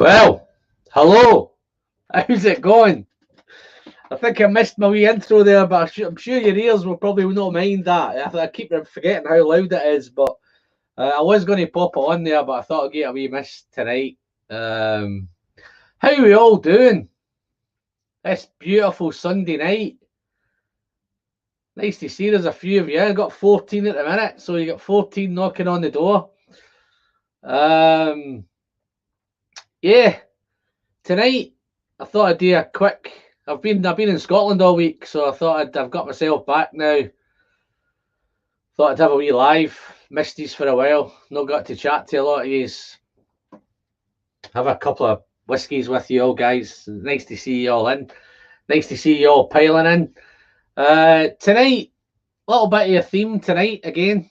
Well, hello. How's it going? I think I missed my wee intro there, but I'm sure your ears will probably not mind that. I keep forgetting how loud it is, but I was going to pop it on there, but I thought I'd get a wee miss tonight. How are we all doing? This beautiful Sunday night. Nice to see there's a few of you. I got 14 at the minute, so you got 14 knocking on the door. Yeah, tonight I thought I'd do a quick. I've been in Scotland all week, so I thought I've got myself back now. Thought I'd have a wee live. Missed these for a while. Not got to chat to a lot of yous. Have a couple of whiskies with you all, guys. Nice to see you all in. Nice to see you all piling in. Tonight, a little bit of a theme tonight again.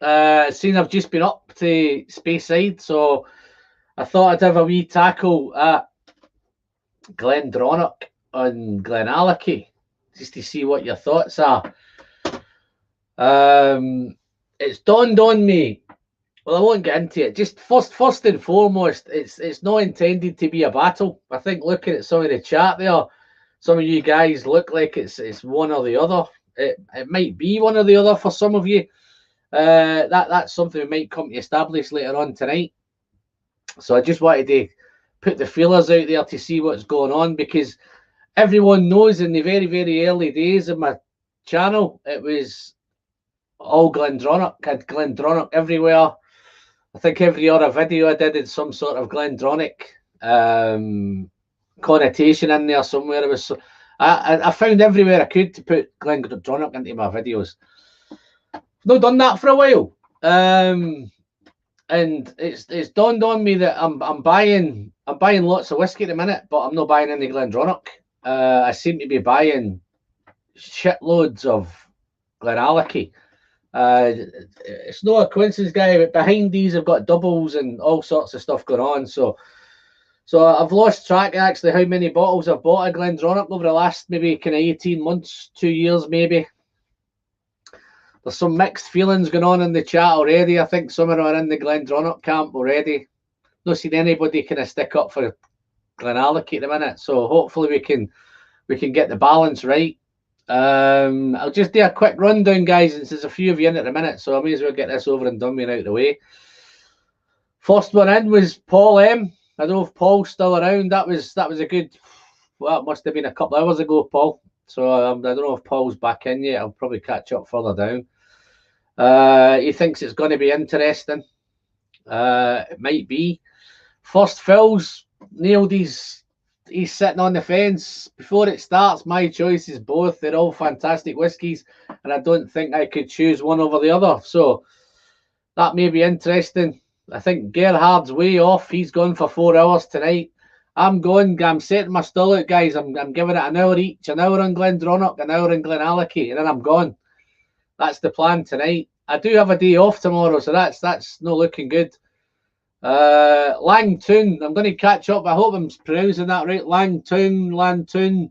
Seeing I've just been up to Speyside, so I thought I'd have a wee tackle at Glendronach and Glenallachie, just to see what your thoughts are. It's dawned on me. Well, I won't get into it. Just first and foremost, it's not intended to be a battle. I think looking at some of the chat there, some of you guys look like it's one or the other. It might be one or the other for some of you. That's something we might come to establish later on tonight. So I just wanted to put the feelers out there to see what's going on, because everyone knows in the very, very early days of my channel, it was all Glendronach. I had Glendronach everywhere. I think every other video I did had some sort of Glendronach connotation in there somewhere. It was I found everywhere I could to put Glendronach into my videos. I've not done that for a while. And it's dawned on me that I'm buying lots of whiskey at the minute, but I'm not buying any Glendronach. I seem to be buying shitloads of Glenallachie. It's not a coincidence, guy, but behind these I've got doubles and all sorts of stuff going on. So I've lost track actually how many bottles I've bought of Glendronach over the last maybe kind of 18 months, 2 years maybe. There's some mixed feelings going on in the chat already. I think some are in the Glendronach camp already. Not seen anybody kind of stick up for Glenallachie at the minute. So hopefully we can get the balance right. I'll just do a quick rundown, guys, since there's a few of you in at the minute, so I may as well get this over and done with out of the way. First one in was Paul M. I don't know if Paul's still around. That was a good. Well, it must have been a couple of hours ago, Paul. So I don't know if Paul's back in yet. I'll probably catch up further down. He thinks it's going to be interesting. It might be. First Phil's nailed he's sitting on the fence. Before it starts, my choice is both. They're all fantastic whiskies, and I don't think I could choose one over the other. So that may be interesting. I think Gerhard's way off. He's gone for 4 hours tonight. I'm setting my stall out, guys. I'm giving it an hour each, an hour on Glendronach, an hour on Glenallachie, and then I'm gone. That's the plan tonight. I do have a day off tomorrow, so that's not looking good. Langtoon, I'm going to catch up. I hope I'm pronouncing that right. Langtoon.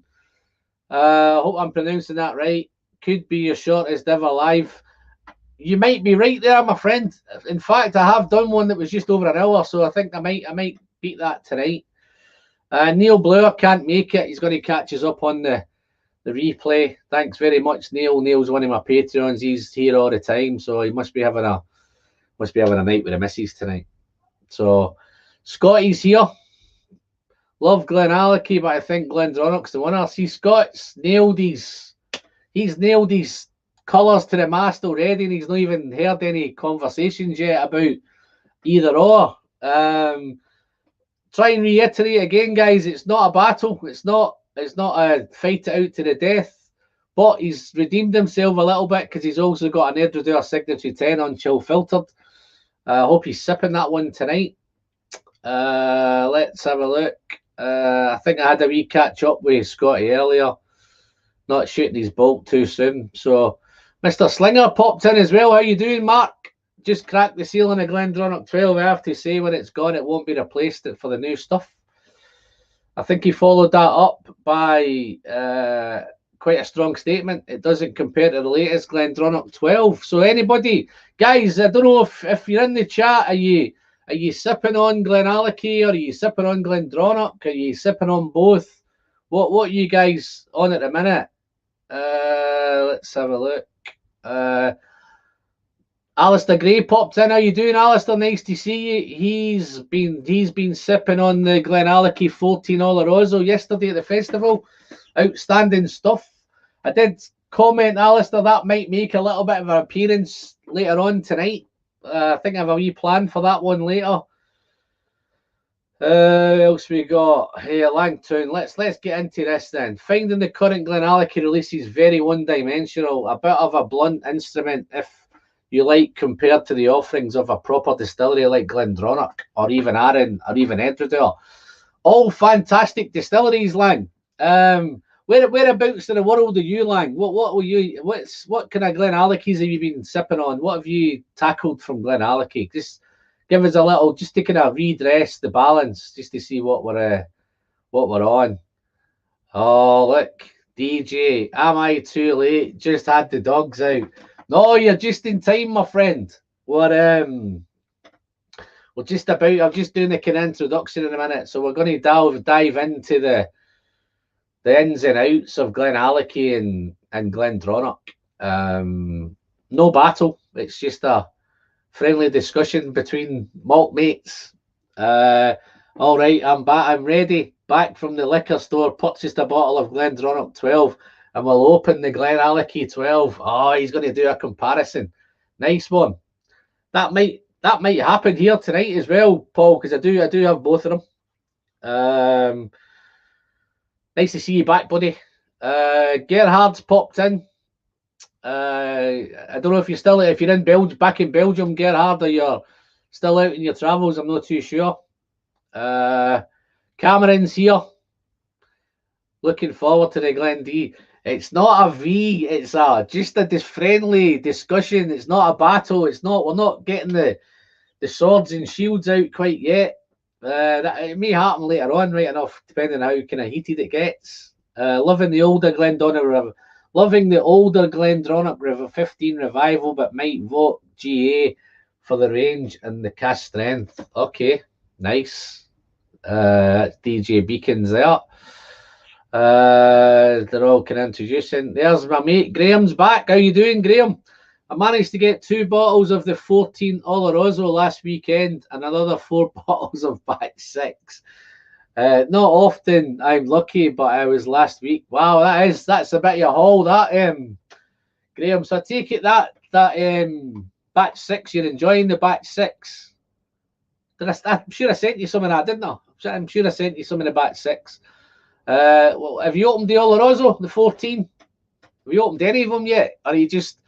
Hope I'm pronouncing that right. Could be your shortest ever live. You might be right there, my friend. In fact, I have done one that was just over an hour, so I think I might beat that tonight. Neil Blower can't make it. He's going to catch us up on the replay. Thanks very much, Neil. Neil's one of my Patreons. He's here all the time, so he must be having a night with the missus tonight. So Scotty's here. Love Glenallachie, but I think Glendronach's the winner. See, Scott's nailed he's nailed his colours to the mast already, and he's not even heard any conversations yet about either or. Try and reiterate again, guys, it's not a battle. It's not a fight it out to the death. But he's redeemed himself a little bit because he's also got an Erdredeur Signature 10 on chill filtered. I hope he's sipping that one tonight. Let's have a look. I think I had a wee catch up with Scotty earlier. Not shooting his bolt too soon. So Mr. Slinger popped in as well. How you doing, Mark? Just cracked the seal on a Glendronach 12. I have to say, when it's gone, it won't be replaced for the new stuff. I think he followed that up by quite a strong statement. It doesn't compare to the latest Glendronach 12. So anybody, guys, I don't know if you're in the chat, are you Are you sipping on Glenallachie or are you sipping on Glendronach? Are you sipping on both? What are you guys on at the minute? Let's have a look. Alistair Gray popped in. How you doing, Alistair? Nice to see you. He's been sipping on the Glenallachie 14 Oloroso yesterday at the festival. Outstanding stuff. I did comment, Alistair, that might make a little bit of an appearance later on tonight. I think I have a wee plan for that one later. Else we got here, Langtown. Let's get into this then. Finding the current Glenallachie releases very one-dimensional, a bit of a blunt instrument, if you like, compared to the offerings of a proper distillery like Glendronach or even Arran or even Edredale. All fantastic distilleries, Lang. Whereabouts in the world are you, Lang? What kind of Glenallachie's have you been sipping on? What have you tackled from Glenallachie? Just give us a little, just to kind of redress the balance, just to see what we're on. Oh, look, DJ, am I too late? Just had the dogs out. No, you're just in time, my friend. We're just about. I'm just doing the kind of introduction in a minute, so we're going to dive into the ins and outs of Glenallachie and Glendronach. No battle. It's just a friendly discussion between malt mates. All right, I'm back. I'm ready. Back from the liquor store. Purchased a bottle of Glendronach 12, and we'll open the Glenallachie 12. Oh, he's going to do a comparison. Nice one. That might happen here tonight as well, Paul, because I do have both of them. Nice to see you back, buddy. Gerhard's popped in. I don't know if you're in back in Belgium, Gerhard, or you're still out in your travels. I'm not too sure. Cameron's here. Looking forward to the Glen D. It's not a V. It's just a friendly discussion. It's not a battle. We're not getting the swords and shields out quite yet. It may happen later on, right enough, depending on how kind of heated it gets. Loving the older Glendronach River 15 revival, but might vote GA for the range and the cast strength. Okay, nice. That's DJ Beacons there. They're all kind of introducing. There's my mate Graham's back. How you doing, Graham? I managed to get 2 bottles of the 14 Oloroso last weekend and another 4 bottles of batch 6. Not often I'm lucky, but I was last week. Wow, that's a bit of a haul, that Graham. So I take it that batch 6, you're enjoying the batch 6. I'm sure I sent you some of that, didn't I? I'm sure I sent you some of the batch 6. Well, have you opened the Oloroso, the 14? Have you opened any of them yet? Or are you just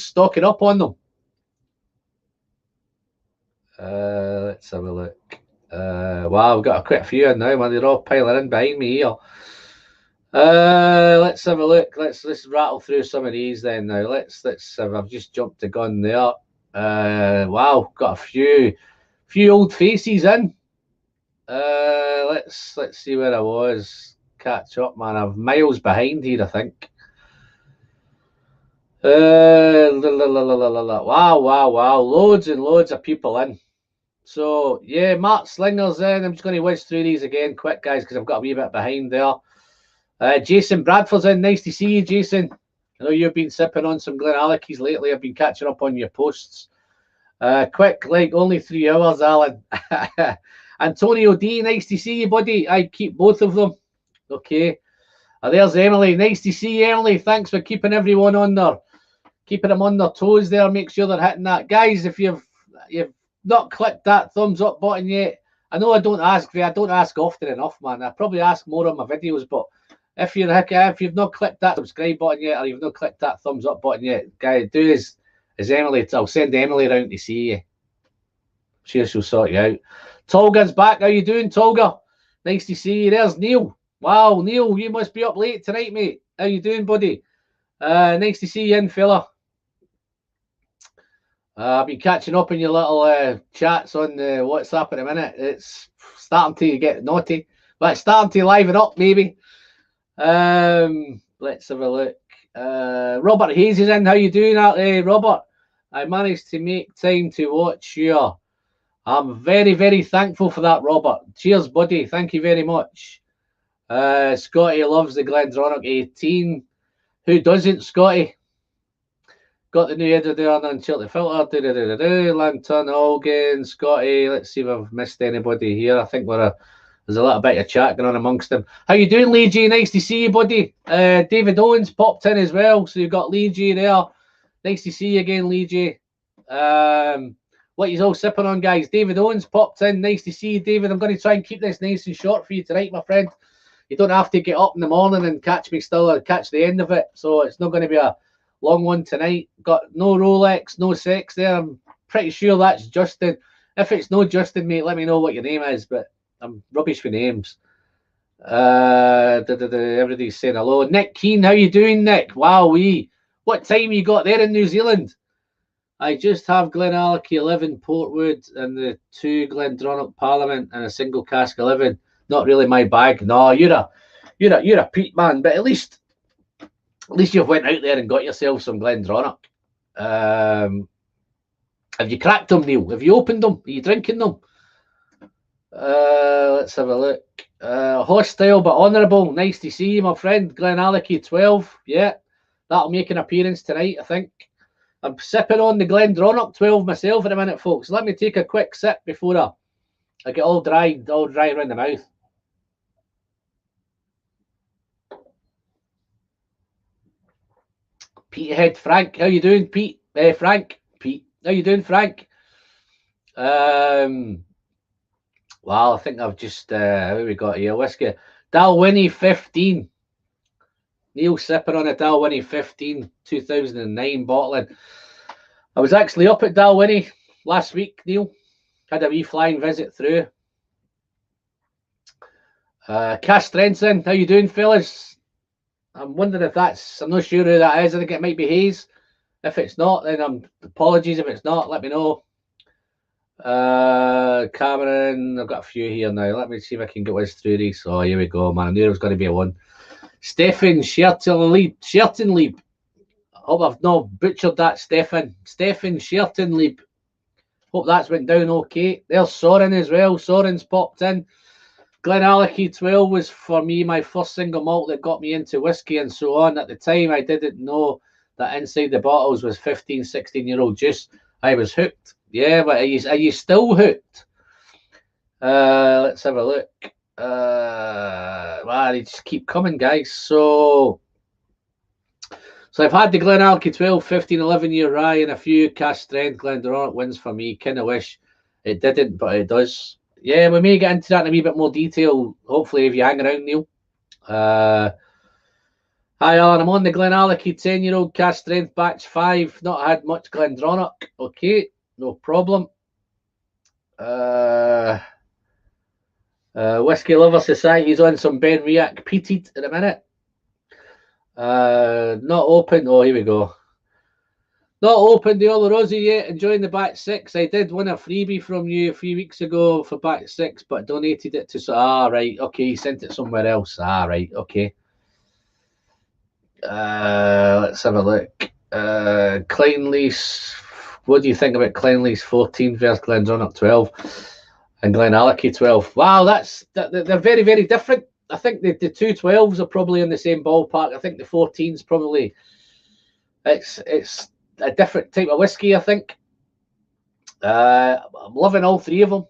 stocking up on them? Let's have a look. Wow, I've got quite a few in now, man. They're all piling in behind me here. Let's have a look. Let's rattle through some of these then now. Let's have. I've just jumped the gun there. Wow, got a few old faces in. Let's see where I was. Catch up, man. I'm miles behind here, I think. Wow. Loads and loads of people in. So, yeah, Mark Slinger's in. I'm just going to whiz through these again quick, guys, because I've got a wee bit behind there. Jason Bradford's in. Nice to see you, Jason. I know you've been sipping on some Glenallachie's lately. I've been catching up on your posts. Quick, like, only 3 hours, Alan. Antonio D, nice to see you, buddy. I keep both of them. Okay. There's Emily. Nice to see you, Emily. Thanks for keeping everyone on keeping them on their toes there. Make sure they're hitting that. Guys, if you've not clicked that thumbs up button yet, I know I don't ask often enough, man. I probably ask more on my videos, but if you've not clicked that subscribe button yet, or you've not clicked that thumbs up button yet, guys, do as Emily. I'll send Emily around to see you. Sure, she'll sort you out. Tolga's back. How you doing, Tolga? Nice to see you. There's Neil. Wow, Neil, you must be up late tonight, mate. How you doing, buddy? Nice to see you in, fella. I've been catching up in your little chats on the WhatsApp in a minute. It's starting to get naughty, but it's starting to liven up, maybe. Let's have a look. Robert Hayes is in. How you doing, Robert? I managed to make time to watch your I'm very, very thankful for that, Robert. Cheers, buddy. Thank you very much. Scotty loves the Glendronach 18. Who doesn't, Scotty? Got the new editor there on Untitled Filter. Lantern, Holgan, Scotty. Let's see if I've missed anybody here. I think there's a little bit of chat going on amongst them. How you doing, Lee G? Nice to see you, buddy. David Owens popped in as well. So you've got Lee G there. Nice to see you again, Lee G. What you all sipping on, guys? David Owens popped in. Nice to see you, David. I'm going to try and keep this nice and short for you tonight, my friend. You don't have to get up in the morning and catch me still or catch the end of it. So it's not going to be a long one tonight. Got no Rolex, no sex there. I'm pretty sure that's Justin. If it's no Justin, mate, let me know what your name is. But I'm rubbish with names. Everybody's saying hello. Nick Keane, how you doing, Nick? Wow, what time you got there in New Zealand? I just have Glenallachie 11 Portwood and the 2 Glendronach Parliament and a single cask 11. Not really my bag. No, you're a Pete man, but at least you've went out there and got yourself some Glendronach. Have you cracked them, Neil? Have you opened them? Are you drinking them? Let's have a look. Hostile but honourable. Nice to see you, my friend. Glenallachie 12. Yeah, that'll make an appearance tonight, I think. I'm sipping on the Glendronach 12 myself in a minute, folks. Let me take a quick sip before I get all dry around the mouth. Peterhead Frank, how you doing, Pete? Frank, Pete, how you doing, Frank? Well, I think I've just who we got here? Whiskey Dalwhinnie 15. Neil sipping on a Dalwhinnie 15 2009 bottling. I was actually up at Dalwhinnie last week, Neil. Had a wee flying visit through. Cass Strenson, how you doing, fellas? I'm wondering if I'm not sure who that is. I think it might be Hayes. If it's not, then apologies if it's not. Let me know. Cameron, I've got a few here now. Let me see if I can get this through these. Oh, here we go, man. I knew there was going to be a one. Stefan Schertenlieb. I hope I've not butchered that, Stefan. Stefan Schertenlieb. Hope that's went down okay. There's Soren as well. Soren's popped in. Glenallachie 12 was for me my first single malt that got me into whiskey and so on. At the time, I didn't know that inside the bottles was 15, 16-year-old juice. I was hooked. Yeah, but are you still hooked? Let's have a look. Well, they just keep coming, guys. So I've had the Glenallachie 12, 15, 11-year rye and a few cast strength Glendronach wins for me. Kind of wish it didn't, but it does. Yeah, we may get into that in a wee bit more detail, hopefully, if you hang around, Neil. Hi, Alan. I'm on the Glenallachie 10-year-old cast strength batch 5. Not had much Glendronach. Okay, no problem. Whiskey Lover Society's on some Ben Riach peated in a minute. Not open. Oh, here we go. Not opened the Olorosi yet. Enjoying the batch 6. I did win a freebie from you a few weeks ago for batch 6, but donated it to. Right. Okay, you sent it somewhere else. Right. Okay. Let's have a look. Clynelease. What do you think about Clynelease 14 versus Glendronach 12 and Glenallachie 12? Wow, they're very, very different. I think the two 12s are probably in the same ballpark. I think the 14's probably it's a different type of whiskey, I think. I'm loving all three of them.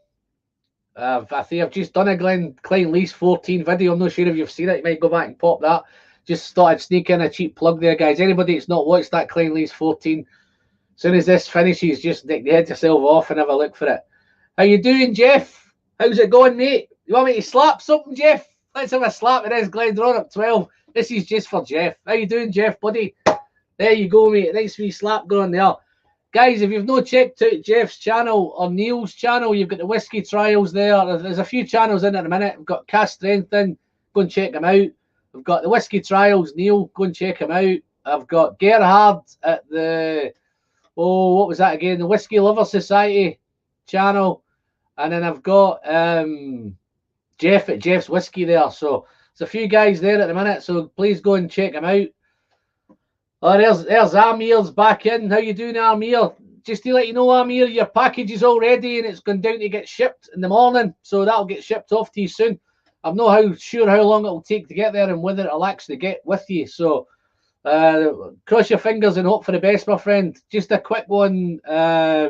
I think I've just done a Clynelease 14 video. I'm not sure if you've seen it. You might go back and pop that. Just thought I'd sneak in a cheap plug there, guys. Anybody that's not watched that Clynelease 14, as soon as this finishes, just head yourself off and have a look for it. How you doing, Jeff? How's it going, mate? You want me to slap something, Jeff? Let's have a slap at this Glendronach 12. This is just for Jeff. How you doing, Jeff, buddy? There you go, mate. Nice wee slap going there. Guys, if you've not checked out Jeff's channel or Neil's channel, you've got the whiskey trials there. There's a few channels in at the minute. We've got Cast Strength in. Go and check them out. We've got the whiskey trials. Neil, go and check him out. I've got Gerhard at the... Oh, what was that again? The Whiskey Lover Society channel. And then I've got Jeff at Jeff's Whiskey there. So there's a few guys there at the minute. So please go and check them out. Oh, there's Amir's back in. How you doing, Amir? just to let you know, Amir, your package is all ready and it's gone down to get shipped in the morning. So that'll get shipped off to you soon. I'm not sure how long it'll take to get there and whether it'll actually get with you. So cross your fingers and hope for the best, my friend. Just a quick one. I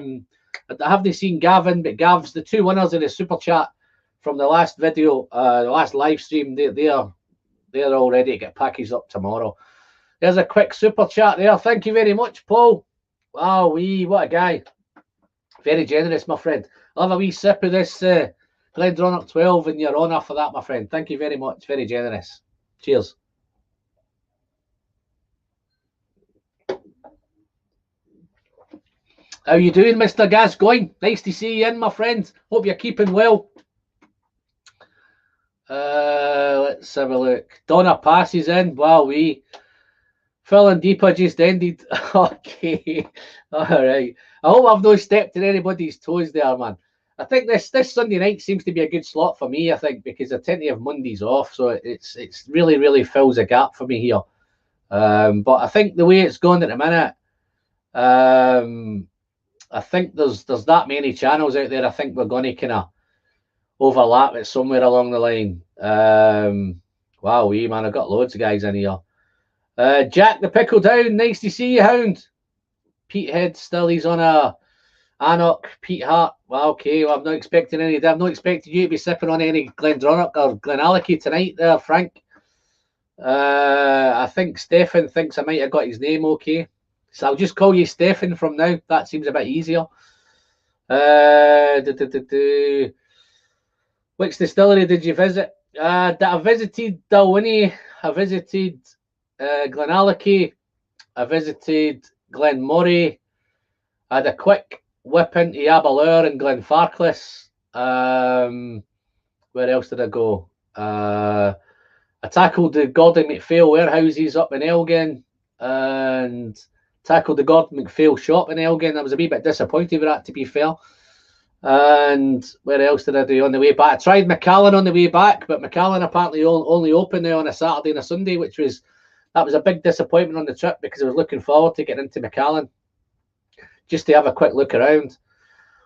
haven't seen Gavin, but Gav's the 2 winners in the super chat from the last video, the last live stream. They're all ready to get packaged up tomorrow. There's a quick super chat there. Thank you very much, Paul. Wow, what a guy. Very generous, my friend. I'll have a wee sip of this Glendronach 12 and you're on for that, my friend. Thank you very much. Very generous. Cheers. How you doing, Mr. Gascoigne? Nice to see you in, my friend. Hope you're keeping well. Let's have a look. Donna passes in. Wow, Phil and Deepa just ended. Okay. All right. I hope I've not stepped in anybody's toes there, man. I think this Sunday night seems to be a good slot for me, I think, because I tend to have Mondays off. So it's really, really fills a gap for me here. But I think the way it's going at the minute, I think there's that many channels out there. I think we're going to kind of overlap it somewhere along the line. Wow, man, I've got loads of guys in here. Jack the Pickle Down, nice to see you, Hound. Pete Head still, he's on a Anok. Pete Hart, well, okay, well, I'm not expecting any. I'm not expecting you to be sipping on any Glendronach or Glenallachie tonight there, Frank. I think Stefan thinks I might have got his name okay. So I'll just call you Stefan from now. That seems a bit easier. Which distillery did you visit? I visited Dalwhinnie. I visited Glenallachie. I visited Glenmorray. I had a quick whip into Aberlour and Glenfarclas. Where else did I go? I tackled the Gordon McPhail warehouses up in Elgin and tackled the Gordon McPhail shop in Elgin. I was a wee bit disappointed with that, to be fair. And where else did I do on the way back? I tried Macallan on the way back, but Macallan apparently only open there on a Saturday and a Sunday, that was a big disappointment on the trip because I was looking forward to getting into Macallan just to have a quick look around.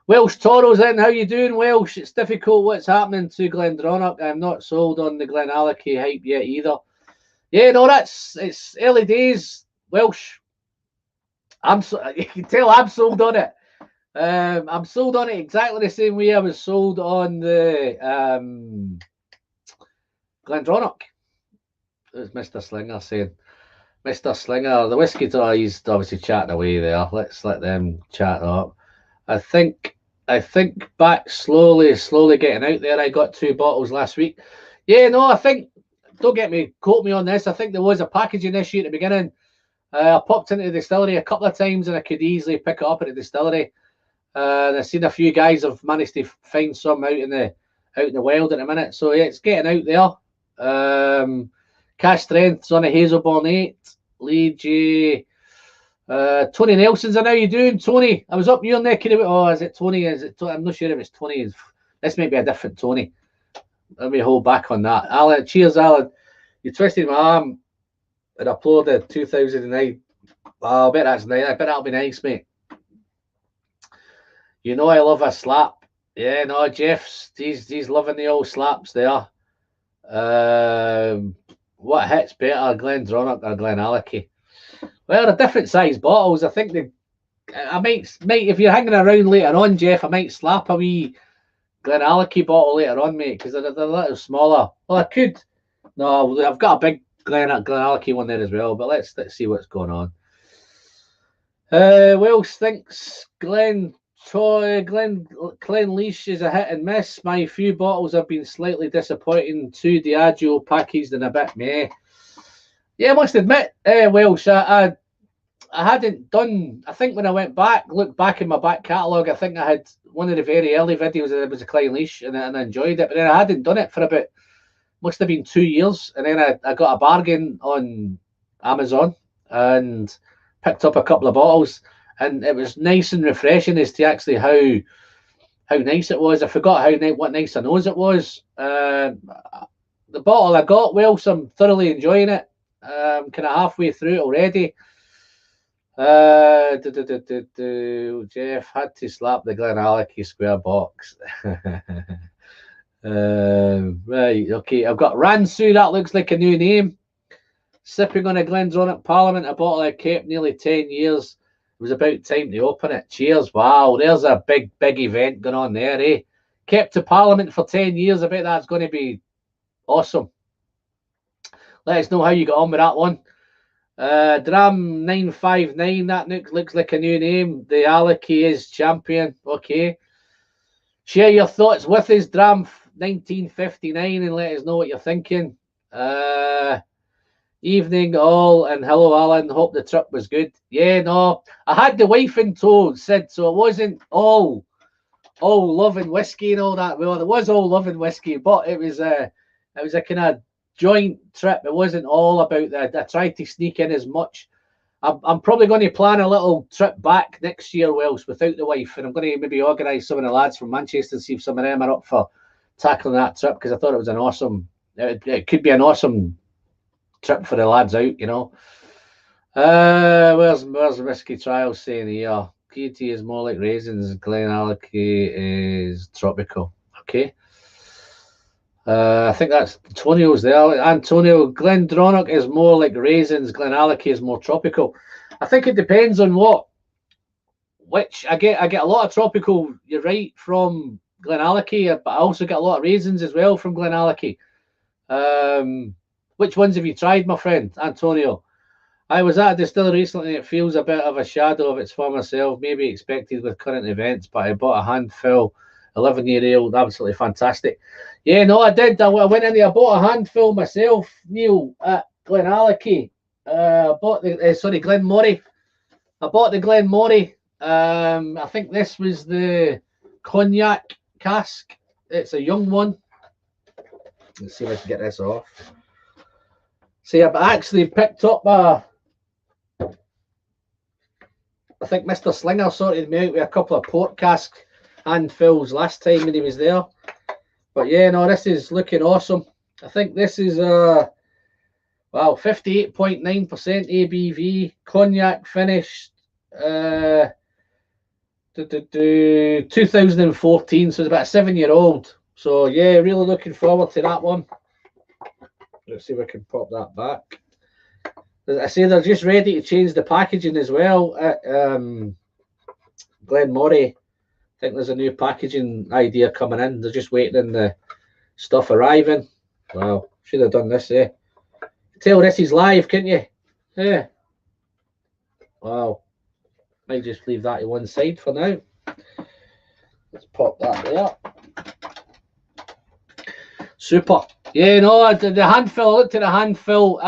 Welsh Toro's in. How you doing, Welsh? It's difficult what's happening to Glendronach. I'm not sold on the Glenallachie hype yet either. Yeah, no, it's early days, Welsh. You can tell I'm sold on it. I'm sold on it exactly the same way I was sold on the Glendronach. There's Mr. Slinger saying. Mr. Slinger, the whiskey tour, he's obviously chatting away there. Let's let them chat up. I think back slowly getting out there. I got 2 bottles last week. Yeah, no, I think, don't quote me on this. I think there was a packaging issue at the beginning. I popped into the distillery a couple of times and I could easily pick it up at the distillery. I've seen a few guys have managed to find some out in the wild at the minute. So yeah, it's getting out there. Cash Strength's on a Hazelborn 8. Lee J. Tony Nelson's in. How you doing, Tony? I was up your neck of the... Oh, is it Tony? I'm not sure if it's Tony. This might be a different Tony. Let me hold back on that. Alan, cheers, Alan. You twisted my arm and uploaded 2009. Oh, I bet that's nice. I bet that'll be nice, mate. You know I love a slap. Yeah, no, Jeff's he's loving the old slaps there. What hits better, Glendronach or Glenallachie? Well, they're different size bottles. I think I might if you're hanging around later on, Jeff, I might slap a wee Glenallachie bottle later on, mate, because they're a little smaller. Well, I could. No, I've got a big Glenallachie one there as well. But let's see what's going on. Welsh thinks Glenleash is a hit and miss. My few bottles have been slightly disappointing. 2 Diageo packaged and a bit meh. Yeah, I must admit, Welsh, I hadn't done. I think when I looked back in my back catalogue, I think I had one of the very early videos that was a Glenleash and I enjoyed it. But then I hadn't done it for about, must have been 2 years. And then I got a bargain on Amazon and picked up a couple of bottles. And it was nice and refreshing as to actually how nice it was. I forgot what nice a nose it was. The bottle I got, well, so I'm thoroughly enjoying it. Kind of halfway through it already. Jeff had to slap the Glenallachie square box. Right, okay. I've got Ransu. That looks like a new name. Sipping on a Glendronach Parliament, a bottle I kept nearly 10 years. It was about time to open it. Cheers. Wow, there's a big event going on there, eh? Kept to Parliament for 10 years. I bet that's going to be awesome. Let us know how you got on with that one. Dram 959, that looks like a new name. The Alachie is champion. Okay. Share your thoughts with us, Dram 1959, and let us know what you're thinking. Evening all, and hello Alan, hope the trip was good. Yeah, no, I had the wife in tow, Sid, so it wasn't all love and whiskey and all that. Well, it was all love and whiskey, but it was a kind of joint trip. It wasn't all about that. I tried to sneak in as much. I'm probably going to plan a little trip back next year, Welsh, without the wife, and I'm going to maybe organise some of the lads from Manchester and see if some of them are up for tackling that trip, because I thought it was an awesome. It could be an awesome trip for the lads out, you know. Where's the whiskey trial saying here? GT is more like raisins. Glenallachie is tropical. Okay. I think that's Antonio's there. Antonio, Glendronach is more like raisins. Glenallachie is more tropical. I think it depends on which I get a lot of tropical. You're right, from Glenallachie, but I also get a lot of raisins as well from Glenallachie. Which ones have you tried, my friend Antonio? I was at a distillery recently. It feels a bit of a shadow of its former self, maybe expected with current events, but I bought a handful, 11-year-old, absolutely fantastic. Yeah, no, I did. I went in there, I bought a handful myself, Neil, at Glenallachie. I bought the, Glenmorrie. I bought the Glenmorrie. I think this was the cognac cask. It's a young one. Let's see if I can get this off. See, I've actually picked up I think Mr. Slinger sorted me out with a couple of port cask handfulls last time when he was there. But yeah, no, this is looking awesome. I think this is 58.9% ABV, cognac finished 2014, so it's about a 7-year-old. So yeah, really looking forward to that one. Let's see if I can pop that back. As I say, they're just ready to change the packaging as well at Glenmorrie. I think there's a new packaging idea coming in. They're just waiting on the stuff arriving. Wow, should have done this, eh? Tell this is live, can't you? Yeah. Wow. Might just leave that to one side for now. Let's pop that there. Super. Yeah, no, the handful, I looked at the handful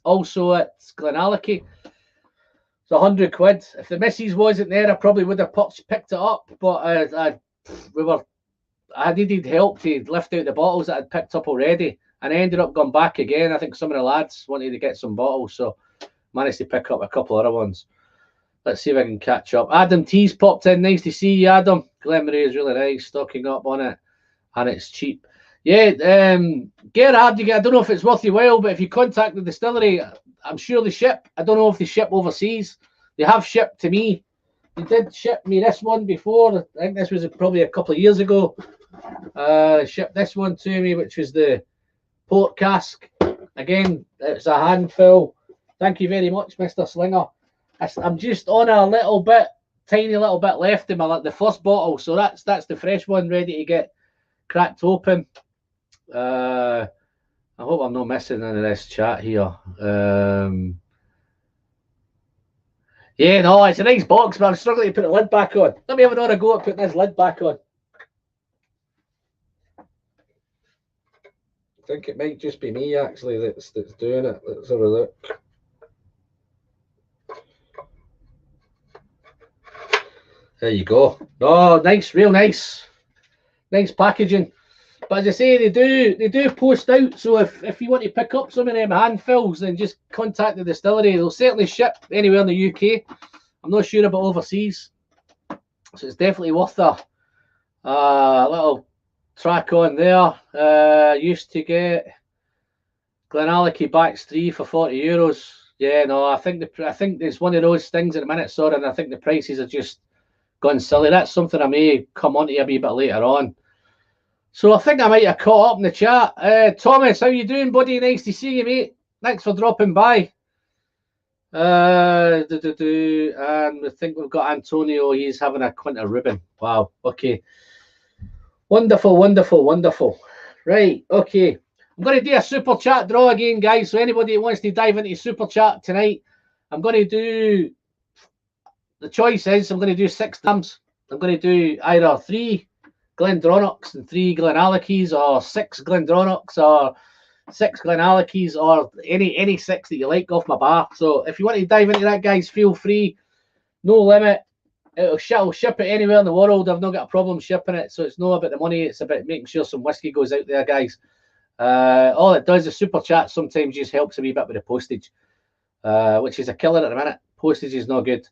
also at Glenallachie. It's 100 quid. If the missus wasn't there, I probably would have picked it up, but I needed help to lift out the bottles that I'd picked up already, and I ended up going back again. I think some of the lads wanted to get some bottles, so managed to pick up a couple other ones. Let's see if I can catch up. Adam T's popped in. Nice to see you, Adam. Glenmorrie is really nice, stocking up on it, and it's cheap. Yeah, Gerhard, I don't know if it's worth your while, but if you contact the distillery, I'm sure they ship. I don't know if they ship overseas. They have shipped to me. They did ship me this one before. I think this was probably a couple of years ago. Shipped this one to me, which was the port cask. Again, it's a handful. Thank you very much, Mr. Slinger. I'm just on a little bit, tiny little bit left in the first bottle, so that's the fresh one ready to get cracked open. I hope I'm not missing any of this chat here. Yeah, no, it's a nice box, but I'm struggling to put the lid back on. Let me have another go at putting this lid back on. I think it might just be me, actually, that's doing it. Let's have a look. There you go. Oh, nice, real nice. Nice packaging. But as I say, they do post out. So if you want to pick up some of them handfulls, then just contact the distillery. They'll certainly ship anywhere in the UK. I'm not sure about overseas. So it's definitely worth a little track on there. Used to get Glenallachie Backs 3 for €40. Yeah, no, I think it's one of those things at the minute, sorry, and I think the prices are just gone silly. That's something I may come on to a wee bit later on. So I think I might have caught up in the chat. Thomas, how you doing, buddy? Nice to see you, mate. Thanks for dropping by. And I think we've got Antonio. He's having a Quinta Rubin. Wow. Okay. Wonderful, wonderful, wonderful. Right. Okay. I'm going to do a super chat draw again, guys. So anybody that wants to dive into super chat tonight, I'm going to do. The choice is I'm going to do 6 dams. I'm going to do either 3 Glendronachs and 3 Glenallachies, or 6 Glendronachs, or 6 Glenallachies, or any 6 that you like off my bar. So if you want to dive into that, guys, feel free. No limit. I'll ship it anywhere in the world. I've not got a problem shipping it. So it's not about the money. It's about making sure some whiskey goes out there, guys. All it does is super chat sometimes just helps a wee bit with the postage, which is a killer at the minute. Postage is not good.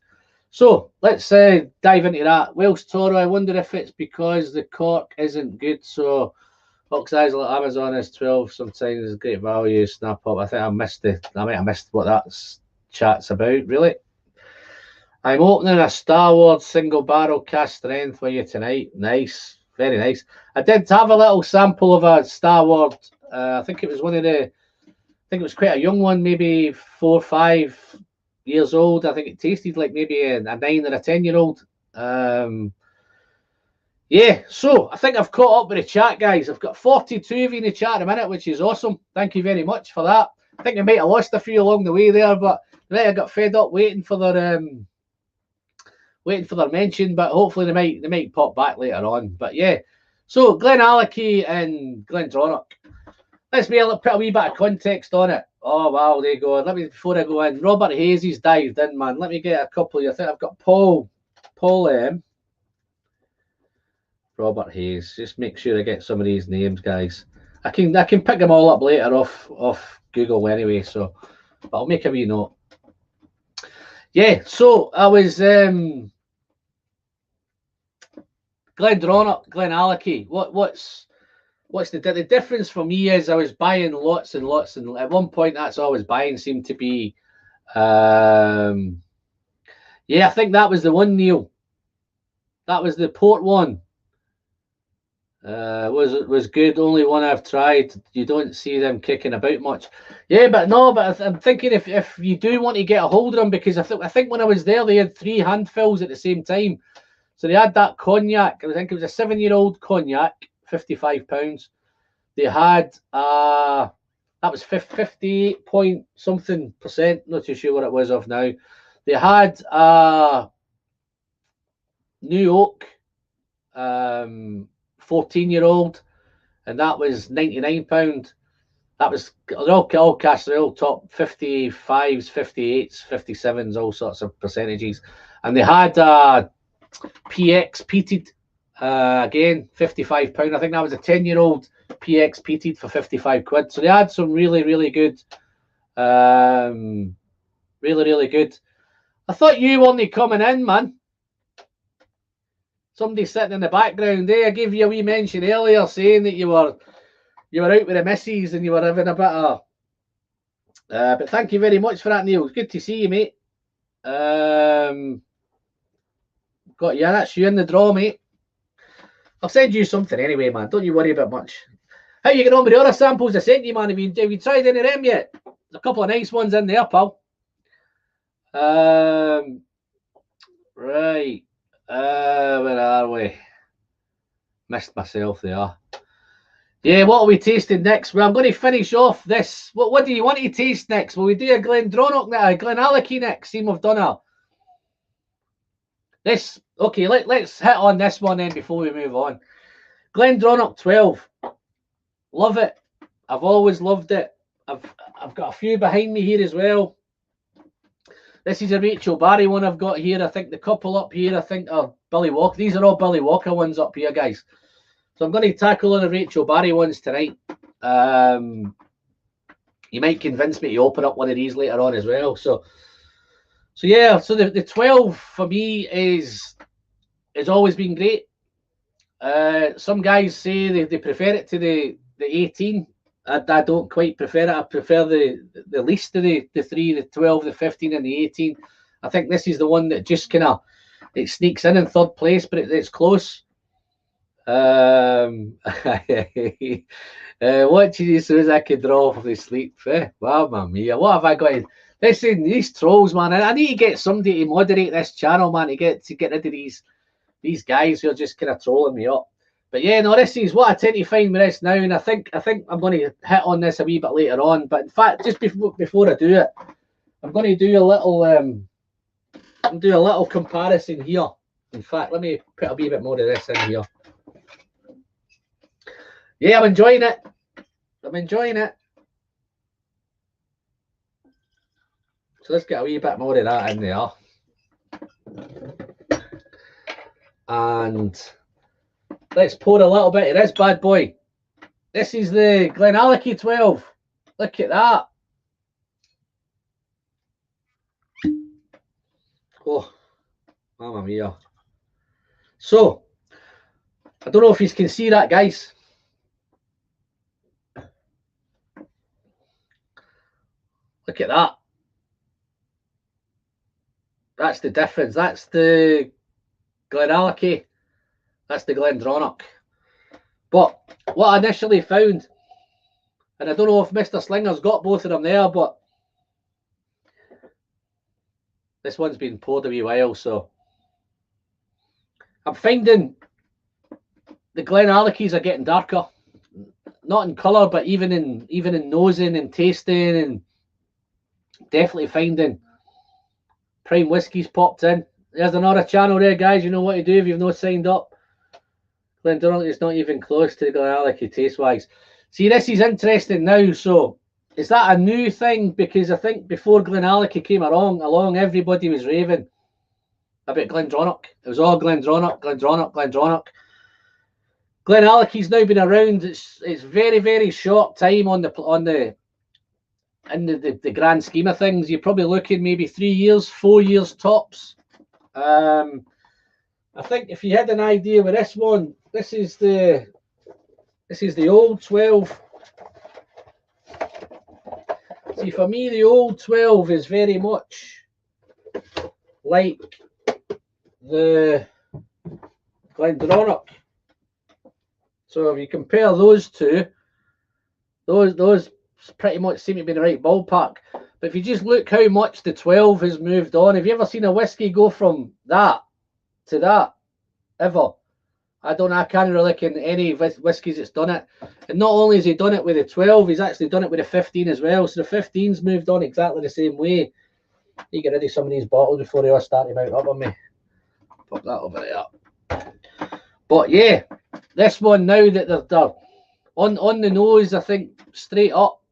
So let's dive into that. Welsh Toro, I wonder if it's because the cork isn't good. So Fox Eyes like Amazon is 12. Sometimes is great value. Snap up. I think I might have missed what that chat's about. Really. I'm opening a Star Wars single barrel cast strength for you tonight. Nice, very nice. I did have a little sample of a Star Wars. I think it was one of the. I think it was quite a young one, maybe 4 or 5 years old. I think it tasted like maybe a 9 or a 10-year-old. Yeah, so I think I've caught up with the chat, guys. I've got 42 of you in the chat at a minute, which is awesome. Thank you very much for that. I think I might have lost a few along the way there, but I got fed up waiting for their mention. But hopefully they might pop back later on. But yeah, so Glenallachie and Glendronach. Let's put a wee bit of context on it. Oh wow, there you go. Before I go in, Robert Hayes has dived in, man. Let me get a couple. I think I've got Paul M. Robert Hayes. Just make sure I get some of these names, guys. I can pick them all up later off Google anyway. So, but I'll make a wee note. Yeah. So I was Glendronach, Glenallachie. What's the difference for me is I was buying lots and lots, and at one point that's all I was buying seemed to be. Yeah, I think that was the one, Neil. That was the port one. Was good. Only one I've tried. You don't see them kicking about much. Yeah, but I'm thinking if you do want to get a hold of them, because I think when I was there they had 3 handfills at the same time. So they had that cognac. I think it was a 7-year-old cognac, £55. They had that was 58 point something %. Not too sure what it was of now. They had New Oak. 14-year-old, and that was £99. That was all cash, all top 55s, 58s, 57s, all sorts of percentages. And they had PX peated, again, £55. I think that was a 10-year-old PX peated for 55 quid. So they had some really, really good, really, really good. I thought you weren't coming in, man. Somebody sitting in the background there. I gave you a wee mention earlier saying that you were out with the missus and you were having a bit of. But thank you very much for that, Neil. It's good to see you, mate. That's you in the draw, mate. I'll send you something anyway, man. Don't you worry about much. How you get on with the other samples I sent you, man? Have you tried any of them yet? There's a couple of nice ones in there, pal. Right. Where are we? Missed myself there. Yeah, what are we tasting next? Well, I'm going to finish off this. What do you want to taste next? Will we do a Glendronach, a Glenallachie next? See, we've done this. Okay, let's hit on this one then before we move on. Glendronach 12. Love it. I've always loved it. I've got a few behind me here as well. This is a Rachel Barry one I've got here. I think the couple up here, I think, are Billy Walker. These are all Billy Walker ones up here, guys. So I'm going to tackle on the Rachel Barry ones tonight. You might convince me to open up one of these later on as well. So yeah. So the 12 for me has always been great. Some guys say they prefer it to the 18. I don't quite prefer it. I prefer the least of the 3, the 12, the 15, and the 18. I think this is the one that just kind of it sneaks in third place, but it's close. Watching you as soon as I could draw off the sleep. Mamma mia, what have I got? Listen, these trolls, man. I need to get somebody to moderate this channel, man, to get rid of these guys who are just kind of trolling me up. But yeah, no, this is what I tend to find with this now, and I think I'm going to hit on this a wee bit later on. But in fact, just before I do it, I'm going to do a little comparison here. In fact, let me put a wee bit more of this in here. Yeah, I'm enjoying it. So let's get a wee bit more of that in there. And let's pour a little bit of this bad boy. This is the Glenallachie 12. Look at that. Oh, mamma mia. So, I don't know if you can see that, guys. Look at that. That's the difference. That's the Glenallachie. That's the Glendronach. But what I initially found, and I don't know if Mr. Slinger's got both of them there, but this one's been poured a wee while, so I'm finding the Glenallachies are getting darker. Not in colour, but even in nosing and tasting, and definitely finding prime whiskies popped in. There's another channel there, guys. You know what to do if you've not signed up. Glendronach is not even close to the Glenallachie taste-wise. See, this is interesting now. So, is that a new thing? Because I think before Glenallachie came along, everybody was raving about Glendronach. It was all Glendronach. Glenallachie's now been around. It's very, very short time in the grand scheme of things. You're probably looking maybe 3 years, 4 years tops. I think if you had an idea with this one, this is the old 12. See, for me, the old 12 is very much like the Glendronach. So if you compare those two, those pretty much seem to be in the right ballpark. But if you just look how much the 12 has moved on, have you ever seen a whiskey go from that to that? Ever? I don't know. I can't really look in any whiskies that's done it. And not only has he done it with the 12, he's actually done it with the 15 as well. So the 15's moved on exactly the same way. You get rid of some of these bottles before they all start to mount up on me. Pop that over there. But yeah, this one now that they're on the nose, I think straight up,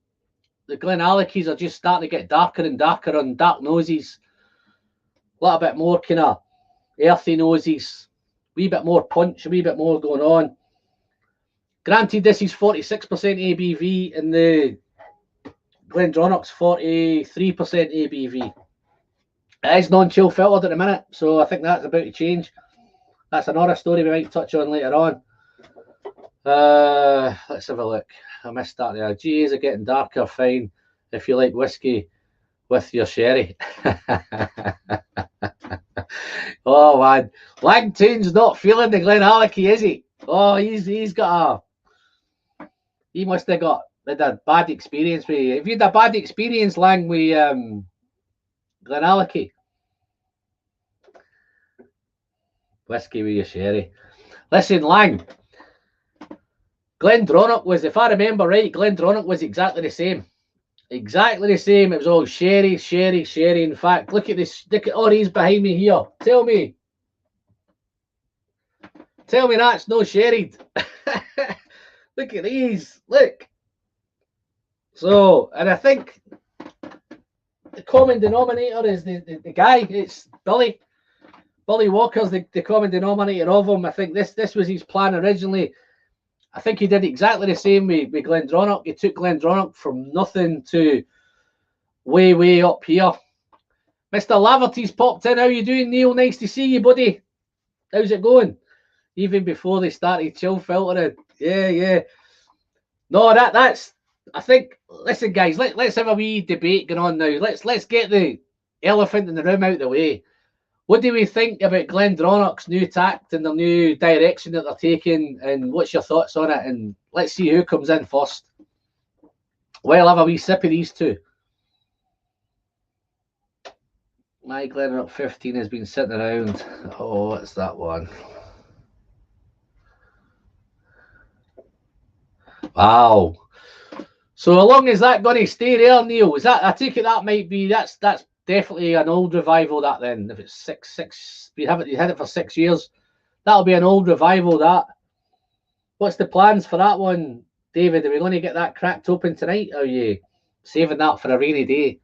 the Glenallachies are just starting to get darker and darker on dark noses. A little bit more kind of earthy noses. A wee bit more punch, a wee bit more going on. Granted, this is 46% ABV and the Glendronach's 43% ABV. It is non-chill filtered at the minute, so I think that's about to change. That's another story we might touch on later on. Let's have a look. I missed that there. Geez, are getting darker. Fine. If you like whiskey with your sherry. Oh man, Langton's not feeling the Glenallachie, is he? Oh, he's got he must have had a bad experience with you. If you had a bad experience, Lang, with Glenallachie. Whiskey with your sherry. Listen, Lang. Glendronach was, if I remember right, Glendronach was exactly the same. Exactly the same. It was all sherry. In fact, look at this. Look at all these behind me here. Tell me that's no sherried. Look at these. Look. So, and I think the common denominator is the guy. It's Billy. Billy Walker's the common denominator of him. I think this was his plan originally. I think he did exactly the same with Glendronach. He took Glendronach from nothing to way up here. Mr. Laverty's popped in. How you doing, Neil? Nice to see you, buddy. How's it going? Even before they started chill filtering. Yeah. No, that's I think, listen, guys, let's have a wee debate going on now. Let's get the elephant in the room out of the way. What do we think about Glendronach's new tact and the new direction that they're taking, and what's your thoughts on it? And let's see who comes in first. Well, I'll have a wee sip of these two. My Glendronach 15 has been sitting around. Oh, what's that one? Wow. So how long is that going to stay there, Neil? Is that, I take it that might be, that's definitely an old revival, that then. If it's six, you had it for 6 years, that'll be an old revival, that. What's the plans for that one, David? Are we going to get that cracked open tonight, or are you saving that for a rainy day?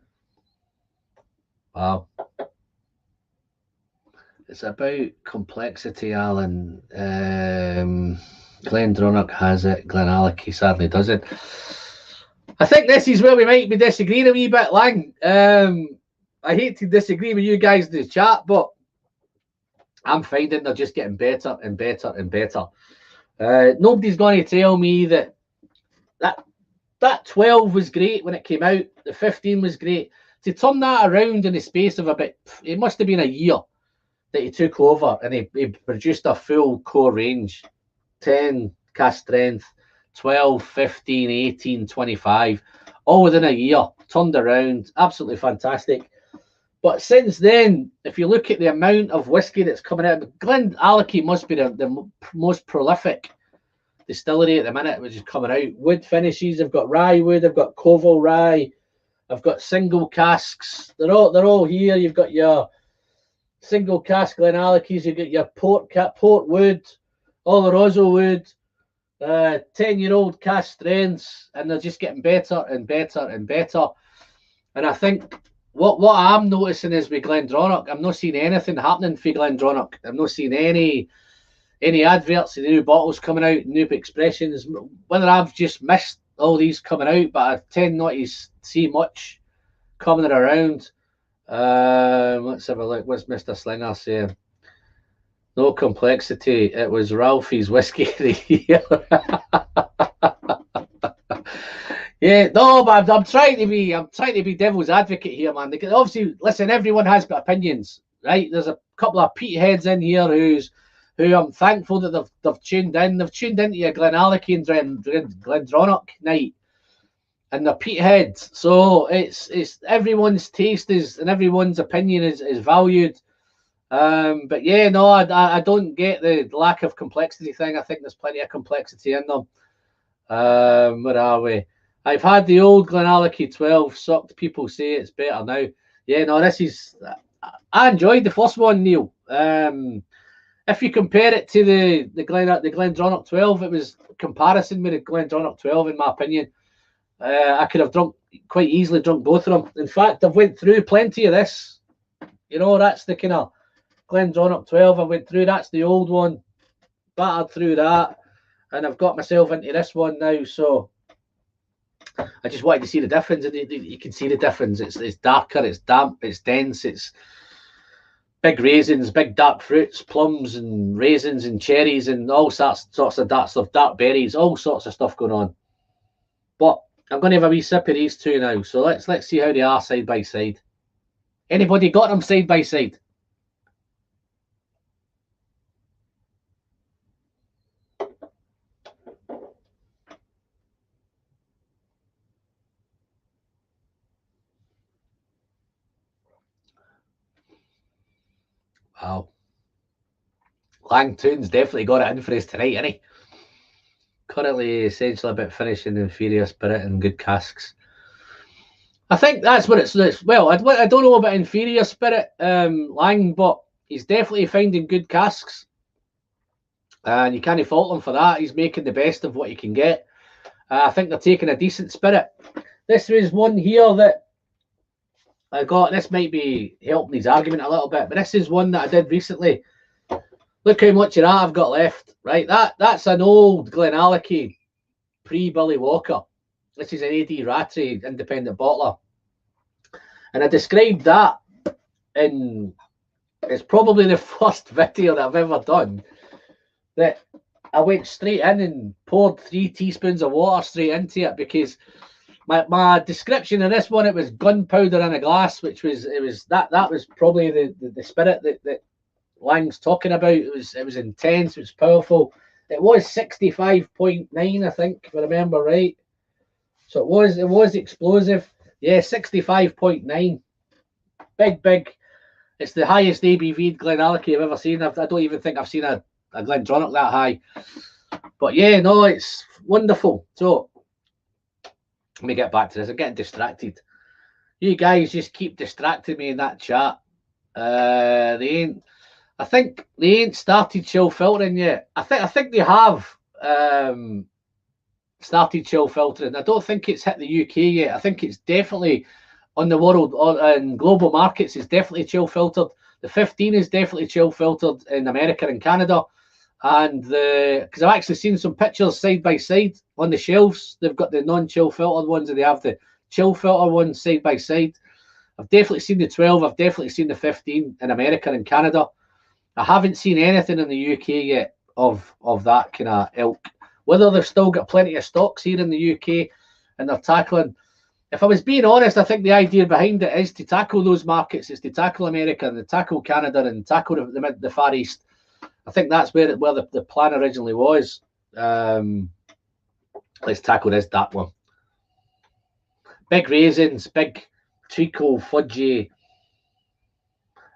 Wow. It's about complexity, Alan. Glendronach has it, Glenallachie sadly doesn't. I think this is where we might be disagreeing a wee bit, Lang. I hate to disagree with you guys in the chat, but I'm finding they're just getting better and better and better. Nobody's going to tell me that 12 was great when it came out. The 15 was great. To turn that around in the space of it must have been a year that he took over, and he produced a full core range. 10 cast strength, 12, 15, 18, 25, all within a year, turned around, absolutely fantastic. But since then, if you look at the amount of whiskey that's coming out, Glenallachie must be the most prolific distillery at the minute, which is coming out. Wood finishes, I've got rye wood, I've got Koval rye, I've got single casks, they're all here. You've got your single cask Glenallachies, you've got your port wood, Oloroso wood, 10-year-old cast strengths, and they're just getting better and better and better. And I think what I'm noticing is with Glendronach, I'm not seeing anything happening for Glendronach. I'm not seeing any adverts of the new bottles coming out, new expressions. Whether I've just missed all these coming out, but I tend not to see much coming around. Let's have a look. What's Mr. Slinger saying? No complexity. It was Ralphie's whiskey of the year. Yeah, no, but I'm trying to be devil's advocate here, man. Because obviously, listen, everyone has got opinions, right? There's a couple of Pete heads in here who I'm thankful that they've tuned in. They've tuned into a Glenallachie and Glendronach night, and they're Pete heads. So it's everyone's taste and everyone's opinion is valued. But yeah, no, I don't get the lack of complexity thing. I think there's plenty of complexity in them. Where are we? I've had the old Glenallachie 12 sucked. People say it's better now. Yeah, no, I enjoyed the first one, Neil. If you compare it to the Glendronach 12, it was comparison with the Glendronach 12, in my opinion. I could have quite easily drunk both of them. In fact, I've went through plenty of this. You know, that's the kind of Glendronach 12 I went through. That's the old one. Battered through that, and I've got myself into this one now. So I just wanted to see the difference. You can see the difference. It's darker, it's damp, it's dense, it's big raisins, big dark fruits, plums and raisins and cherries and all sorts of dark stuff, dark berries, all sorts of stuff going on. But I'm going to have a wee sip of these two now. So let's see how they are side by side. Anybody got them side by side? Wow. Langtoon's definitely got it in for us tonight, isn't he? Currently, essentially a bit finishing inferior spirit and good casks. I think that's what it's. Well, I don't know about inferior spirit, Lang, but he's definitely finding good casks, and you can't fault him for that. He's making the best of what he can get. I think they're taking a decent spirit. This was one here that I got. This might be helping his argument a little bit, but this is one that I did recently. Look how much of that I've got left. Right, that's an old Glenallachie pre-Billy Walker. This is an A.D. Rattray independent bottler, and I described that in. It's probably the first video that I've ever done that I went straight in and poured 3 teaspoons of water straight into it, because my description of this one, it was gunpowder in a glass, which was that was probably the spirit that Lang's talking about. It was intense, it was powerful. It was 65.9, I think, if I remember right. So it was explosive. Yeah, 65.9. Big. It's the highest ABV Glenallachie I've ever seen. I don't even think I've seen a Glendronach that high. But yeah, no, it's wonderful. So let me get back to this. I'm getting distracted. You guys just keep distracting me in that chat. I think they ain't started chill filtering yet. I think they have started chill filtering. I don't think it's hit the UK yet. I think it's definitely on the world and global markets. It's definitely chill filtered. The 15 is definitely chill filtered in America and Canada. And because I've actually seen some pictures side by side on the shelves. They've got the non-chill filtered ones and they have the chill filter ones side by side. I've definitely seen the 12. I've definitely seen the 15 in America and Canada. I haven't seen anything in the UK yet of that kind of ilk. Whether they've still got plenty of stocks here in the UK and they're tackling. If I was being honest, I think the idea behind it is to tackle those markets. It's to tackle America and to tackle Canada and tackle the Far East. I think that's where the plan originally was. Let's tackle that one. Big raisins, big treacle, fudgy.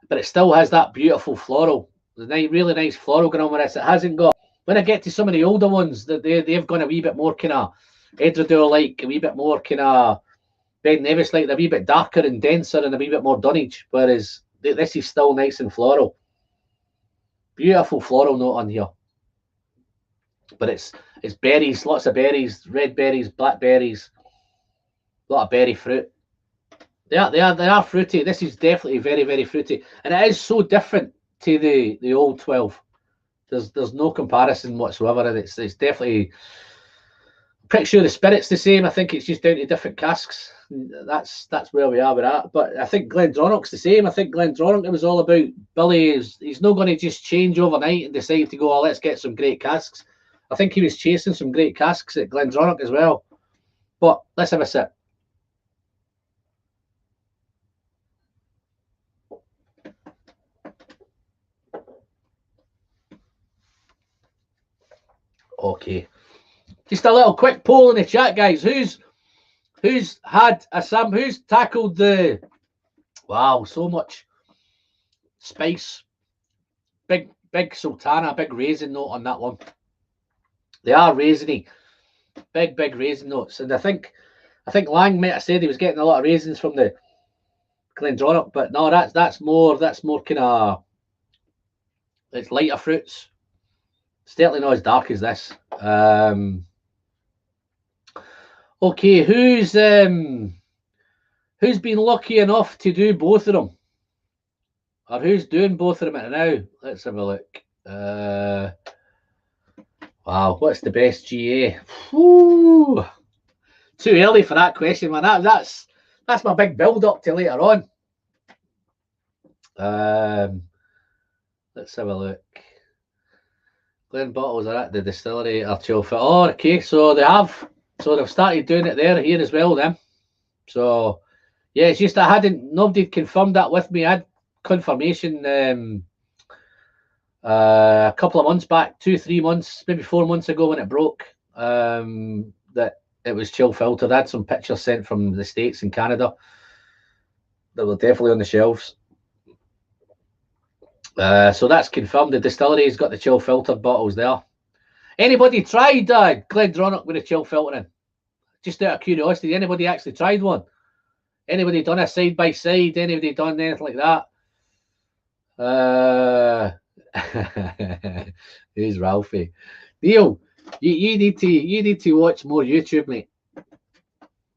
But it still has that beautiful floral. There's really nice floral going on with this. It hasn't got... When I get to some of the older ones, they've gone a wee bit more kind of Edredale-like, a wee bit more kind of Ben Nevis-like. They're a wee bit darker and denser and a wee bit more dunnage, whereas this is still nice and floral. Beautiful floral note on here. But it's berries, lots of berries, red berries, black berries, a lot of berry fruit. They are fruity. This is definitely very, very fruity. And it is so different to the old 12. There's no comparison whatsoever, and it's definitely... I'm pretty sure the spirit's the same. I think it's just down to different casks. That's where we are with that. But I think Glendronach's the same. I think Glendronach, it was all about Billy. He's not going to just change overnight and decide to go, oh, let's get some great casks. I think he was chasing some great casks at Glendronach as well. But let's have a sip. Okay. Just a little quick poll in the chat, guys. Who's had a sample? Who's tackled the... Wow, so much spice. Big sultana, big raisin note on that one. They are raisiny. Big raisin notes. And I think Lang might have said he was getting a lot of raisins from the Glendronach, but no, that's more kind of... It's lighter fruits. Certainly not as dark as this. Okay, who's been lucky enough to do both of them? Or who's doing both of them now? Let's have a look. Wow, what's the best GA? Woo! Too early for that question, man. That's my big build up to later on. Let's have a look. Glen bottles are at the distillery are chill fit. Oh, okay, so they've started doing it there here as well then. So yeah, it's just nobody confirmed that with me. I had confirmation a couple of months back, 2-3 months, maybe 4 months ago when it broke, that it was chill filtered. I had some pictures sent from the States and Canada that were definitely on the shelves. So that's confirmed. The distillery's got the chill filtered bottles there. Anybody tried Glendronach with a chill filtering? Just out of curiosity, anybody actually tried one? Anybody done a side by side? Anybody done anything like that? Who's Ralphie? Neil, you need to watch more YouTube, mate. You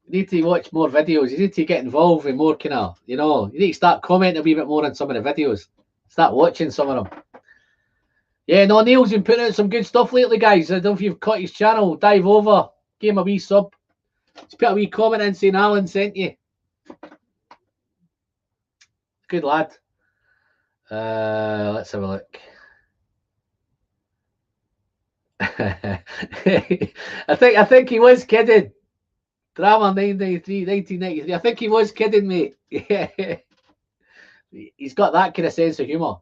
need to watch more videos. You need to get involved in more kind of, you need to start commenting a wee bit more on some of the videos. Start watching some of them. Yeah, no, Neil's been putting out some good stuff lately, guys. I don't know if you've caught his channel, dive over, give him a wee sub. Just put a wee comment in saying Alan sent you. Good lad. Let's have a look. I think he was kidding. Drama 1993. I think he was kidding me. Yeah. He's got that kind of sense of humour.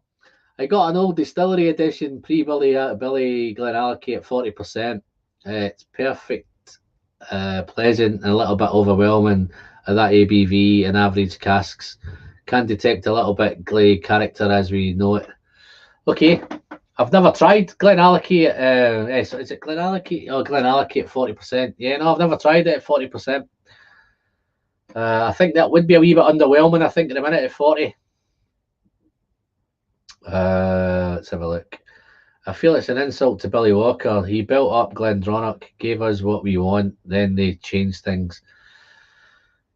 I got an old distillery edition pre-Billy Glenallachie at 40%. It's perfect, pleasant, and a little bit overwhelming at that ABV and average casks. Can detect a little bit Gley character as we know it. Okay, I've never tried Glenallachie at, is it Glenallachie? Oh, Glenallachie at 40%. Yeah, no, I've never tried it at 40%. I think that would be a wee bit underwhelming, I think, in a minute at 40. Let's have a look. I feel it's an insult to Billy Walker. He built up Glendronach, gave us what we want, then they changed things.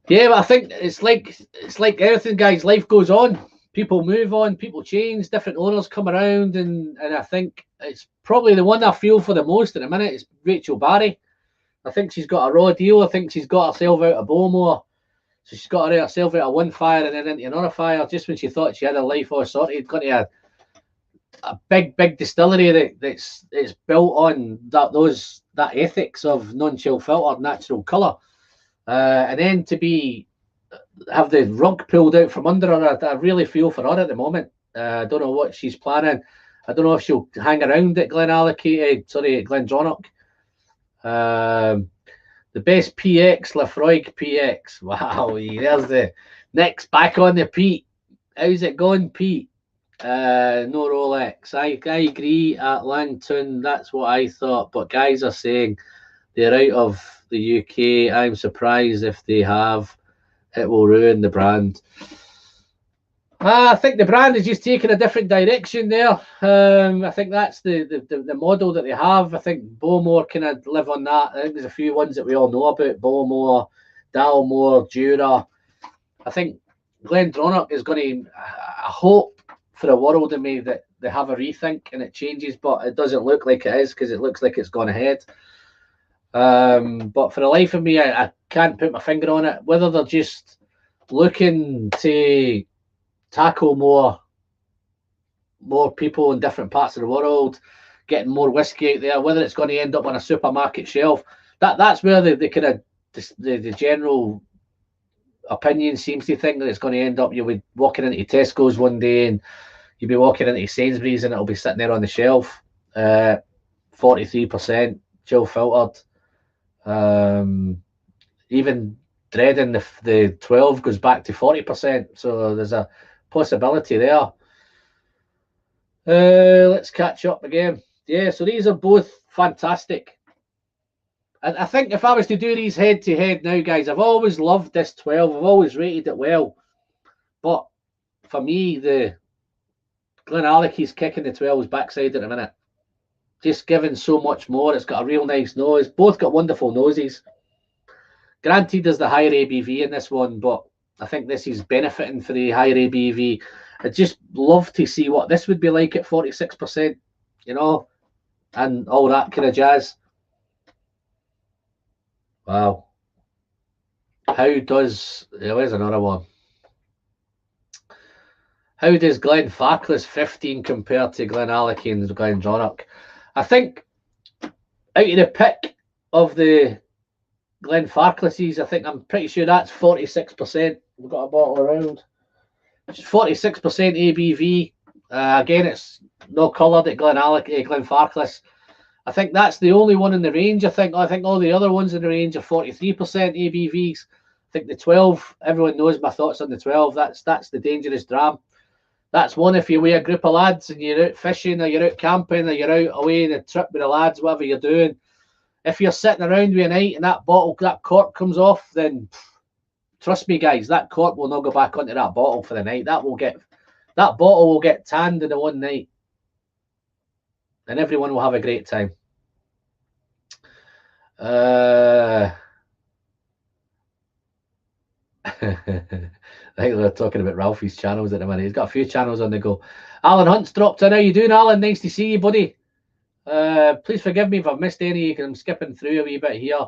Yeah, but I think it's like everything, guys. Life goes on. People move on. People change. Different owners come around, and I think it's probably the one I feel for the most at the minute is Rachel Barry. I think she's got a raw deal. I think she's got herself out of Bowmore. So she's got herself out of one fire and then into another fire. Just when she thought she had her life all sorted, got to a big distillery that's built on that ethics of non-chill filtered natural colour, and then to have the rug pulled out from under her. I really feel for her at the moment. I don't know what she's planning. I don't know if she'll hang around at Glendronach. The best PX, Lafroig PX. Wow, there's the next back on the Pete. How's it going, Pete? No Rolex. I agree at Langton. That's what I thought. But guys are saying they're out of the UK. I'm surprised if they have. It will ruin the brand. I think the brand is just taking a different direction there. I think that's the model that they have. I think Bowmore kind of live on that. I think there's a few ones that we all know about. Bowmore, Dalmore, Jura. I think Glendronach is going to, I hope for the world of me that they have a rethink and it changes, but it doesn't look like it is because it looks like it's gone ahead. But for the life of me, I can't put my finger on it. Whether they're just looking to tackle more people in different parts of the world, getting more whiskey out there, whether it's going to end up on a supermarket shelf, that's where the kind of the general opinion seems to think that it's going to end up. You'll be walking into Tesco's one day and you'll be walking into Sainsbury's and it'll be sitting there on the shelf, 43% chill filtered. Even dreading the 12 goes back to 40%, so there's a possibility there. Let's catch up again. Yeah, so these are both fantastic. And I think if I was to do these head to head now, guys, I've always loved this 12. I've always rated it well. But for me, the Glenallachie's kicking the 12's backside at the minute. Just giving so much more. It's got a real nice nose. Both got wonderful noses. Granted, there's the higher ABV in this one, but I think this is benefiting for the higher ABV. I'd just love to see what this would be like at 46%, you know, and all that kind of jazz. Wow. How does... Where's another one? How does Glenfarclas 15 compare to Glenallachie and Glendronach? I think out of the pick of the Glenfarclases, I think I'm pretty sure that's 46%. We've got a bottle around. It's 46% ABV. Again, it's no coloured at Glenfarclas. I think that's the only one in the range. I think all the other ones in the range are 43% ABVs. I think the 12, everyone knows my thoughts on the 12. That's the dangerous dram. That's one if you're with a group of lads and you're out fishing or you're out camping or you're out away on a trip with the lads, whatever you're doing. If you're sitting around with a night and that cork comes off, then trust me, guys, that cork will not go back onto that bottle for the night. That bottle will get tanned in the one night. And everyone will have a great time. I think they're talking about Ralphie's channels at the minute. He's got a few channels on the go. Alan Hunt's dropped in. How you doing, Alan? Nice to see you, buddy. Please forgive me if I've missed any, because I'm skipping through a wee bit here.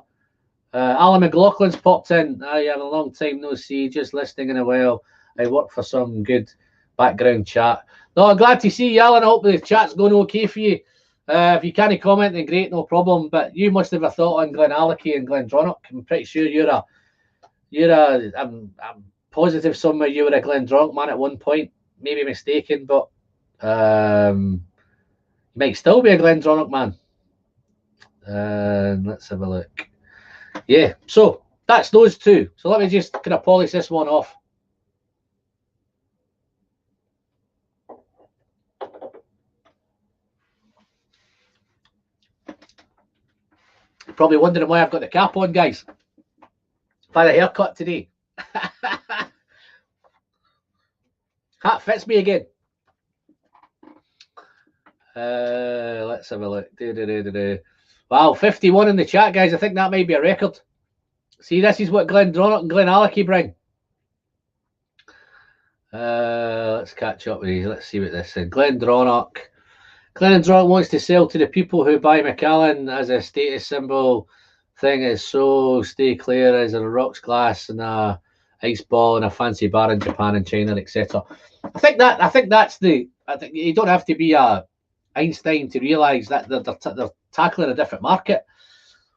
Alan McLaughlin's popped in. I had a long time no see, just listening in a while. I work for some good background chat. No, I'm glad to see you, Alan. I hope the chat's going okay for you. If you can't comment, then great, no problem. But you must have a thought on Glenallachie and Glendronach. I'm pretty sure I'm positive somewhere you were a Glendronach man at one point. Maybe mistaken, but you might still be a Glendronach man. Let's have a look. Yeah, so that's those two. So let me just kind of polish this one off. You're probably wondering why I've got the cap on, guys. I've had a haircut today. Hat fits me again. Let's have a look. Wow, 51 in the chat, guys. I think that might be a record. See, this is what Glendronach and Glenallachie bring. Let's catch up with these. Let's see what this is. Glendronach wants to sell to the people who buy Macallan as a status symbol thing. Is so stay clear as a rocks glass and a ice ball and a fancy bar in Japan and China, etc. I think that's the. I think you don't have to be a Einstein to realise that they're tackling a different market.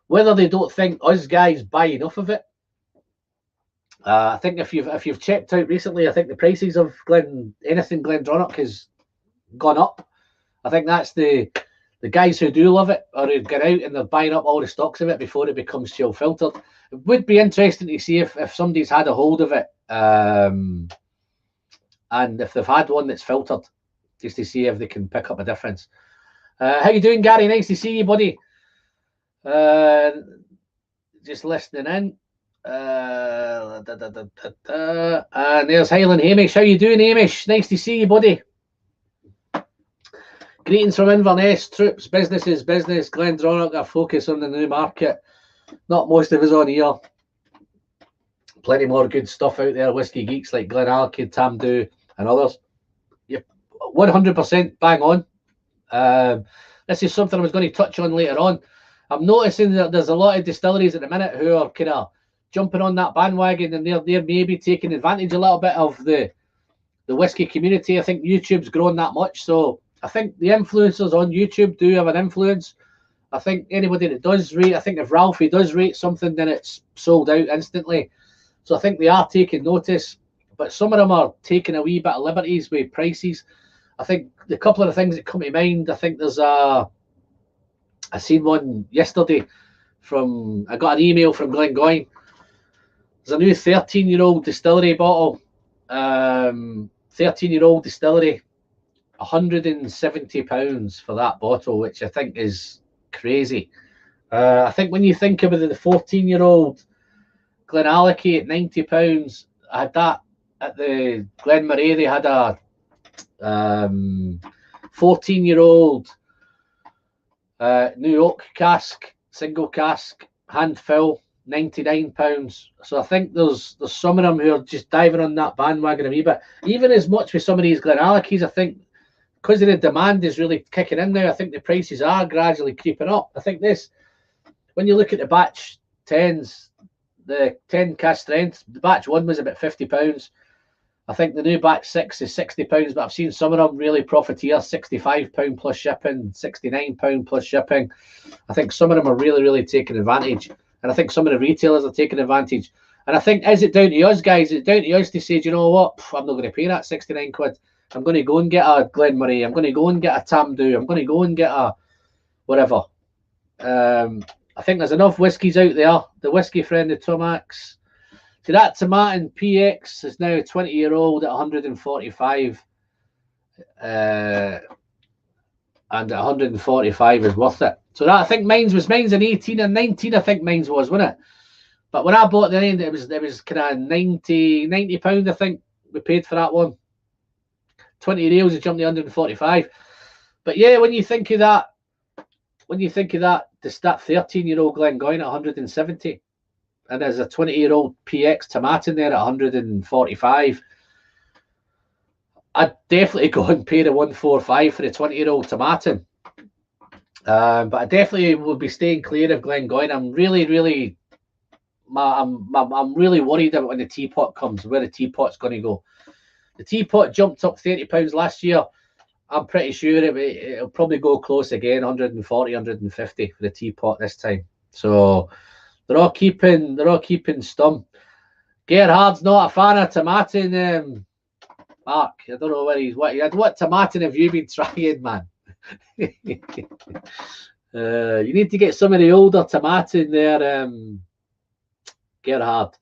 Whether they don't think us guys buy enough of it. I think if you've checked out recently, I think the prices of anything Glendronach has gone up. I think that's the guys who do love it or who get out and they're buying up all the stocks of it before it becomes chill filtered. It would be interesting to see if somebody's had a hold of it and if they've had one that's filtered, just to see if they can pick up a difference. How you doing, Gary? Nice to see you, buddy. Just listening in. And there's Highland Hamish. How you doing, Hamish? Nice to see you, buddy. Greetings from Inverness. Troops, business is business. Glendronach are focus on the new market. Not most of us on here. Plenty more good stuff out there. Whiskey geeks like Glenallachie, Tamdhu, and others. You're 100% bang on. This is something I was going to touch on later on. I'm noticing that there's a lot of distilleries at the minute who are kind of jumping on that bandwagon, and they're maybe taking advantage a little bit of the whiskey community. I think YouTube's grown that much, so I think the influencers on YouTube do have an influence. I think anybody that does rate, I think if Ralphie does rate something, then it's sold out instantly. So I think they are taking notice, but some of them are taking a wee bit of liberties with prices. I think the couple of the things that come to mind, I think there's I seen one yesterday I got an email from Glengoyne. There's a new 13-year-old distillery bottle. 13-year-old distillery, £170 for that bottle, which I think is crazy. I think when you think about the 14-year-old Glenallachie at £90, I had that at the Glenmarais. They had a 14-year-old New Oak cask, single cask, hand fill, £99. So I think there's some of them who are just diving on that bandwagon a wee bit. Even as much with some of these Glenalachie's, I think because of the demand is really kicking in now, I think the prices are gradually creeping up. I think this, when you look at the batch 10s, the 10 cask strength, the batch 1 was about £50. I think the new batch 6 is £60, but I've seen some of them really profiteer, £65 plus shipping, £69 plus shipping. I think some of them are really, really taking advantage. And I think some of the retailers are taking advantage. And I think, is it down to us, guys? Is it down to us to say, do you know what? I'm not going to pay that 69 quid. I'm going to go and get a Glenmarais. I'm going to go and get a Tamdhu. I'm going to go and get a whatever. I think there's enough whiskies out there. The whiskey friend of Tomax. See, that Tomatin PX is now a 20-year-old at 145. And at 145 is worth it. So that, I think mine's an 18 and 19, I think mine's was, wasn't it? But when I bought the end, it was kind of £90, I think we paid for that one. 20 reals, it jumped to 145. But yeah, when you think of that, just that 13-year-old Glengoyne at 170, and there's a 20-year-old PX Tomatin there at 145. I'd definitely go and pay the 145 for the 20-year-old Tomatin. But I definitely will be staying clear of Glengoyne. I'm really worried about when the teapot comes, where the teapot's going to go. The teapot jumped up £30 last year. I'm pretty sure it'll probably go close again, 140, 150 for the teapot this time. So they're all keeping stum. Gerhard's not a fan of tomatin. Mark, I don't know where he's what tomatin have you been trying, man? You need to get some of the older tomatin there, Gerhard.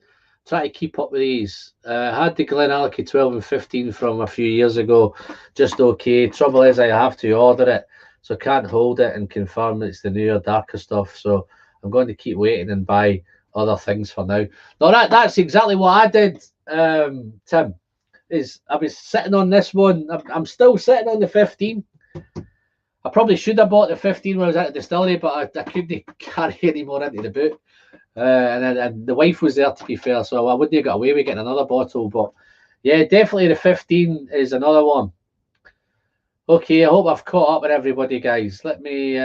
Try to keep up with these. Had the Glenallachie 12 and 15 from a few years ago, just okay. Trouble is I have to order it, so can't hold it and confirm it's the newer, darker stuff. So I'm going to keep waiting and buy other things for now. No, that's exactly what I did, Tim. Is I was sitting on this one. I'm still sitting on the 15. I probably should have bought the 15 when I was at the distillery, but I couldn't carry any more into the boot. And the wife was there, to be fair, so I wouldn't have got away with getting another bottle. But yeah, definitely the 15 is another one. Okay, I hope I've caught up with everybody, guys. Let me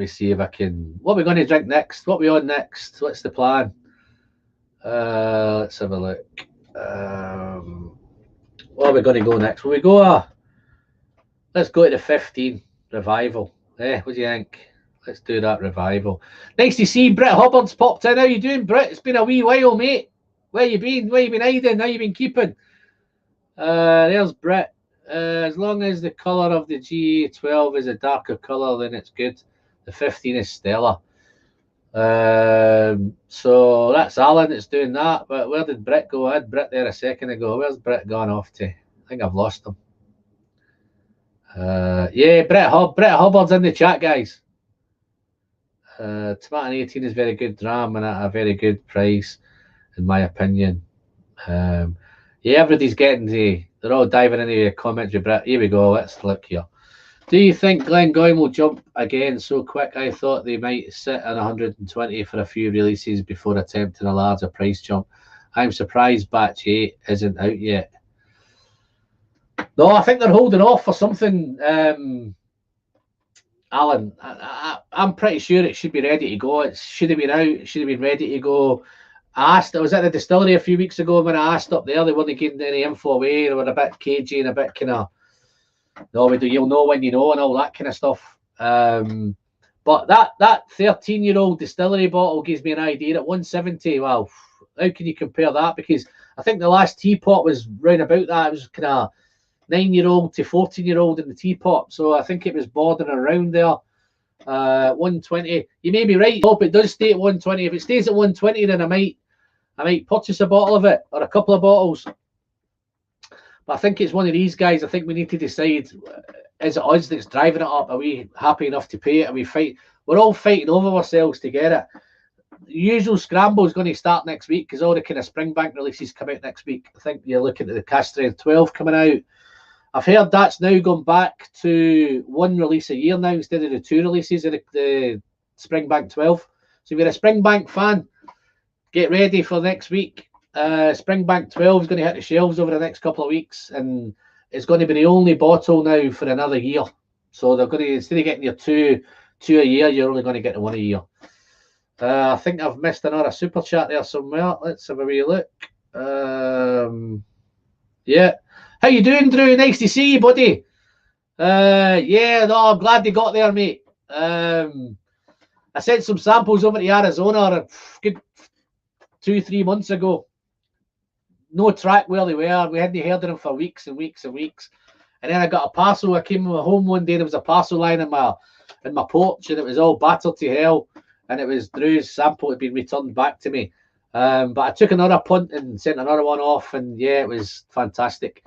see if I can. What are we going to drink next? What are we on next? What's the plan? Let's have a look. What are we going to go next? Will we go? Let's go to the 15 revival. What do you think? Let's do that revival. Nice to see Britt Hubbard's popped in. How you doing, Britt? It's been a wee while, mate. Where you been? Where you been hiding? How you been keeping? There's Britt. As long as the colour of the GA12 is a darker colour, then it's good. The 15 is stellar. So that's Alan that's doing that. But where did Britt go? I had Britt there a second ago. Where's Britt gone off to? I think I've lost him. Yeah, Britt Hubbard's in the chat, guys. Tomatin 18 is very good dram and at a very good price, in my opinion. Yeah, everybody's they're all diving into the comments with Britt. Here we go. Let's look here. Do you think Glengoyne will jump again so quick? I thought they might sit at 120 for a few releases before attempting a larger price jump. I'm surprised batch 8 isn't out yet. No, I think they're holding off for something, Alan. I'm pretty sure it should be ready to go. It should have been out. It should have been ready to go. I was at the distillery a few weeks ago when I asked up there. They weren't getting any info away. They were a bit cagey and a bit kind of, no, you'll know when you know and all that kind of stuff. But that 13-year-old distillery bottle gives me an idea at 170. Well, how can you compare that? Because I think the last teapot was round about that. It was kind of 9-year-old to 14-year-old in the teapot. So I think it was bordering around there. 120. You may be right. I hope it does stay at 120. If it stays at 120, then I might purchase a bottle of it or a couple of bottles. But I think it's one of these guys. I think we need to decide, is it us that's driving it up? Are we happy enough to pay it? Are we We're all fighting over ourselves to get it. The usual scramble is going to start next week because all the kind of Springbank releases come out next week. I think you're looking at the Cask Strength 12 coming out. I've heard that's now gone back to one release a year now instead of the 2 releases of the Springbank 12. So if you're a Springbank fan, get ready for next week. Springbank 12 is going to hit the shelves over the next couple of weeks, and it's going to be the only bottle now for another year. So they're going to, instead of getting your two a year, you're only going to get the 1 a year. I think I've missed another super chat there somewhere. Let's have a wee look. Yeah. How you doing, Drew? Nice to see you, buddy. Yeah, no, I'm glad they got there, mate. I sent some samples over to Arizona a good 2-3 months ago. No track where they were. We hadn't heard of them for weeks and weeks and weeks. And then I got a parcel. I came home one day and there was a parcel lying in my porch and it was all battered to hell. And it was Drew's sample had been returned back to me. But I took another punt and sent another one off, and yeah, it was fantastic.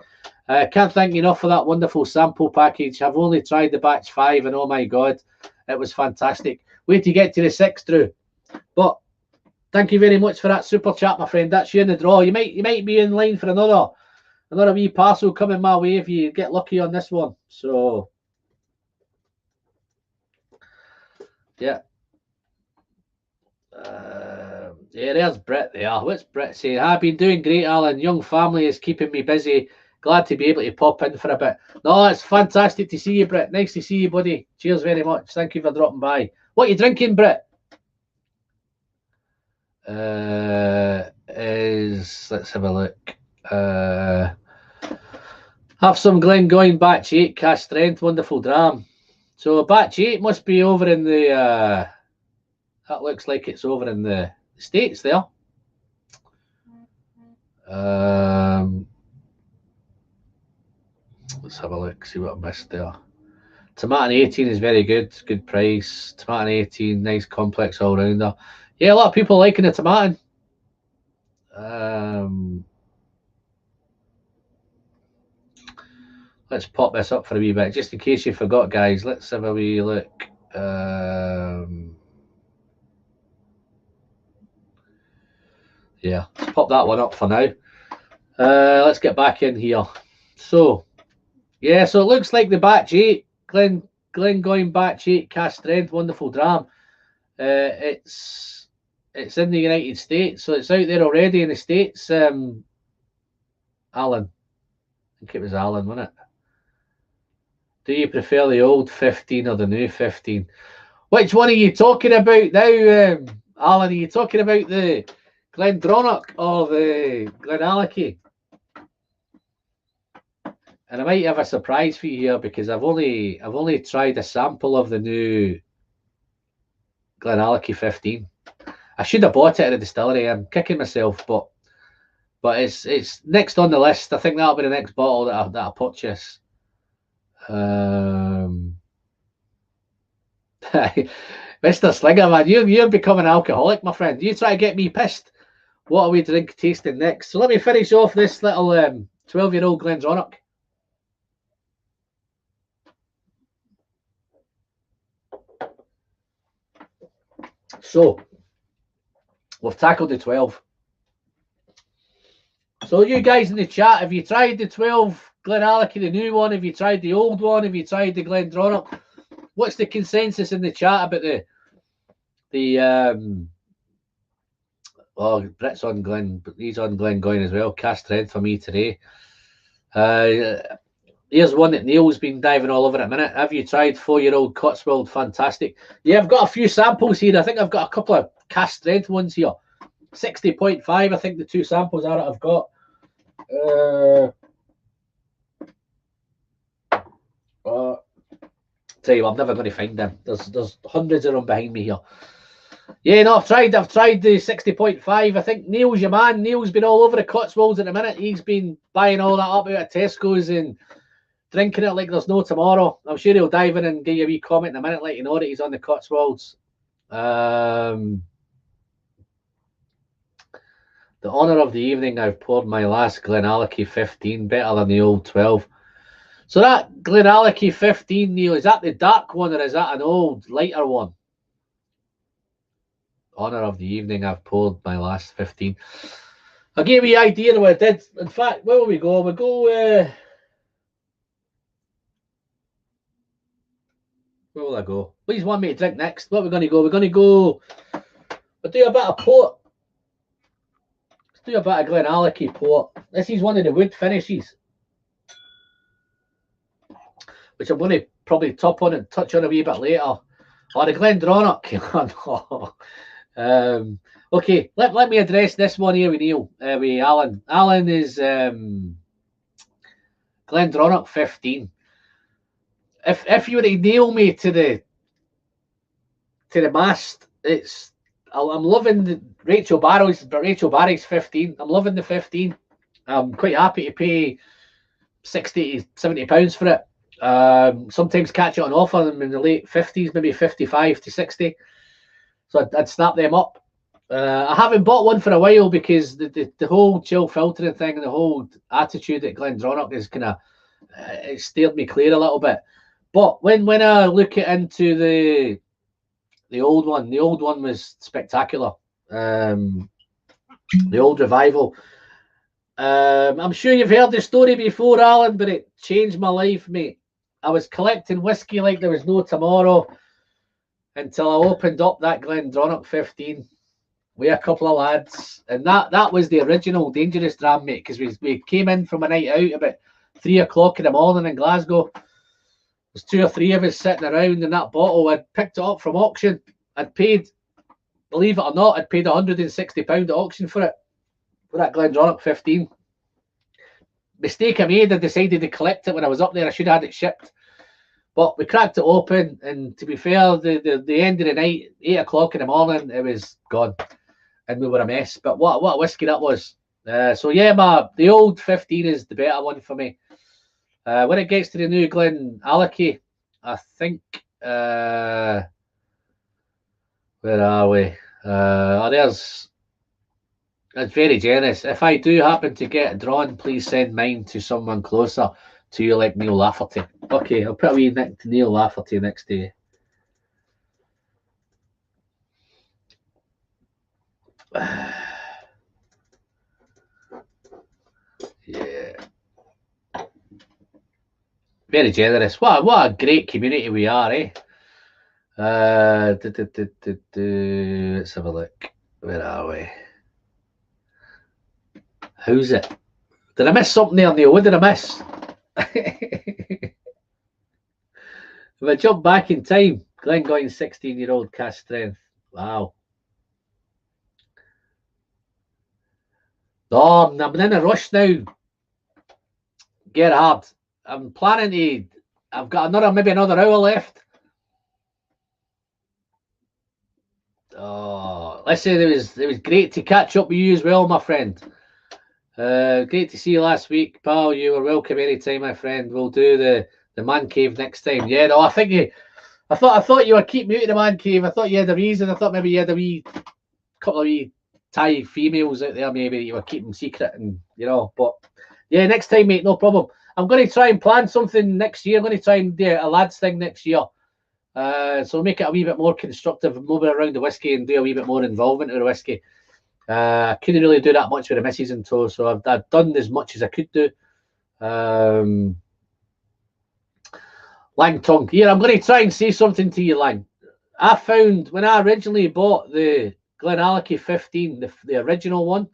Can't thank you enough for that wonderful sample package. I've only tried the batch 5, and oh my god, it was fantastic. Wait to get to the 6, Drew. But thank you very much for that super chat, my friend. That's you in the draw. You might be in line for another wee parcel coming my way if you get lucky on this one. So yeah. Yeah, there's Brett there. What's Brett saying? I've been doing great, Alan. Young family is keeping me busy. Glad to be able to pop in for a bit. No, it's fantastic to see you, Brett. Nice to see you, buddy. Cheers very much. Thank you for dropping by. What are you drinking, Brett? Let's have a look. Have some Glengoyne batch 8 cast strength, wonderful dram. So batch 8 must be over in the that looks like it's over in the States there. Let's have a look, see what I missed there. Tomato 18 is very good, good price. Tomato 18, nice complex all rounder. Yeah, a lot of people liking the tomato. Let's pop this up for a wee bit, just in case you forgot, guys. Let's have a wee look. Yeah, let's pop that one up for now. Let's get back in here. So, yeah, so it looks like the batch 8, Glengoyne batch 8 cast strength, wonderful dram. It's in the United States, so it's out there already in the States. Alan, I think it was Alan, wasn't it? Do you prefer the old 15 or the new 15? Which one are you talking about now, Alan? Are you talking about the Glendronach or the Glenallachie? And I might have a surprise for you here because I've only tried a sample of the new Glenallachie 15. I should have bought it at the distillery. I'm kicking myself, but it's next on the list. I think that'll be the next bottle that I purchase. Mr. Slinger, man, you're becoming an alcoholic, my friend. You try to get me pissed. What are we tasting next? So let me finish off this little 12-year-old Glendronach. So we've tackled the 12. So you guys in the chat, have you tried the 12 Glenallachie, the new one? Have you tried the old one? Have you tried the Glendronach? What's the consensus in the chat about oh, Brit's on he's on Glengoyne as well. Cast strength for me today. Here's one that Neil's been diving all over at a minute. Have you tried 4-year-old Cotswold? Fantastic. Yeah, I've got a few samples here. I think I've got a couple of cast strength ones here. 60.5, I think the two samples are that I've got. Tell you what, I'm never going to find them. There's hundreds of them behind me here. Yeah, no, I've tried the 60.5. I think Neil's your man. Neil's been all over the Cotswolds at the minute. He's been buying all that up out of Tesco's and drinking it like there's no tomorrow. I'm sure he'll dive in and give you a wee comment in a minute, let you know that he's on the Cotswolds. The honour of the evening, I've poured my last Glenallachie 15, better than the old 12. So that Glenallachie 15, Neil, is that the dark one or is that an old, lighter one? Honour of the evening, I've poured my last 15. I'll give you an idea of what I did. In fact, where will we go? We'll go... where will I go? Please want me to drink next. What are we going to go? We're going to go... We'll do a bit of port. Let's do a bit of Glenallachie port. This is one of the wood finishes, which I'm going to probably top on and touch on a wee bit later. Or the Glendronach. Okay, let me address this one here with Neil, with Alan. Alan is Glendronach 15. If you were to nail me to the mast, I'm loving the Rachel Barry's 15. I'm loving the 15. I'm quite happy to pay 60 to 70 pounds for it. Sometimes catch it on offer them in the late 50s, maybe 55 to 60. So I'd snap them up. I haven't bought one for a while because the whole chill filtering thing and the whole attitude at Glendronach is kind of it steered me clear a little bit. But when I look into the old one was spectacular. The old revival. I'm sure you've heard the story before, Alan, but it changed my life, mate. I was collecting whiskey like there was no tomorrow until I opened up that Glendronach 15 with a couple of lads, and that was the original Dangerous Dram, mate, because we came in from a night out about 3 o'clock in the morning in Glasgow. There's 2 or 3 of us sitting around, and that bottle, I'd picked it up from auction. I'd paid, believe it or not, I'd paid £160 at auction for it, for that Glendronach 15. mistake I made. I decided to collect it when I was up there. I should have had it shipped. But we cracked it open, and to be fair, the end of the night, 8 o'clock in the morning, it was gone, and we were a mess. But what a whiskey that was! So yeah, the old 15 is the better one for me. When it gets to the new Glenallachie, I think where are we? That's very generous. If I do happen to get drawn, please send mine to someone closer to you, like Neil Lafferty. Okay, I'll put a wee nick to Neil Lafferty next day. Yeah. Very generous. What a great community we are, eh? Let's have a look. Where are we? Who's it? Did I miss something there, Neil? What did I miss? If I jump back in time, Glengoyne's 16-year-old cast strength. Wow. Oh, I'm in a rush now. Gerhard, I'm planning to. I've got maybe another hour left. Oh, listen, it was great to catch up with you as well, my friend. Great to see you last week, pal. You were welcome anytime, my friend. We'll do the man cave next time. Yeah, no, I thought you were keeping me out of the man cave. I thought you had a reason. I thought maybe you had a couple of wee Thai females out there, maybe you were keeping secret, and But yeah, next time, mate, no problem. I'm going to try and plan something next year. I'm going to try and do a lads thing next year. So make it a wee bit more constructive, move it around the whiskey, and do a wee bit more involvement in the whiskey. I couldn't really do that much with the missus in tow, so I've done as much as I could do. Lang Tongue. Here, I'm going to try and say something to you, Lang. I found when I originally bought the Glenallachie 15, the original one,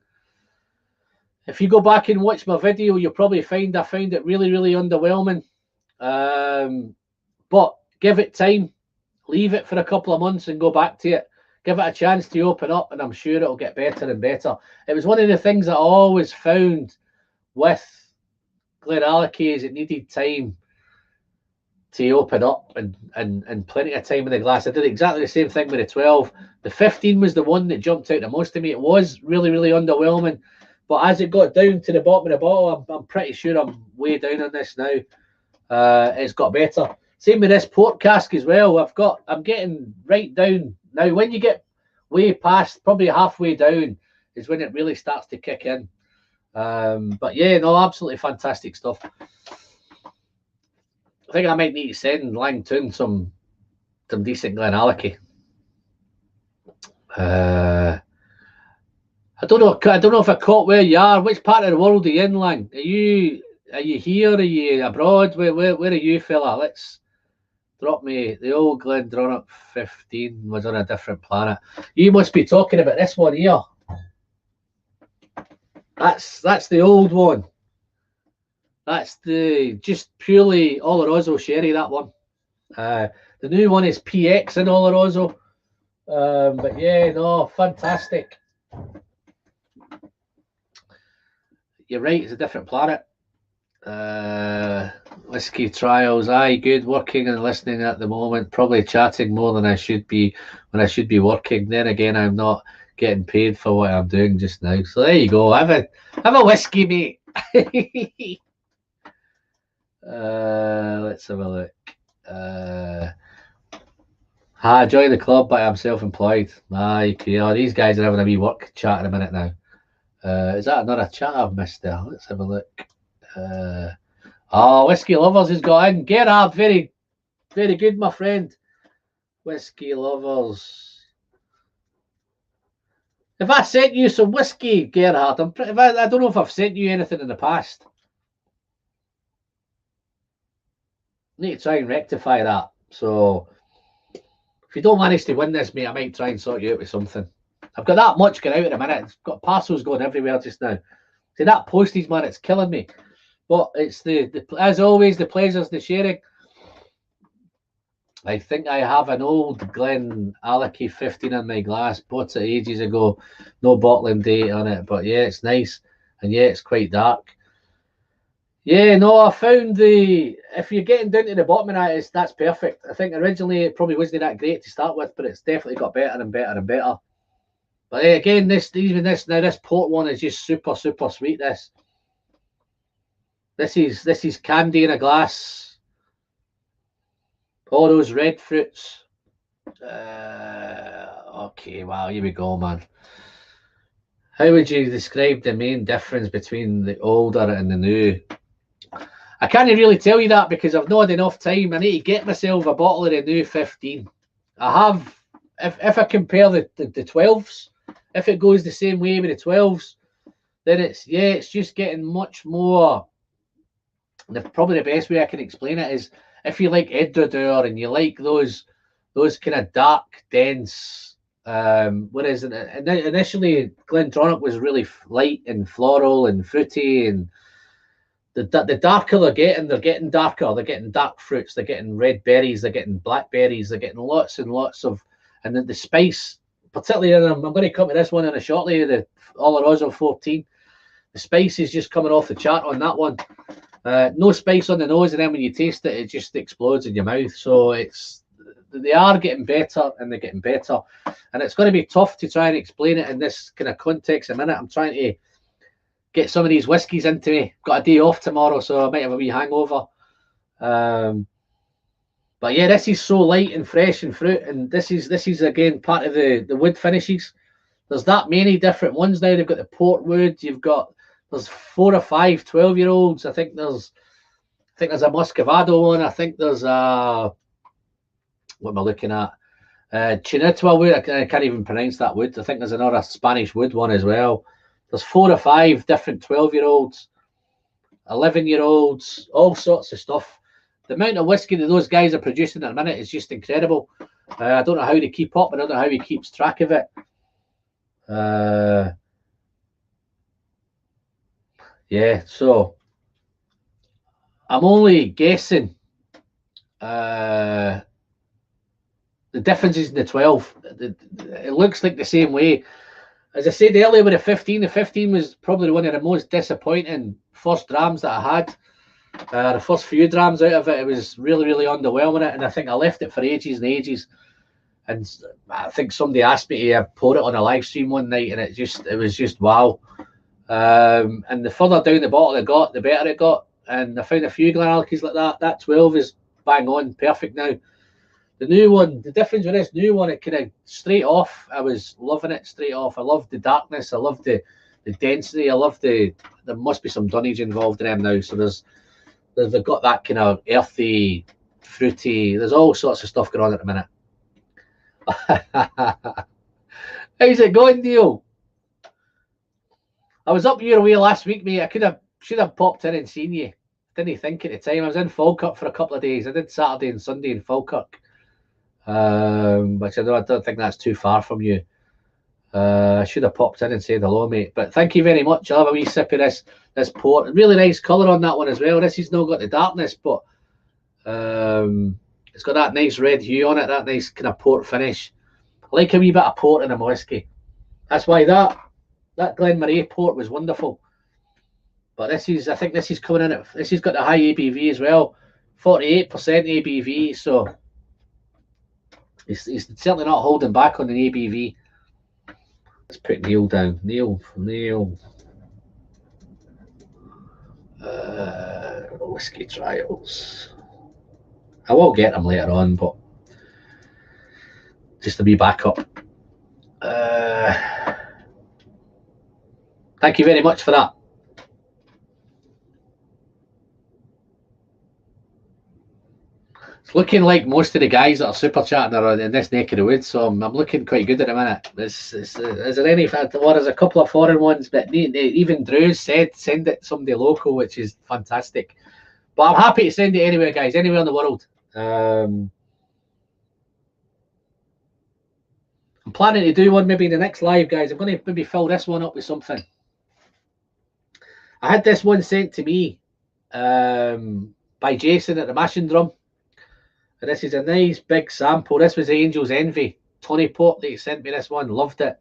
if you go back and watch my video, you'll probably find I found it really, really underwhelming. But give it time. Leave it for a couple of months and go back to it. Give it a chance to open up, and I'm sure it'll get better and better. It was one of the things that I always found with Glenallachie is it needed time to open up and plenty of time in the glass. I did exactly the same thing with the 12. The 15 was the one that jumped out the most to me. It was really, really underwhelming. But as it got down to the bottom of the bottle, I'm pretty sure I'm way down on this now. It's got better. Same with this port cask as well. I'm getting right down. Now, when you get way past, probably halfway down, is when it really starts to kick in. But yeah, no, absolutely fantastic stuff. I think I might need to send Lang Toon some decent Glenallachie. I don't know if I caught where you are. Which part of the world are you in, Lang? Are you here? Are you abroad? Where are you, fella? Let's drop me. The old Glendronach 15 was on a different planet. You must be talking about this one here. That's the old one. That's the just purely Oloroso sherry, that one. The new one is PX in Oloroso. But yeah, no, fantastic. You're right, it's a different planet. Whiskey trials, aye, good. Working and listening at the moment. Probably chatting more than I should be when I should be working. Then again, I'm not getting paid for what I'm doing just now. So there you go. Have a whiskey, mate. Let's have a look. Join the club, but I'm self-employed. These guys are having a wee work chat in a minute now. Is that another chat I've missed there? Let's have a look. Whiskey Lovers has got in. Gerhard, very, very good, my friend. Whiskey Lovers. If I sent you some whiskey, Gerhard, I don't know if I've sent you anything in the past. Need to try and rectify that. So if you don't manage to win this, mate, I might try and sort you out with something. I've got that much going out in a minute. It's got parcels going everywhere just now. See, that postage, man, it's killing me. But it's as always, the pleasure's the sharing. I think I have an old Glenallachie 15 in my glass. Bought it ages ago. No bottling date on it. But yeah, it's nice. And yeah, it's quite dark. Yeah, no, I found if you're getting down to the bottom of that, that's perfect. I think originally it probably wasn't that great to start with, but it's definitely got better and better and better. But again, this port one is just super sweet. This is candy in a glass. All those red fruits. Okay, wow, here we go, man. How would you describe the main difference between the older and the new? I can't really tell you that because I've not had enough time. I need to get myself a bottle of the new 15. I have, if I compare the 12s, if it goes the same way with the 12s, then it's just getting much more. Probably the best way I can explain it is if you like Edredure and you like those kind of dark, dense, whereas initially Glendronach was really light and floral and fruity, and the darker they're getting darker. They're getting dark fruits. They're getting red berries. They're getting blackberries. They're getting lots and lots of, and then the spice, particularly, and I'm going to come to this one in a shortly, the Oloroso 14. The spice is just coming off the chart on that one. No spice on the nose, and then when you taste it, it just explodes in your mouth. So they are getting better, and they're getting better. And it's going to be tough to try and explain it in this kind of context. A minute, I'm trying to get some of these whiskies into me. Got a day off tomorrow, so I might have a wee hangover. But yeah, this is so light and fresh and fruit, and this is again part of the wood finishes. There's that many different ones now. They've got the port wood. There's 4 or 5 12-year-olds. I think there's a Muscovado one. I think there's what am I looking at? Chinitwa wood. I can't even pronounce that wood. I think there's another Spanish wood one as well. There's 4 or 5 different 12-year-olds, 11-year-olds, all sorts of stuff. The amount of whiskey that those guys are producing at the minute is just incredible. I don't know how they keep up, and I don't know how he keeps track of it. Yeah, so I'm only guessing the differences in the 12. It looks like the same way. As I said earlier with the 15 was probably one of the most disappointing first drams that I had. The first few drams out of it, it was really underwhelming, and I think I left it for ages and ages. And I think somebody asked me to pour it on a live stream one night, and it was just wow. And the further down the bottle it got, the better it got. And I found a few Glenalachie's like that. That 12 is bang on, perfect now. The new one, the difference with this new one, it kind of straight off, I was loving it straight off. I loved the darkness. I loved the density. I loved there must be some dunnage involved in them now. So they've got that kind of earthy, fruity, there's all sorts of stuff going on at the minute. How's it going, Neil? I was up your way last week, mate. I should have popped in and seen you. Didn't think at the time. I was in Falkirk for a couple of days. I did Saturday and Sunday in Falkirk, which I don't think that's too far from you. I should have popped in and said hello, mate. But thank you very much. I'll have a wee sip of this port. Really nice colour on that one as well. This has not got the darkness, but it's got that nice red hue on it, that nice kind of port finish. I like a wee bit of port in a whiskey. That's why that Glenmarais port was wonderful. But I think this is coming in at, this has got the high ABV as well, 48% ABV. So he's certainly not holding back on the ABV. Let's put Neil down. Neil. Whiskey trials. I will get them later on, but just to be backup. Thank you very much for that. It's looking like most of the guys that are super chatting are in this neck of the woods, so I'm looking quite good at the minute. Is there any? Well, there's a couple of foreign ones, but even Drew said send it somebody local, which is fantastic. But I'm happy to send it anywhere, guys, anywhere in the world. I'm planning to do one maybe in the next live, guys. I'm going to maybe fill this one up with something. I had this one sent to me by Jason at the Mashing Drum. And this is a nice big sample. This was Angel's Envy, Tony Port that he sent me this one. Loved it.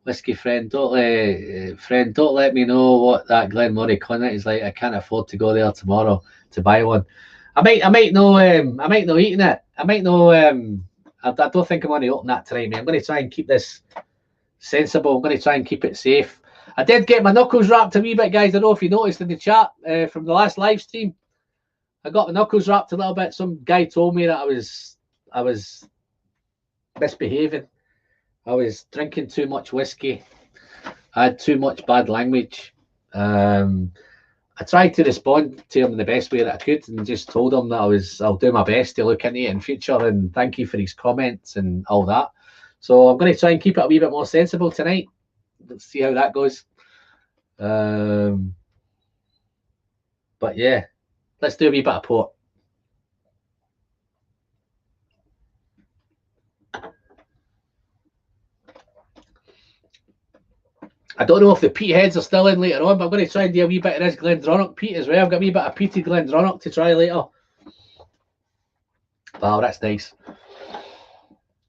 Whiskey friend, don't let me know what that Glenmorry Clinic is like. I can't afford to go there tomorrow to buy one. I might know eating it. I might know. I don't think I'm going to open that tonight, mate. I'm going to try and keep this sensible. I'm going to try and keep it safe. I did get my knuckles wrapped a wee bit, guys. I don't know if you noticed in the chat from the last live stream. I got my knuckles wrapped a little bit. Some guy told me that I was misbehaving. I was drinking too much whiskey. I had too much bad language. I tried to respond to him in the best way that I could and just told him that I'll do my best to look into it in future and thank you for his comments and all that. So I'm going to try and keep it a wee bit more sensible tonight. Let's see how that goes. But yeah, let's do a wee bit of port. I don't know if the peat heads are still in later on, but I'm going to try and do a wee bit of this Glendronach peat as well. I've got a wee bit of peated Glendronach to try later. Wow, that's nice.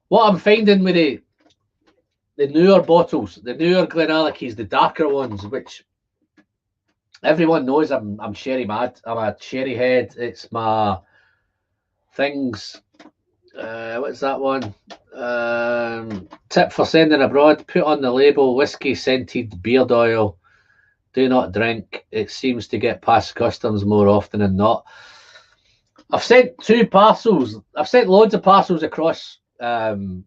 What I'm finding with the newer bottles, the newer Glenallachies, the darker ones, which everyone knows I'm sherry mad. I'm a sherry head. It's my things. What's that one? Tip for sending abroad: put on the label whiskey scented beard oil. Do not drink. It seems to get past customs more often than not. I've sent 2 parcels. I've sent loads of parcels across, Alan.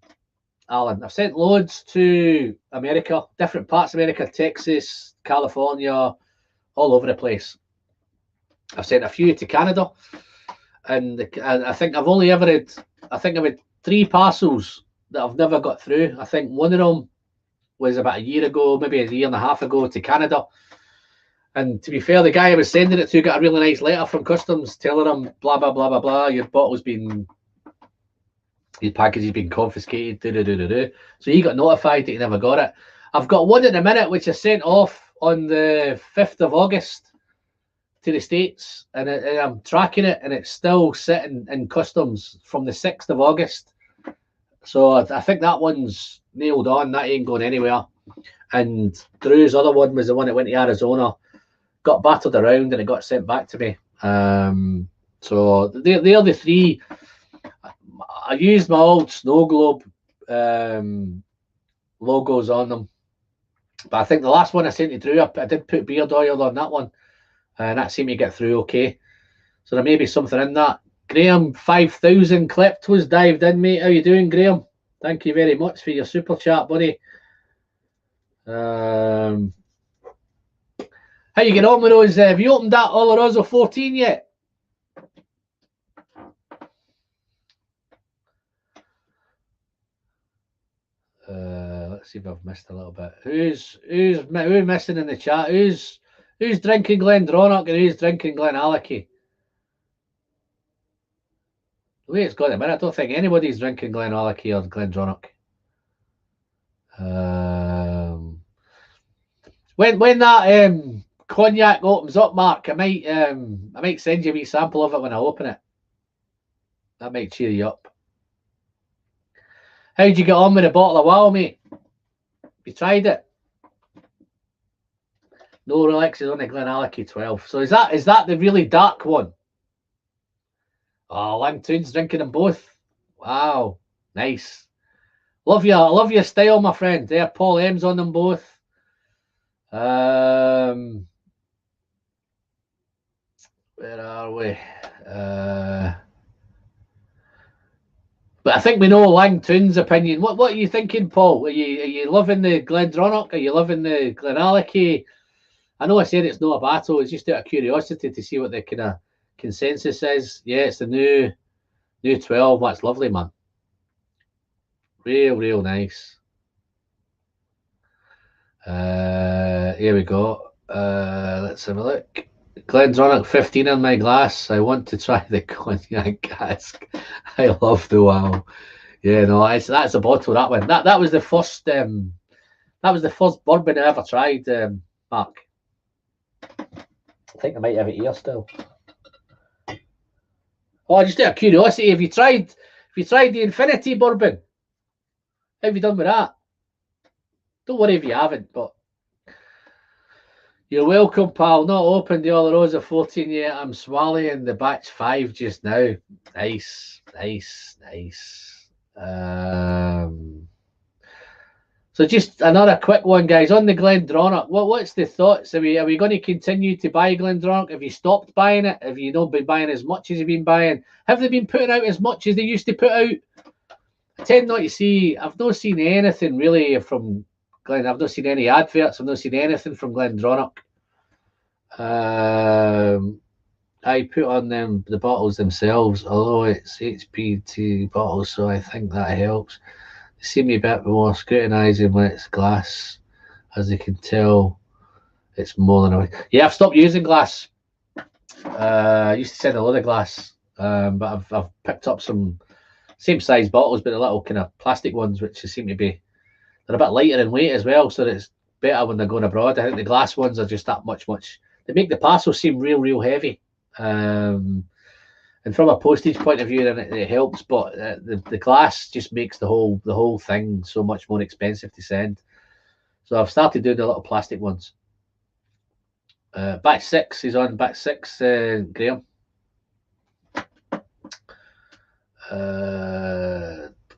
I've sent loads to America, different parts of America, Texas, California, all over the place. I've sent a few to Canada, and I think I've only ever had, I've had 3 parcels that I've never got through. I think one of them was about a year ago, maybe a year and a half ago, to Canada. And to be fair, the guy I was sending it to got a really nice letter from customs telling him, blah, blah, blah, blah, blah, your package has been confiscated, So he got notified that he never got it. I've got one at the minute, which I sent off on the 5th of August to the States, and I'm tracking it, and it's still sitting in customs from the 6th of August. So I think that one's nailed on. That ain't going anywhere. And Drew's other one was the one that went to Arizona, got battered around, and it got sent back to me. So they're the 3. I used my old snow globe logos on them, but I think the last one I sent to Drew, I did put beard oil on that one, and that seemed to get through okay. So there may be something in that. Graham 5000 clipped was dived in, mate. How you doing, Graham? Thank you very much for your super chat, buddy. How you get on with those? Have you opened that Oloroso 14 yet? Let's see if I've missed a little bit. Who's missing in the chat? Who's drinking Glendronach and who's drinking Glenallachie? The way it's got a minute, I don't think anybody's drinking Glenallachie or Glendronach. When that cognac opens up, Mark, I might send you a wee sample of it when I open it. That might cheer you up. How'd you get on with a bottle of WoW, mate? You tried it? No relaxes on the Glenallachie 12. So is that the really dark one? Oh, Langtoon's drinking them both. Wow, nice. Love your style, my friend. There, Paul M's on them both. Where are we? But I think we know Langtoon's opinion. What are you thinking, Paul? Are you loving the Glendronach? Are you loving the Glenallachie? I know I said it's not a battle. It's just out of curiosity to see what the kind of consensus is. Yeah, it's the new 12. That's lovely, man. Real nice. Here we go. Let's have a look. Glendronach 15 in my glass. I want to try the cognac cask. I love the WoW. Yeah, no, that's a bottle. That one. That was the first. That was the first bourbon I ever tried, Mark. I think I might have it here still. Oh, just out of curiosity, have you tried the Infinity bourbon? How have you done with that? Don't worry if you haven't, but you're welcome, pal. Not opened the Olorosa 14 yet. I'm swallowing the batch 5 just now. Nice, nice, nice. So just another quick one, guys, on the Glendronach. What's the thoughts? Are we going to continue to buy Glendronach? Have you stopped buying it? Have you not been buying as much as you've been buying? Have they been putting out as much as they used to put out? I tend not to see. I've not seen anything really from Glen. I've not seen any adverts. I've not seen anything from Glendronach. I put on them the bottles themselves, although it's HPT bottles, so I think that helps. They seem a bit more scrutinising when it's glass, as you can tell. It's more than a... Yeah, I've stopped using glass. I used to send a lot of glass, but I've picked up some same size bottles, but the little kind of plastic ones, which seem to be, they're a bit lighter in weight as well, so it's better when they're going abroad. I think the glass ones are just that much. They make the parcel seem real heavy. And from a postage point of view, then it helps, but the glass just makes the whole thing so much more expensive to send. So I've started doing the little plastic ones. Batch 6 is on. Batch 6, Graham.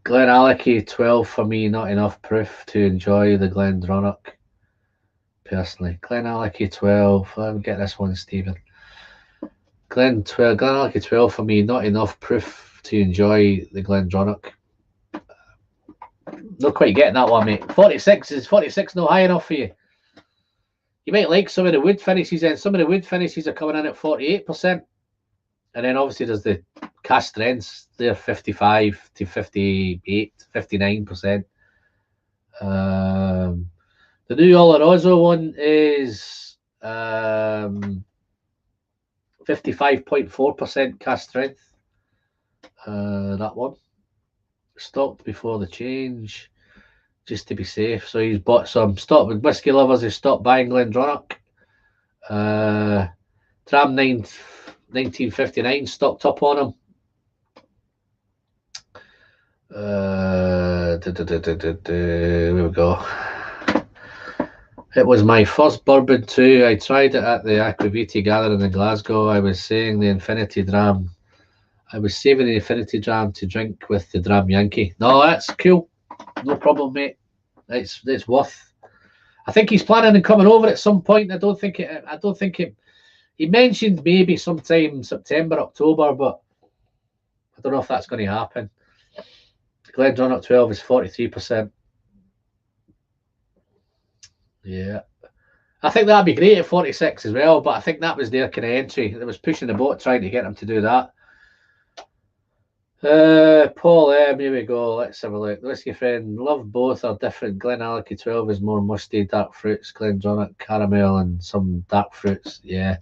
Glenallachie 12 for me, not enough proof to enjoy the Glendronach. Personally, Glenallachie 12. Let me get this one, Stephen. Glenallachie 12 for me, not enough proof to enjoy the Glendronach. Not quite getting that one, mate. 46 is 46 not high enough for you. You might like some of the wood finishes, and some of the wood finishes are coming in at 48%. And then obviously there's the cast strengths, they're 55 to 58, 59%. The new Oloroso one is 55.4% cast strength. That one. Stocked before the change, just to be safe. So he's bought some. Stopped with whiskey lovers who stopped buying Glendronach. Tram 1959 stocked up on him. There we go. It was my first bourbon too. I tried it at the Aquaviti gathering in Glasgow. I was saying the Infinity Dram. I was saving the Infinity Dram to drink with the Dram Yankee. No, that's cool. No problem, mate. It's worth. I think he's planning on coming over at some point. I don't think it. He mentioned maybe sometime September, October, but I don't know if that's going to happen. Glendronach 12 is 43%. Yeah. I think that'd be great at 46 as well, but I think that was their kind of entry. It was pushing the boat, trying to get them to do that. Paul M, here we go. Let's have a look. Whiskey friend, love both are different. Glenallachie 12 is more musty, dark fruits. Glendronach caramel and some dark fruits. Yeah,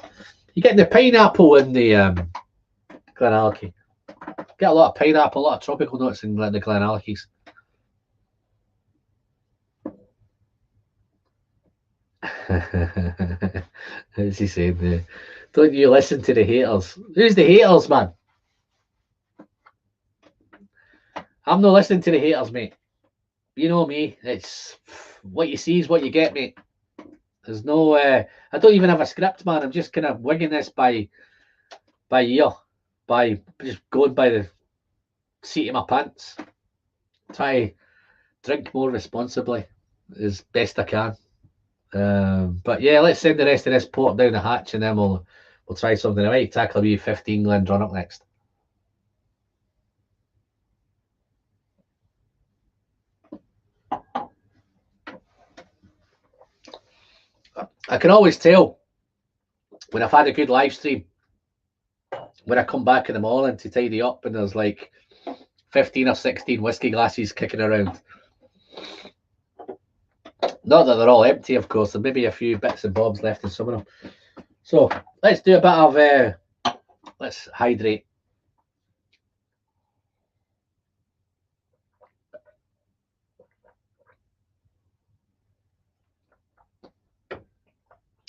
you get the pineapple in the Glenallachie. Get a lot of pineapple, a lot of tropical notes in the Glenallachies. How's he saying there? Don't you listen to the haters? Who's the haters, man? I'm not listening to the haters, mate. You know me. It's what you see is what you get, mate. There's no. I don't even have a script, man. I'm just kind of wigging this by ear, by just going by the seat of my pants. Try to drink more responsibly as best I can. But yeah, let's send the rest of this port down the hatch, and then we'll try something. I might tackle a 15 Glendronach next. I can always tell when I've had a good live stream, when I come back in the morning to tidy up and there's like 15 or 16 whiskey glasses kicking around. Not that they're all empty, of course. There may be a few bits and bobs left in some of them. So let's do a bit of, let's hydrate.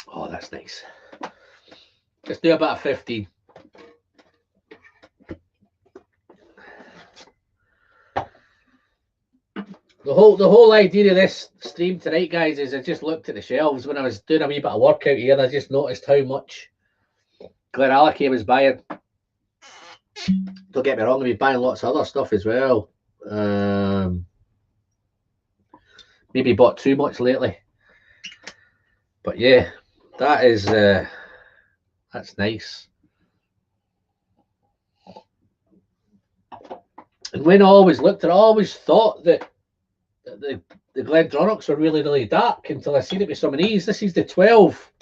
Oh, that's nice. Let's do a bit of 15. The whole idea of this stream tonight, guys, is I just looked at the shelves when I was doing a wee bit of work out here, and I just noticed how much Glenallachie was buying. Don't get me wrong, I've been buying lots of other stuff as well. Maybe bought too much lately. But yeah, that is that's nice. And when I always looked at it, I always thought that the Glendronachs were really, really dark until I seen it with some of these. This is the 12.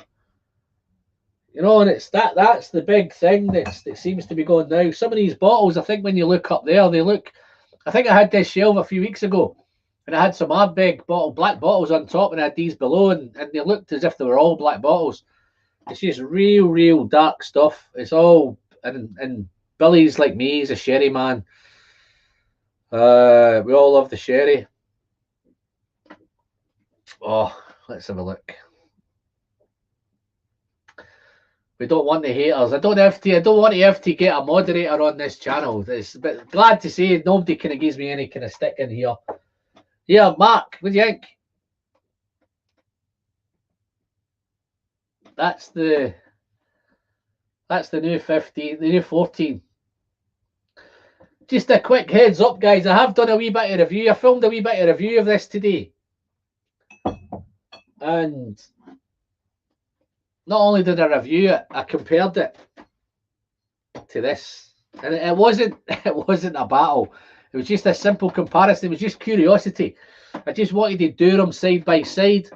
You know, and it's that's the big thing that seems to be going now. Some of these bottles, I think when you look up there, they look, I think I had this shelf a few weeks ago, and I had some big black bottles on top, and I had these below, and they looked as if they were all black bottles. It's just real dark stuff. It's all, and Billy's like me, he's a sherry man. We all love the sherry. Oh, let's have a look. We don't want the haters. I don't want to have to get a moderator on this channel. But glad to say nobody kind of gives me any kind of stick in here. Yeah, Mark, what do you think? That's the new 15, the new 14. Just a quick heads up, guys. I have done a wee bit of review. I filmed a wee bit of review of this today. And not only did I review it, I compared it to this. And it wasn't a battle. It was just a simple comparison. It was just curiosity. I just wanted to do them side by side.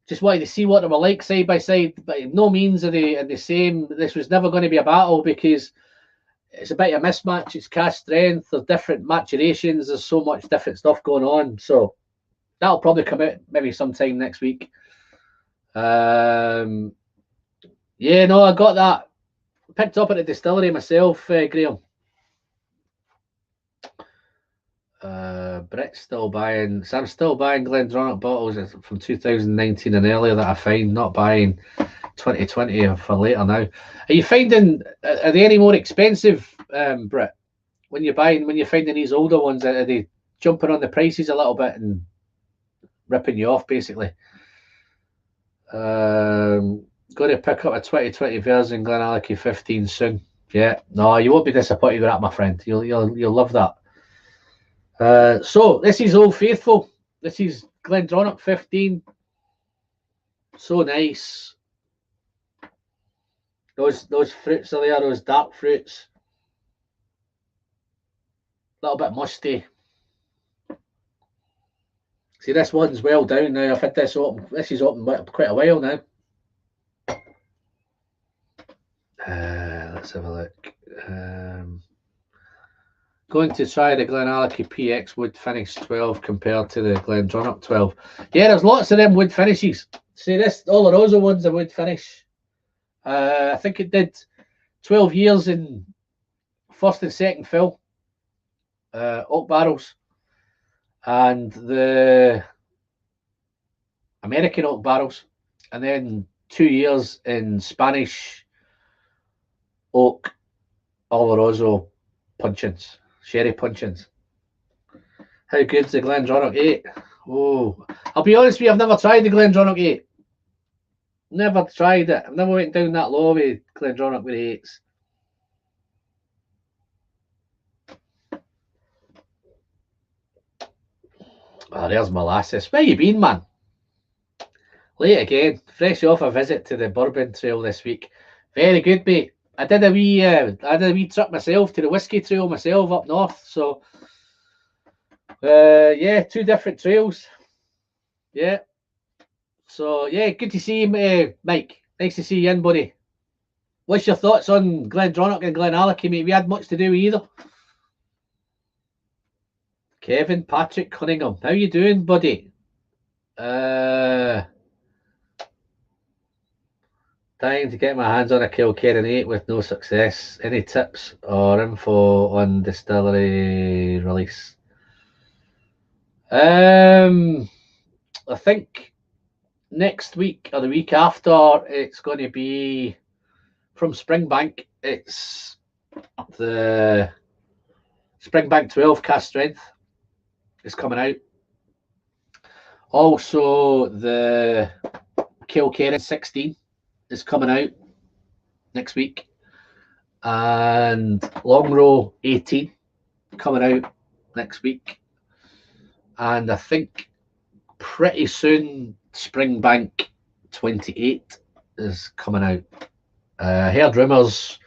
Just wanted to see what they were like side by side. But no means are they the same. This was never going to be a battle because it's a bit of a mismatch. It's cast strength. There's different maturations. There's so much different stuff going on. So that'll probably come out maybe sometime next week. Yeah, no, I got that picked up at the distillery myself, Graham. Brett's still buying, so I'm still buying Glendronach bottles from 2019 and earlier that I find, not buying 2020 for later now. Are you finding, are they any more expensive, Brett? When you're finding these older ones, are they jumping on the prices a little bit and ripping you off, basically? Going to pick up a 2020 version Glenallachie 15 soon. Yeah, no, you won't be disappointed with that, my friend. You'll love that. So this is Old Faithful. This is Glendronach 15. So nice. Those fruits are there, those dark fruits. A little bit musty. See, this one's well down now. I've had this open. This is open quite a while now. Let's have a look. Going to try the Glenallachie PX wood finish 12 compared to the Glendronach 12. Yeah, there's lots of them wood finishes. See, this Oloroso one's a wood finish. I think it did 12 years in first and second fill. Oak barrels. And the American oak barrels. And then 2 years in Spanish oak Oloroso puncheons. Sherry puncheons. How good's the Glendronach 8? Oh, I'll be honest with you, I've never tried the Glendronach 8. Never tried it. I've never went down that low with Glendronach with the 8s. Oh, there's molasses. Where you been, man? Late again. Fresh off a visit to the Bourbon Trail this week. Very good, mate. I did a wee trip myself to the Whiskey Trail myself up north. So, yeah, 2 different trails. Yeah. So, yeah, good to see you, Mike. Nice to see you in, buddy. What's your thoughts on Glendronach and Glenallachie, mate? We had much to do with either. Kevin Patrick Cunningham. How you doing, buddy? Trying to get my hands on a Kilkerran 8 with no success. Any tips or info on distillery release? I think next week or the week after, it's going to be from Springbank. It's the Springbank 12 cast strength. is coming out. Also, the Kilkerran 16 is coming out next week. And Long Row 18 coming out next week. And I think pretty soon Springbank 28 is coming out. Heard rumours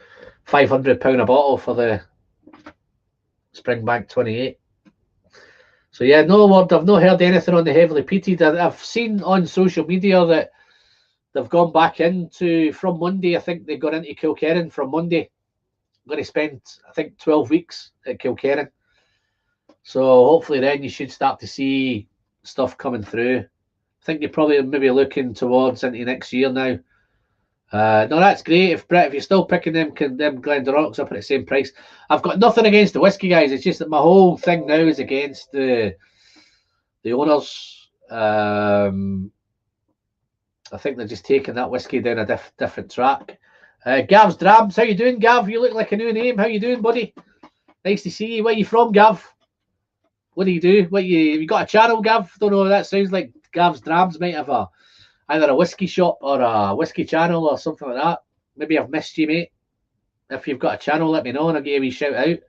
£500 a bottle for the Springbank 28. So yeah, no word. I've not heard anything on the heavily peated. I've seen on social media that they've gone back into from Monday. I think they got into Kilkerran from Monday. I'm going to spend, I think, 12 weeks at Kilkerran. So hopefully then you should start to see stuff coming through. I think you're probably maybe looking towards into next year now. No, that's great. If you're still picking them Glendronachs up at the same price, I've got nothing against the whiskey guys. It's just that my whole thing now is against the owners. I think they're just taking that whiskey down a different track. Gav's Drams, how you doing, Gav? You look like a new name. How you doing, buddy? Nice to see you. Where you from, Gav? What do you do? You got a channel, Gav? Don't know. That sounds like Gav's Drams might have either a whiskey shop or a whiskey channel or something like that. Maybe I've missed you, mate. If you've got a channel, let me know and I'll give you a wee shout out.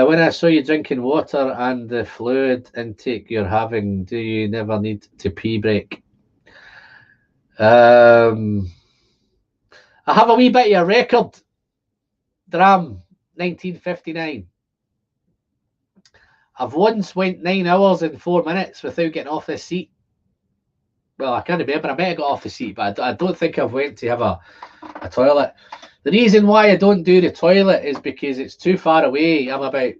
When I saw you drinking water and the fluid intake you're having, do you never need to pee break? I have a wee bit of a record. Dram, 1959. I've once went 9 hours and 4 minutes without getting off this seat. Well, I can't remember. I might have got off the seat, but I don't think I've went to have a toilet. The reason why I don't do the toilet is because it's too far away. I'm about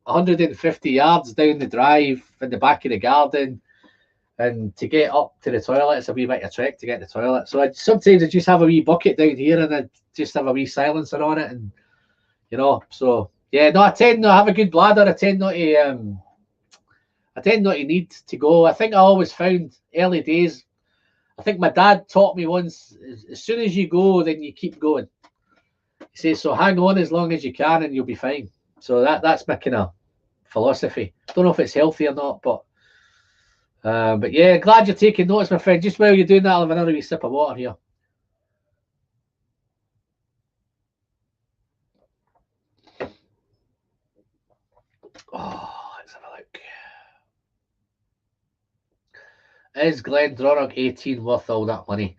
150 yards down the drive in the back of the garden. And to get up to the toilet, it's a wee bit of a trek to get to the toilet. So sometimes I just have a wee bucket down here and I just have a wee silencer on it. And, you know, so, yeah, no, I tend not to have a good bladder. I tend not to need to go. I think I always found early days, I think my dad taught me once, as soon as you go, then you keep going. He says, so hang on as long as you can and you'll be fine. So that's my kind of philosophy. Don't know if it's healthy or not, but yeah, glad you're taking notice, my friend. Just while you're doing that, I'll have another wee sip of water here. Oh, let's have a look. Is Glendronach 18 worth all that money?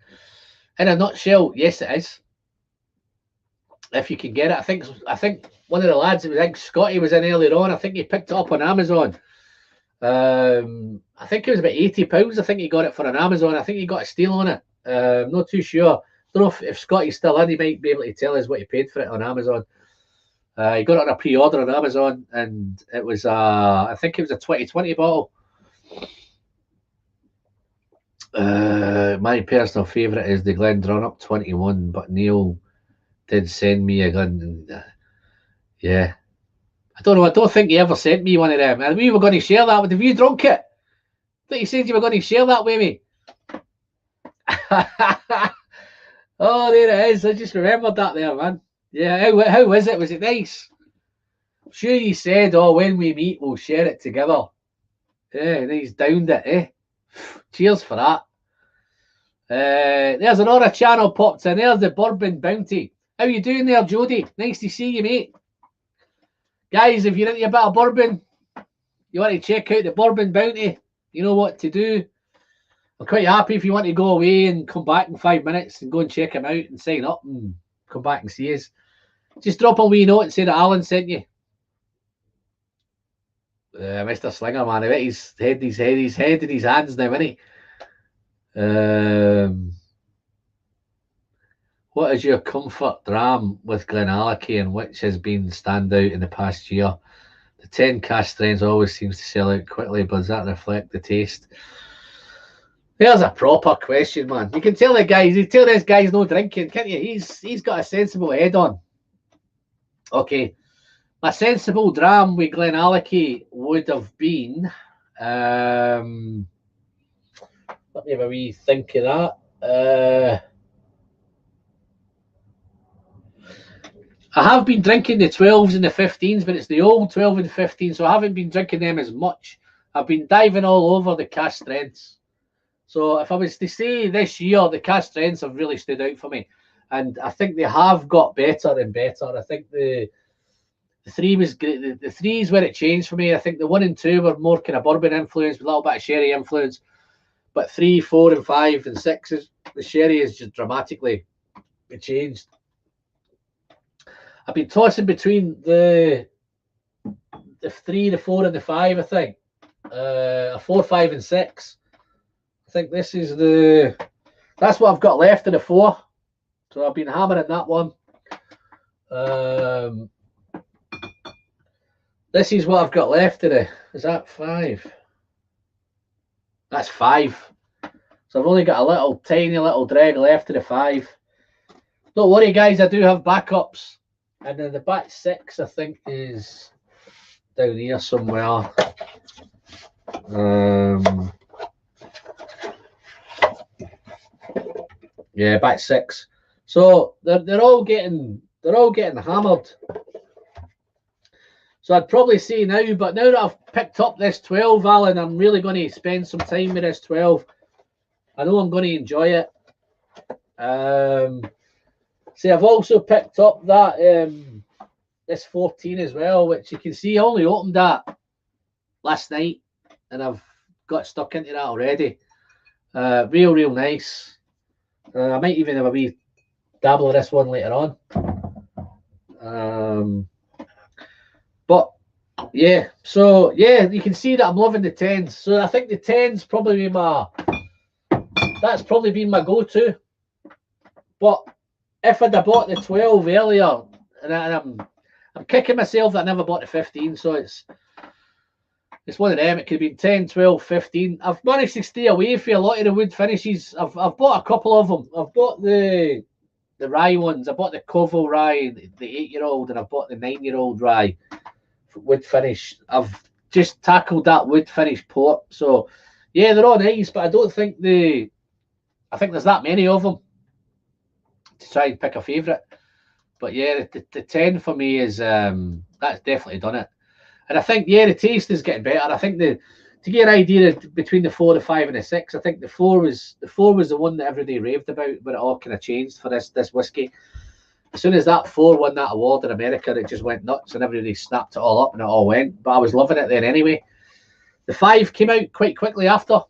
In a nutshell, yes, it is. If you can get it, I think one of the lads, I think Scotty was in earlier on. I think he picked it up on Amazon. I think it was about £80. I think he got it for an Amazon. I think he got a steal on it. I'm not too sure. Don't know if Scotty's still in. He might be able to tell us what he paid for it on Amazon. He got it on a pre-order on Amazon, and it was I think it was a 2020 bottle. My personal favourite is the Glendronach 21, but Neil did send me a gun. Yeah. I don't know. I don't think he ever sent me one of them. And we were going to share that. Have you drunk it? I thought you said you were going to share that with me. Oh, there it is. I just remembered that there, man. Yeah, how was it? Was it nice? I'm sure you said, oh, when we meet, we'll share it together. Yeah, and he's downed it, eh? Cheers for that. There's another channel popped in. There's the Bourbon Bounty. How you doing there, Jody? Nice to see you, mate. Guys, if you're into a bit of bourbon, you want to check out the Bourbon Bounty, you know what to do. I'm quite happy if you want to go away and come back in 5 minutes and go and check him out and sign up and come back and see us. Just drop a wee note and say that Alan sent you. Mr. Slinger, man, I bet he's head in his hands now, isn't he? What is your comfort dram with Glenallachie and which has been standout in the past year? The 10 cask strengths always seems to sell out quickly, but does that reflect the taste? There's a proper question, man. You can tell the guys, this guy's no drinking, can't you? He's got a sensible head on. Okay. My sensible dram with Glenallachie would have been let me have a wee think of that. I have been drinking the 12s and the 15s, but it's the old 12 and 15, so I haven't been drinking them as much. I've been diving all over the cask strengths. So if I was to say this year, the cask strengths have really stood out for me. And I think they have got better and better. I think the 3 was great. The 3 is where it changed for me. I think the 1 and 2 were more kind of bourbon influence, with a little bit of sherry influence. But 3, 4, and 5 and 6 is the sherry is just dramatically changed. I've been tossing between the 3, the 4, and the 5. I think a 4, 5, and 6. I think this is that's what I've got left of the 4. So I've been hammering that one. This is what I've got left of it. Is that 5? That's 5. So I've only got a little tiny little dreg left of the 5. Don't worry, guys. I do have backups. And then the back 6, I think, is down here somewhere. Yeah, back 6. So they're all getting hammered. So I'd probably say now, but now that I've picked up this 12, Alan, I'm really going to spend some time with this 12. I know I'm going to enjoy it. See, I've also picked up that this 14 as well, which you can see I only opened that last night, and I've got stuck into that already. Real nice. I might even have a wee dabble of this one later on. But yeah, so yeah, you can see that I'm loving the 10s. So I think the 10s probably that's probably been my go-to. But if I'd have bought the 12 earlier, and I'm kicking myself that I never bought the 15, so it's one of them. It could have been 10, 12, 15. I've managed to stay away from a lot of the wood finishes. I've bought a couple of them. I've bought the rye ones. I bought the Kovo rye, the 8-year-old, and I've bought the 9-year-old rye wood finish. I've just tackled that wood finish port. So yeah, they're all nice, but I don't think I think there's that many of them to try and pick a favourite. But yeah, the 10 for me is that's definitely done it. And I think yeah, the taste is getting better. I think to get an idea of between the 4, the 5, and the 6, I think the 4 was the one that everybody raved about, but it all kind of changed for this whiskey. As soon as that 4 won that award in America, it just went nuts and everybody snapped it all up and it all went. But I was loving it then anyway. The 5 came out quite quickly after,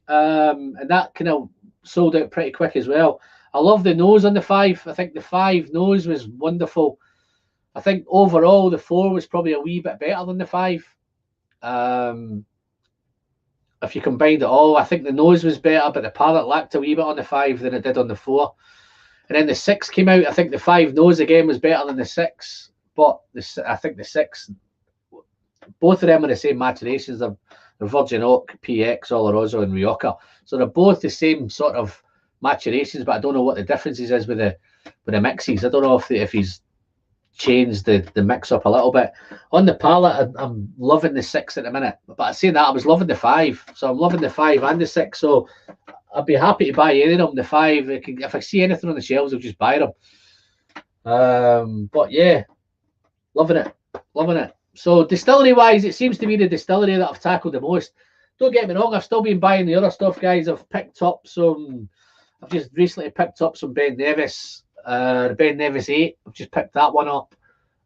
and that kind of sold out pretty quick as well. I love the nose on the 5. I think the 5 nose was wonderful. I think overall the 4 was probably a wee bit better than the 5. If you combined it all, I think the nose was better, but the palate lacked a wee bit on the 5 than it did on the 4. And then the 6 came out. I think the 5 nose again was better than the 6, but I think the 6, both of them are the same maturations. They're Virgin Oak, PX, Oloroso, and Rioja. So they're both the same sort of maturations, but I don't know what the differences is with the mixes. I don't know if he's changed the mix up a little bit. On the palate, I'm loving the 6 at the minute. But saying that, I was loving the 5. So I'm loving the 5 and the 6. So I'd be happy to buy any of them. The 5, if I see anything on the shelves, I'll just buy them. But yeah, loving it. So distillery-wise, it seems to be the distillery that I've tackled the most. Don't get me wrong, I've still been buying the other stuff, guys. I've just recently picked up some Ben Nevis, the Ben Nevis 8. I've just picked that one up.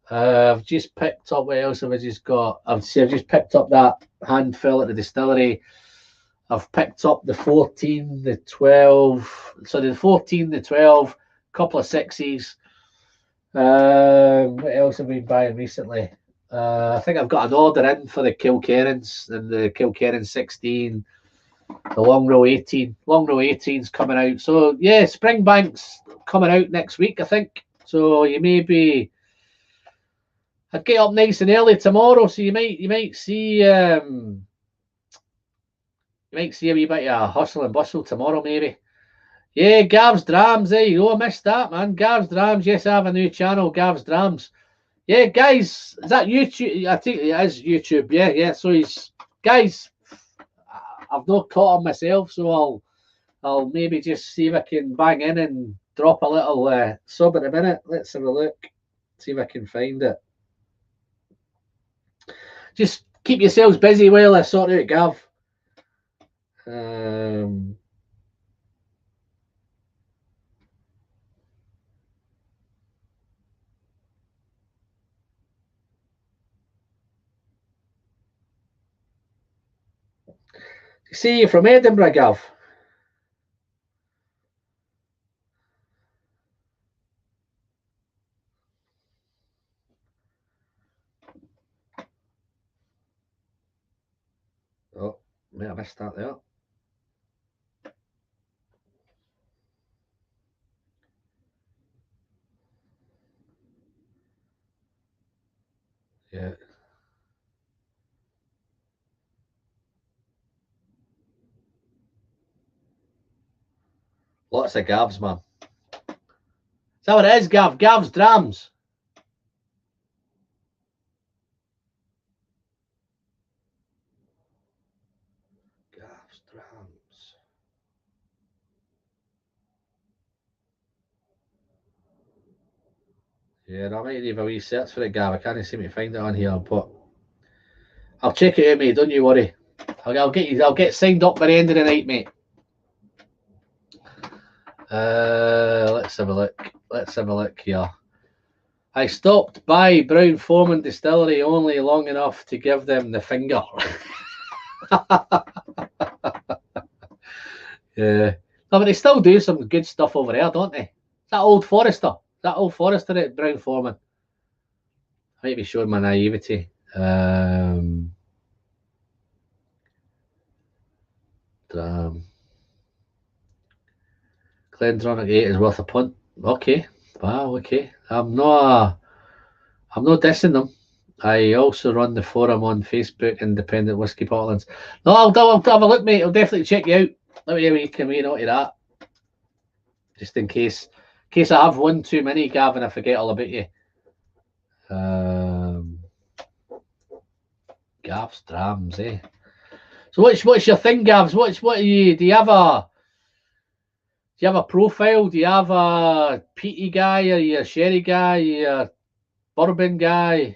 I've just picked up, what else have I just got? I've just picked up that handful at the distillery. I've picked up the 14, the 12. So the 14, the 12, couple of 6s. What else have we been buying recently? I think I've got an order in for the Kilkerrans and the Kilkerran 16, the Long Row 18. Long Row 18's coming out. So yeah, Springbank's coming out next week, I think. So you may be. I'd get up nice and early tomorrow, so you might see a wee bit of hustle and bustle tomorrow, maybe. Yeah, Gav's Drams. There you go. I missed that, man. Gav's Drams. Yes, I have a new channel, Gav's Drams. Yeah, guys, is that YouTube? I think it is YouTube. Yeah. So guys, I've not caught on myself, so I'll maybe just see if I can bang in and drop a little sub in a minute. Let's have a look. See if I can find it. Just keep yourselves busy while I sort out Gav. See you from Edinburgh, Gav. Oh, I missed that there. Yeah. Lots of Gavs, man. Is that what it is, Gav? Gav's drams. Gav's drams. Yeah, I might leave a wee search for it, Gav. I can't seem to find it on here, but I'll check it out, mate. Don't you worry. I'll get signed up by the end of the night, mate. Let's have a look. Let's have a look here. I stopped by Brown-Forman Distillery only long enough to give them the finger. Yeah. No, but they still do some good stuff over there, don't they? That Old Forester. That Old Forester at Brown-Forman. I might be showing my naivety. Glendronach 8 is worth a punt. Okay. Wow, okay. I'm not dissing them. I also run the forum on Facebook, Independent Whiskey Portlands. No, I'll have a look, mate. I'll definitely check you out. Let me know when you can read out of that. Just in case I have one too many, Gavin, I forget all about you. Gav's drams, eh? So what's your thing, Gavs? What are you? Do you have a profile? Do you have a peaty guy? Are you a sherry guy? Are you a bourbon guy?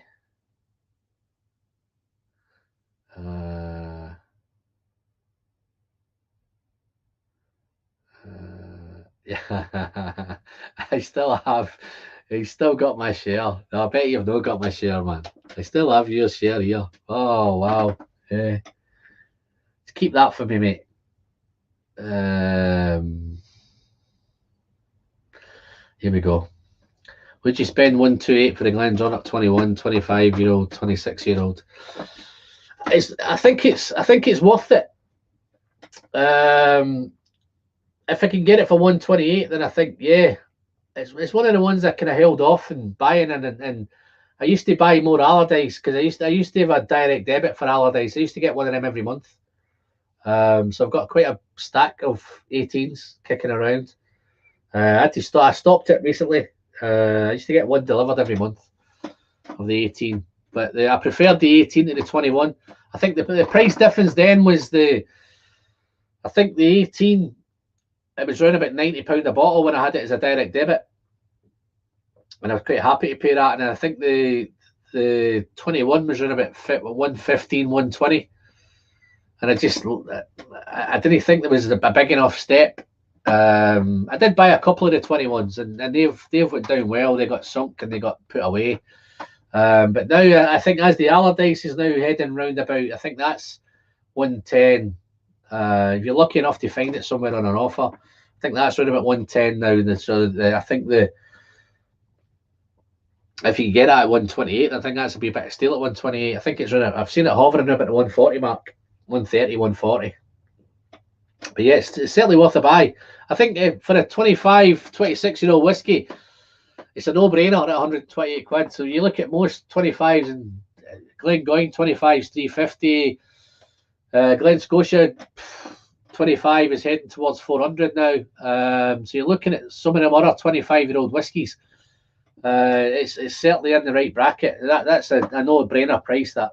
Yeah, I still got my share. No, I bet you've not got my share, man. I still have your share here. Oh wow. Yeah. Keep that for me, mate. Here we go. Would you spend 128 for the Glendronach 21, 25-year-old, 26-year-old? I think it's worth it. If I can get it for 128, then I think it's one of the ones that kind of held off and buying and I used to buy more Allardyce because I used to have a direct debit for Allardyce. I used to get one of them every month. So I've got quite a stack of 18s kicking around. I stopped it recently. I used to get one delivered every month of the 18, but I preferred the 18 to the 21. I think the price difference then was I think the 18, it was around about £90 a bottle when I had it as a direct debit, and I was quite happy to pay that. And I think the 21 was around about 115, 120, and I didn't think there was a big enough step. I did buy a couple of the 21s, and they've went down well. They got sunk and they got put away. But now I think as the Allardyce is now heading round about, I think that's 110. If you're lucky enough to find it somewhere on an offer, I think that's around about 110 now. So I think if you get it at 128, I think that's a wee bit of steal at 128. I think it's around. I've seen it hovering about the 140 mark, 130, 140. But yeah, it's certainly worth a buy. I think for a 25, 26-year-old whiskey, it's a no-brainer at 128 quid. So you look at most 25s and Glengoyne 25s, 350. Glen Scotia 25 is heading towards 400 now. So you're looking at some of them other 25-year-old whiskies. It's certainly in the right bracket. That's a no-brainer price. That.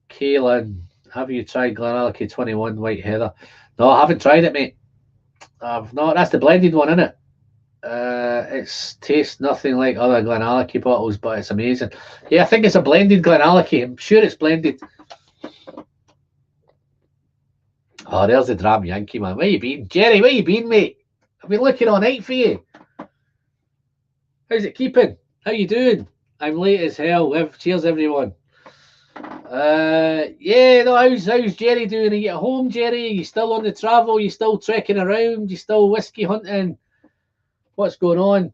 Kaylin, have you tried Glenallachie 21 White Heather? No, I haven't tried it, mate. I've not. That's the blended one, isn't it? It's tastes nothing like other Glenallachie bottles, but it's amazing. Yeah, I think it's a blended Glenallachie. I'm sure it's blended. Oh, there's the Dram Yankee, man. Where you been? Jerry, where you been, mate? I've been looking all night for you. How's it keeping? How you doing? I'm late as hell. Cheers, everyone. Yeah, no, how's Jerry doing? Are you at home, Jerry? Are you still on the travel? Are you still trekking around? Are you still whiskey hunting? What's going on?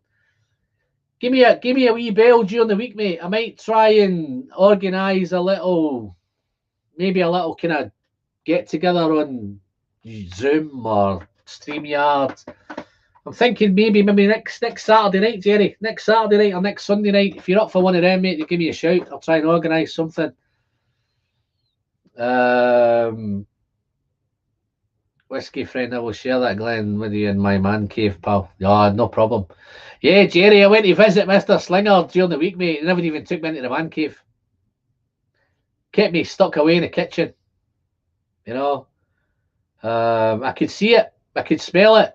Give me a wee bell during the week, mate. I might try and organise maybe a little kind of get together on Zoom or StreamYard. I'm thinking maybe next Saturday night, Jerry. Next Saturday night or next Sunday night. If you're up for one of them, mate, you give me a shout. I'll try and organise something. Whiskey friend, I will share that Glen with you in my man cave, pal. Yeah, no problem. Yeah, Jerry, I went to visit Mr. Slinger during the week, mate. He never even took me into the man cave. Kept me stuck away in the kitchen. You know, I could see it. I could smell it.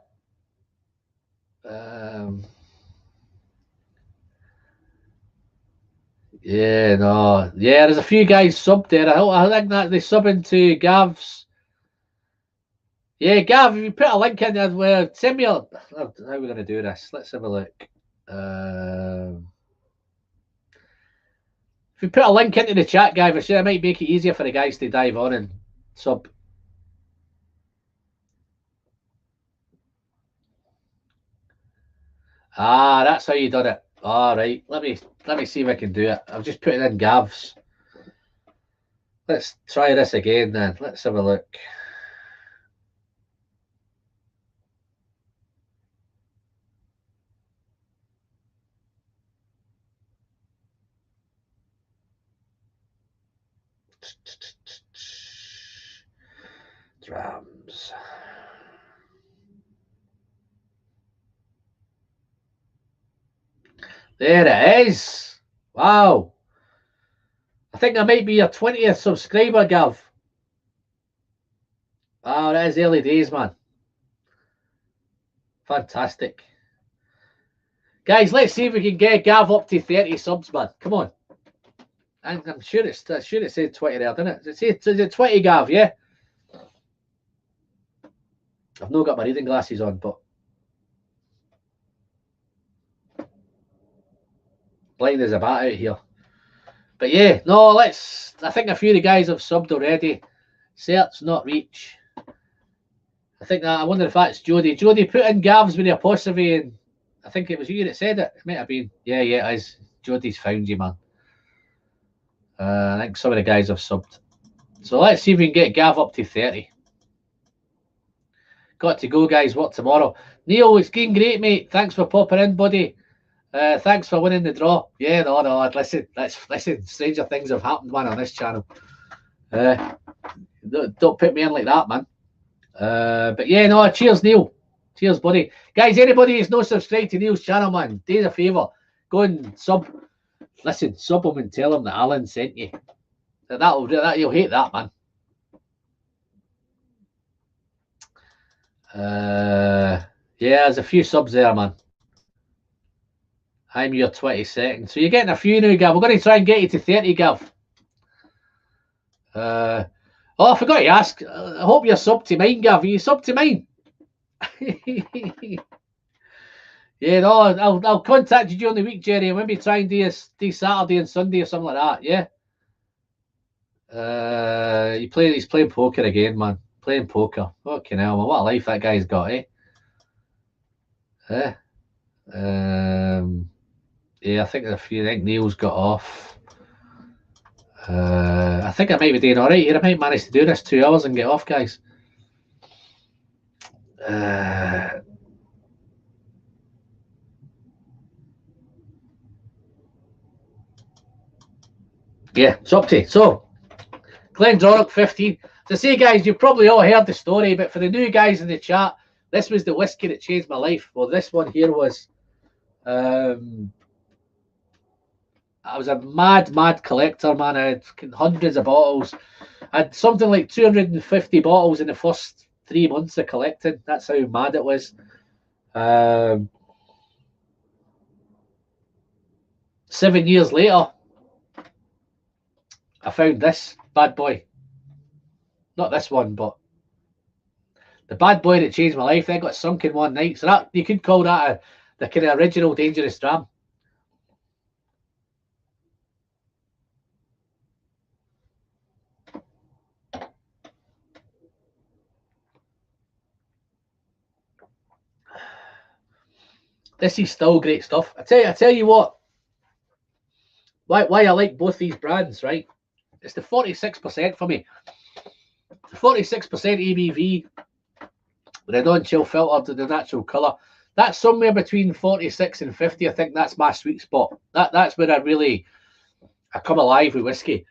Yeah, no. Yeah, there's a few guys subbed there. I think that they sub into Gav's. Yeah, Gav, if you put a link in there, send me a. How are we going to do this? Let's have a look. If you put a link into the chat, Gav, I sure it might make it easier for the guys to dive on and sub. Ah, that's how you done it. All right, let me see if I can do it. I've just put it in Gav's. Let's try this again then. Let's have a look. Drums. There it is. Wow. I think I might be your 20th subscriber, Gav. Wow, that is early days, man. Fantastic. Guys, let's see if we can get Gav up to 30 subs, man. Come on. I'm sure it said 20 there, didn't it? Is it 20, Gav, yeah? I've not got my reading glasses on, but blind as a bat out here. But yeah, no, I think a few of the guys have subbed already. Search, not reach. I wonder if that's Jody. Jody, put in Gav's with the apostrophe, and I think it was you that said it. It might have been. Yeah, it is. Jody's found you, man. I think some of the guys have subbed. So let's see if we can get Gav up to 30. Got to go, guys. What tomorrow? Neil, it's been great, mate. Thanks for popping in, buddy. Thanks for winning the draw. Yeah, no. Listen. Stranger things have happened, man, on this channel. Don't put me in like that, man. But yeah, no. Cheers, Neil. Cheers, buddy. Guys, anybody who's not subscribed to Neil's channel, man, do us a favour. Go and sub. Listen, sub him and tell him that Alan sent you. You'll hate that, man. Yeah, there's a few subs there, man. I'm your 22nd. So you're getting a few now, Gav. We're going to try and get you to 30, Gav. I forgot to ask. I hope you're sub to mine, Gav. Are you sub to mine? Yeah, no, I'll contact you during the week, Jerry, and maybe try and do Saturday and Sunday or something like that, yeah? He's playing poker again, man. Playing poker. Fucking hell, man. What a life that guy's got, eh? Yeah, I think Neil's got off. I think I might be doing all right here. I might manage to do this 2 hours and get off, guys. Yeah, it's up to. So, Glendronach 15. To say, guys, you've probably all heard the story, but for the new guys in the chat, this was the whiskey that changed my life. Well, this one here was... I was a mad collector, man. I had hundreds of bottles. I had something like 250 bottles in the first 3 months of collecting. That's how mad it was. 7 years later, I found this bad boy. Not this one, but the bad boy that changed my life. Then got sunk in one night. So that you could call that the kind of original dangerous dram. This is still great stuff. I tell you what. Why I like both these brands, right? It's the 46% for me. The 46% ABV with a non-chill filter to the natural colour. That's somewhere between 46 and 50. I think that's my sweet spot. That's where I come alive with whiskey.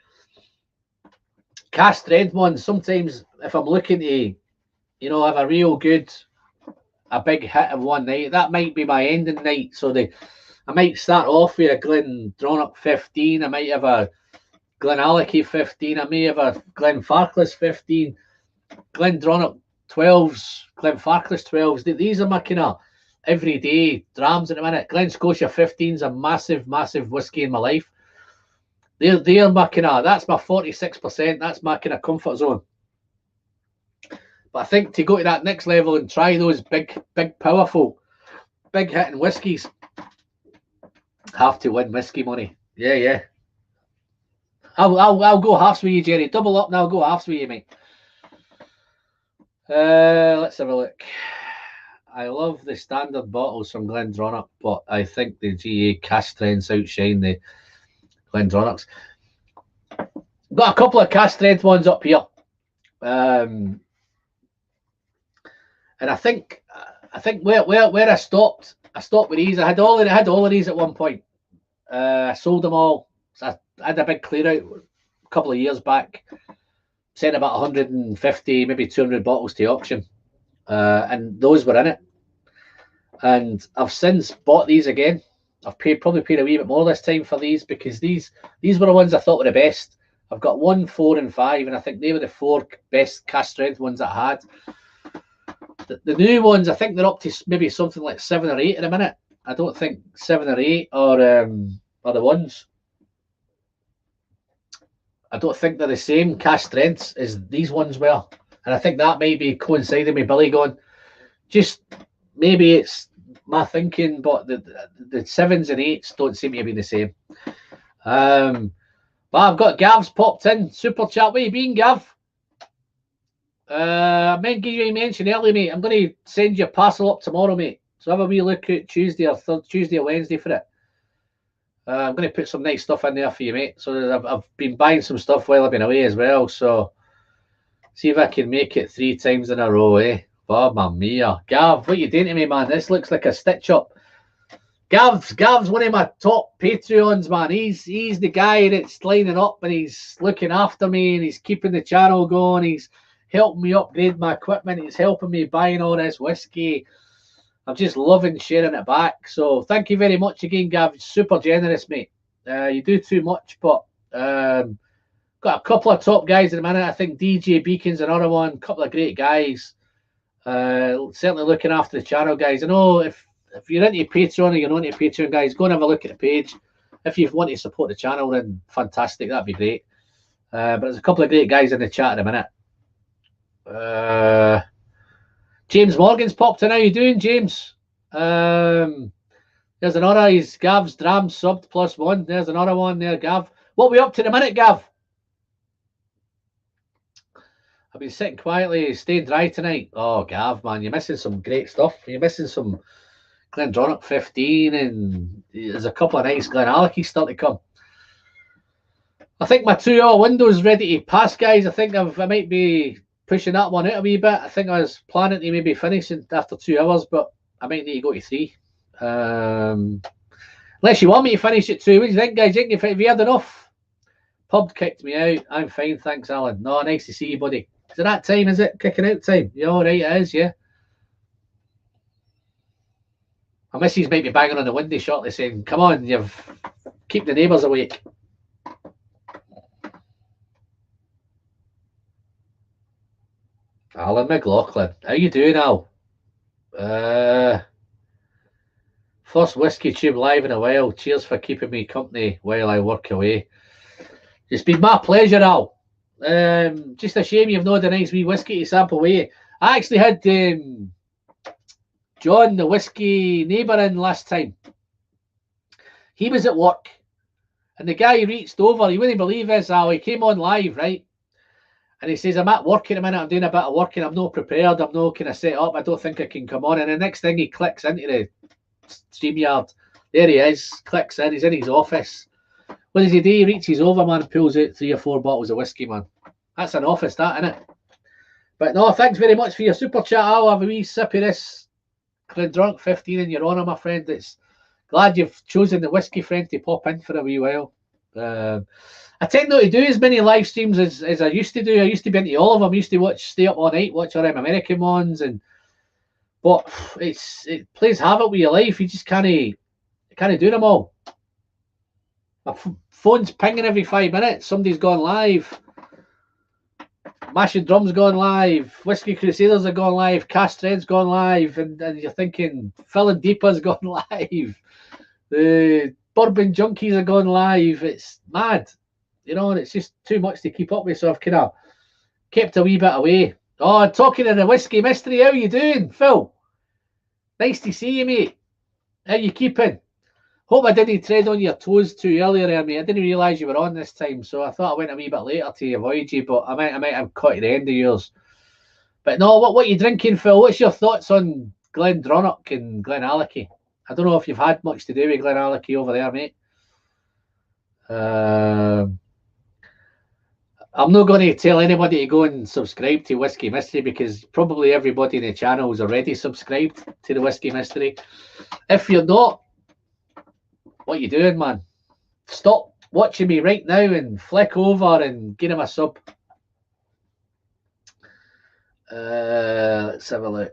Cask strength ones, sometimes if I'm looking to, you know, have a real good, a big hit of one night, that might be my ending night. So I might start off with a Glendronach 15. I might have a Glenallachie 15. I may have a Glenfarclas 15. Glendronach 12s. Glenfarclas 12s. These are my kind of everyday drams at the minute. Glen Scotia 15's a massive, massive whiskey in my life. They're my kind of, that's my 46%. That's my kind of comfort zone. But I think to go to that next level and try those big, powerful, big hitting whiskies, have to win whiskey money. Yeah. I'll go halves with you, Jerry. Double up now. I'll go halves with you, mate. Let's have a look. I love the standard bottles from Glendronach, but I think the GA cask strengths outshine the Glendronachs. Got a couple of cask strength ones up here. And I think where I stopped with these. I had all of these at one point. I sold them all. So I had a big clear out a couple of years back. Sent about 150, maybe 200 bottles to auction, and those were in it. And I've since bought these again. I've probably paid a wee bit more this time for these because these were the ones I thought were the best. I've got 1, 4, and 5, and I think they were the 4 best cask strength ones that I had. The new ones, I think they're up to maybe something like 7 or 8 in a minute. I don't think 7 or 8 are the ones. I don't think they're the same cask strengths as these ones were. And I think that might be coinciding with Billy going, just maybe it's my thinking, but the 7s and 8s don't seem to be the same. But I've got Gav's popped in. Super chat. Where you been, Gav? I meant to give you a mention early, mate. I'm going to send you a parcel up tomorrow, mate. So have a wee look at Tuesday or Wednesday for it. I'm going to put some nice stuff in there for you, mate. So I've been buying some stuff while I've been away as well. So see if I can make it 3 times in a row, eh? Mamma mia. Gav, what you doing to me, man? This looks like a stitch up. Gav's one of my top Patreons, man. He's the guy that's lining up and he's looking after me and he's keeping the channel going. He's helping me upgrade my equipment. He's helping me buying all this whiskey. I'm just loving sharing it back. So thank you very much again, Gav. Super generous, mate. You do too much, but got a couple of top guys in a minute. I think DJ Beacon's another one. A couple of great guys. Certainly looking after the channel, guys. I know if you're into Patreon or you're not into Patreon, guys, go and have a look at the page. If you want to support the channel, then fantastic. That'd be great. But there's a couple of great guys in the chat in a minute. James Morgan's popped in. How you doing, James? There's another. He's Gav's Dram subbed +1. There's another one there, Gav. What are we up to in a minute, Gav? I've been sitting quietly, staying dry tonight. Oh, Gav, man, you're missing some great stuff. You're missing some Glendronach 15, and there's a couple of nice Glenallachie still to come. I think my 2-hour window's ready to pass, guys. I think I might be pushing that one out a wee bit. I think I was planning to maybe finish it after 2 hours, but I might need to go to 3. Unless you want me to finish at 2. What do you think, guys? Have you had enough? Pub kicked me out. I'm fine, thanks, Alan. No, nice to see you, buddy. Is it that time, is it? Kicking out time? Yeah, all right, it is, yeah. My missus might be banging on the window shortly saying, come on, keep the neighbours awake. Alan McLaughlin. How you doing, Al? 4 First whiskey tube live in a while. Cheers for keeping me company while I work away. It's been my pleasure, Al. Just a shame you've not had a nice wee whiskey to sample away. I actually had John, the whiskey neighbour, in last time. He was at work, and the guy reached over. You wouldn't believe this, Al. He came on live, right? And he says, I'm at work in a minute. I'm doing a bit of work, and I'm not prepared. I'm not kind of set up. I don't think I can come on. And the next thing, he clicks into the StreamYard. There he is. Clicks in. He's in his office. What does he do? He reaches over, man, pulls out 3 or 4 bottles of whiskey, man. That's an office, that, isn't it? But no, thanks very much for your super chat. I'll have a wee sip of this Glendronach 15 in your honour, my friend. It's glad you've chosen the whiskey friend to pop in for a wee while. I tend not to do as many live streams as I used to do. I used to be into all of them. I used to stay up all night, watch all them American ones, but it plays havoc with your life. You just can't do them all. My phone's pinging every 5 minutes. Somebody's gone live. Mashing Drum's gone live. Whiskey Crusaders are gone live. Cast Red's gone live. And you're thinking Filling Deeper's gone live. The Bourbon Junkies are gone live. It's mad. You know, and it's just too much to keep up with. So I've kind of kept a wee bit away. Oh, talking of the whiskey mystery, how you doing, Phil? Nice to see you, mate. How you keeping? Hope I didn't tread on your toes too earlier there, mate. I didn't realise you were on this time, so I thought I went a wee bit later to avoid you, but I might have caught you at the end of yours. But no, what are you drinking, Phil? What's your thoughts on Glendronach and Glenallachie? I don't know if you've had much to do with Glenallachie over there, mate. I'm not going to tell anybody to go and subscribe to Whiskey Mystery because probably everybody in the channel is already subscribed to the Whiskey Mystery. If you're not, what are you doing, man? Stop watching me right now and flick over and give him a sub. Let's have a look.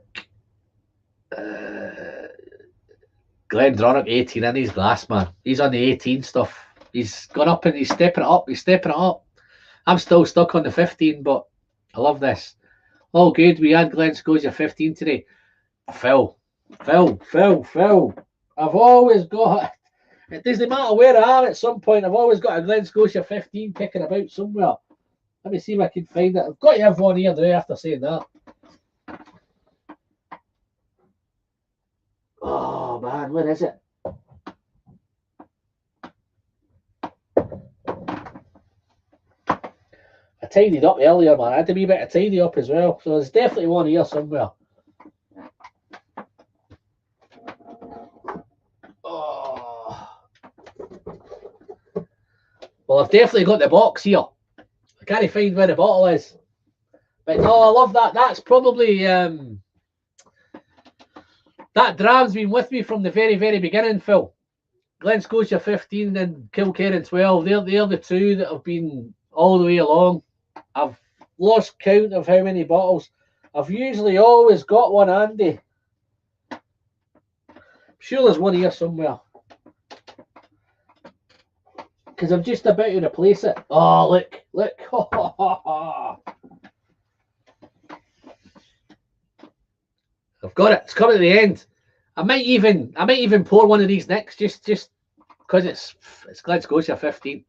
Glendronach 18 in his glass, man. He's on the 18 stuff. He's gone up and he's stepping it up. He's stepping it up. I'm still stuck on the 15, but I love this. All good. We had Glen Scotia 15 today. Phil. I've always got... It doesn't matter where I am at some point. I've always got a Glen Scotia 15 kicking about somewhere. Let me see if I can find it. I've got to have one here now after saying that. Oh, man. Where is it? I tidied up earlier, man. I had a wee bit of tidy up as well. So there's definitely one here somewhere. Oh. Well, I've definitely got the box here. I can't find where the bottle is. But no, I love that. That's probably... that dram's been with me from the very, very beginning, Phil. Glen Scotia 15 and Kilkerran 12. They're the two that have been all the way along. I've lost count of how many bottles. I've usually always got one handy. I'm sure there's one here somewhere. Because I'm just about to replace it. Oh, look. I've got it. It's coming to the end. I might even pour one of these next, just because it's Glen Scotia 15.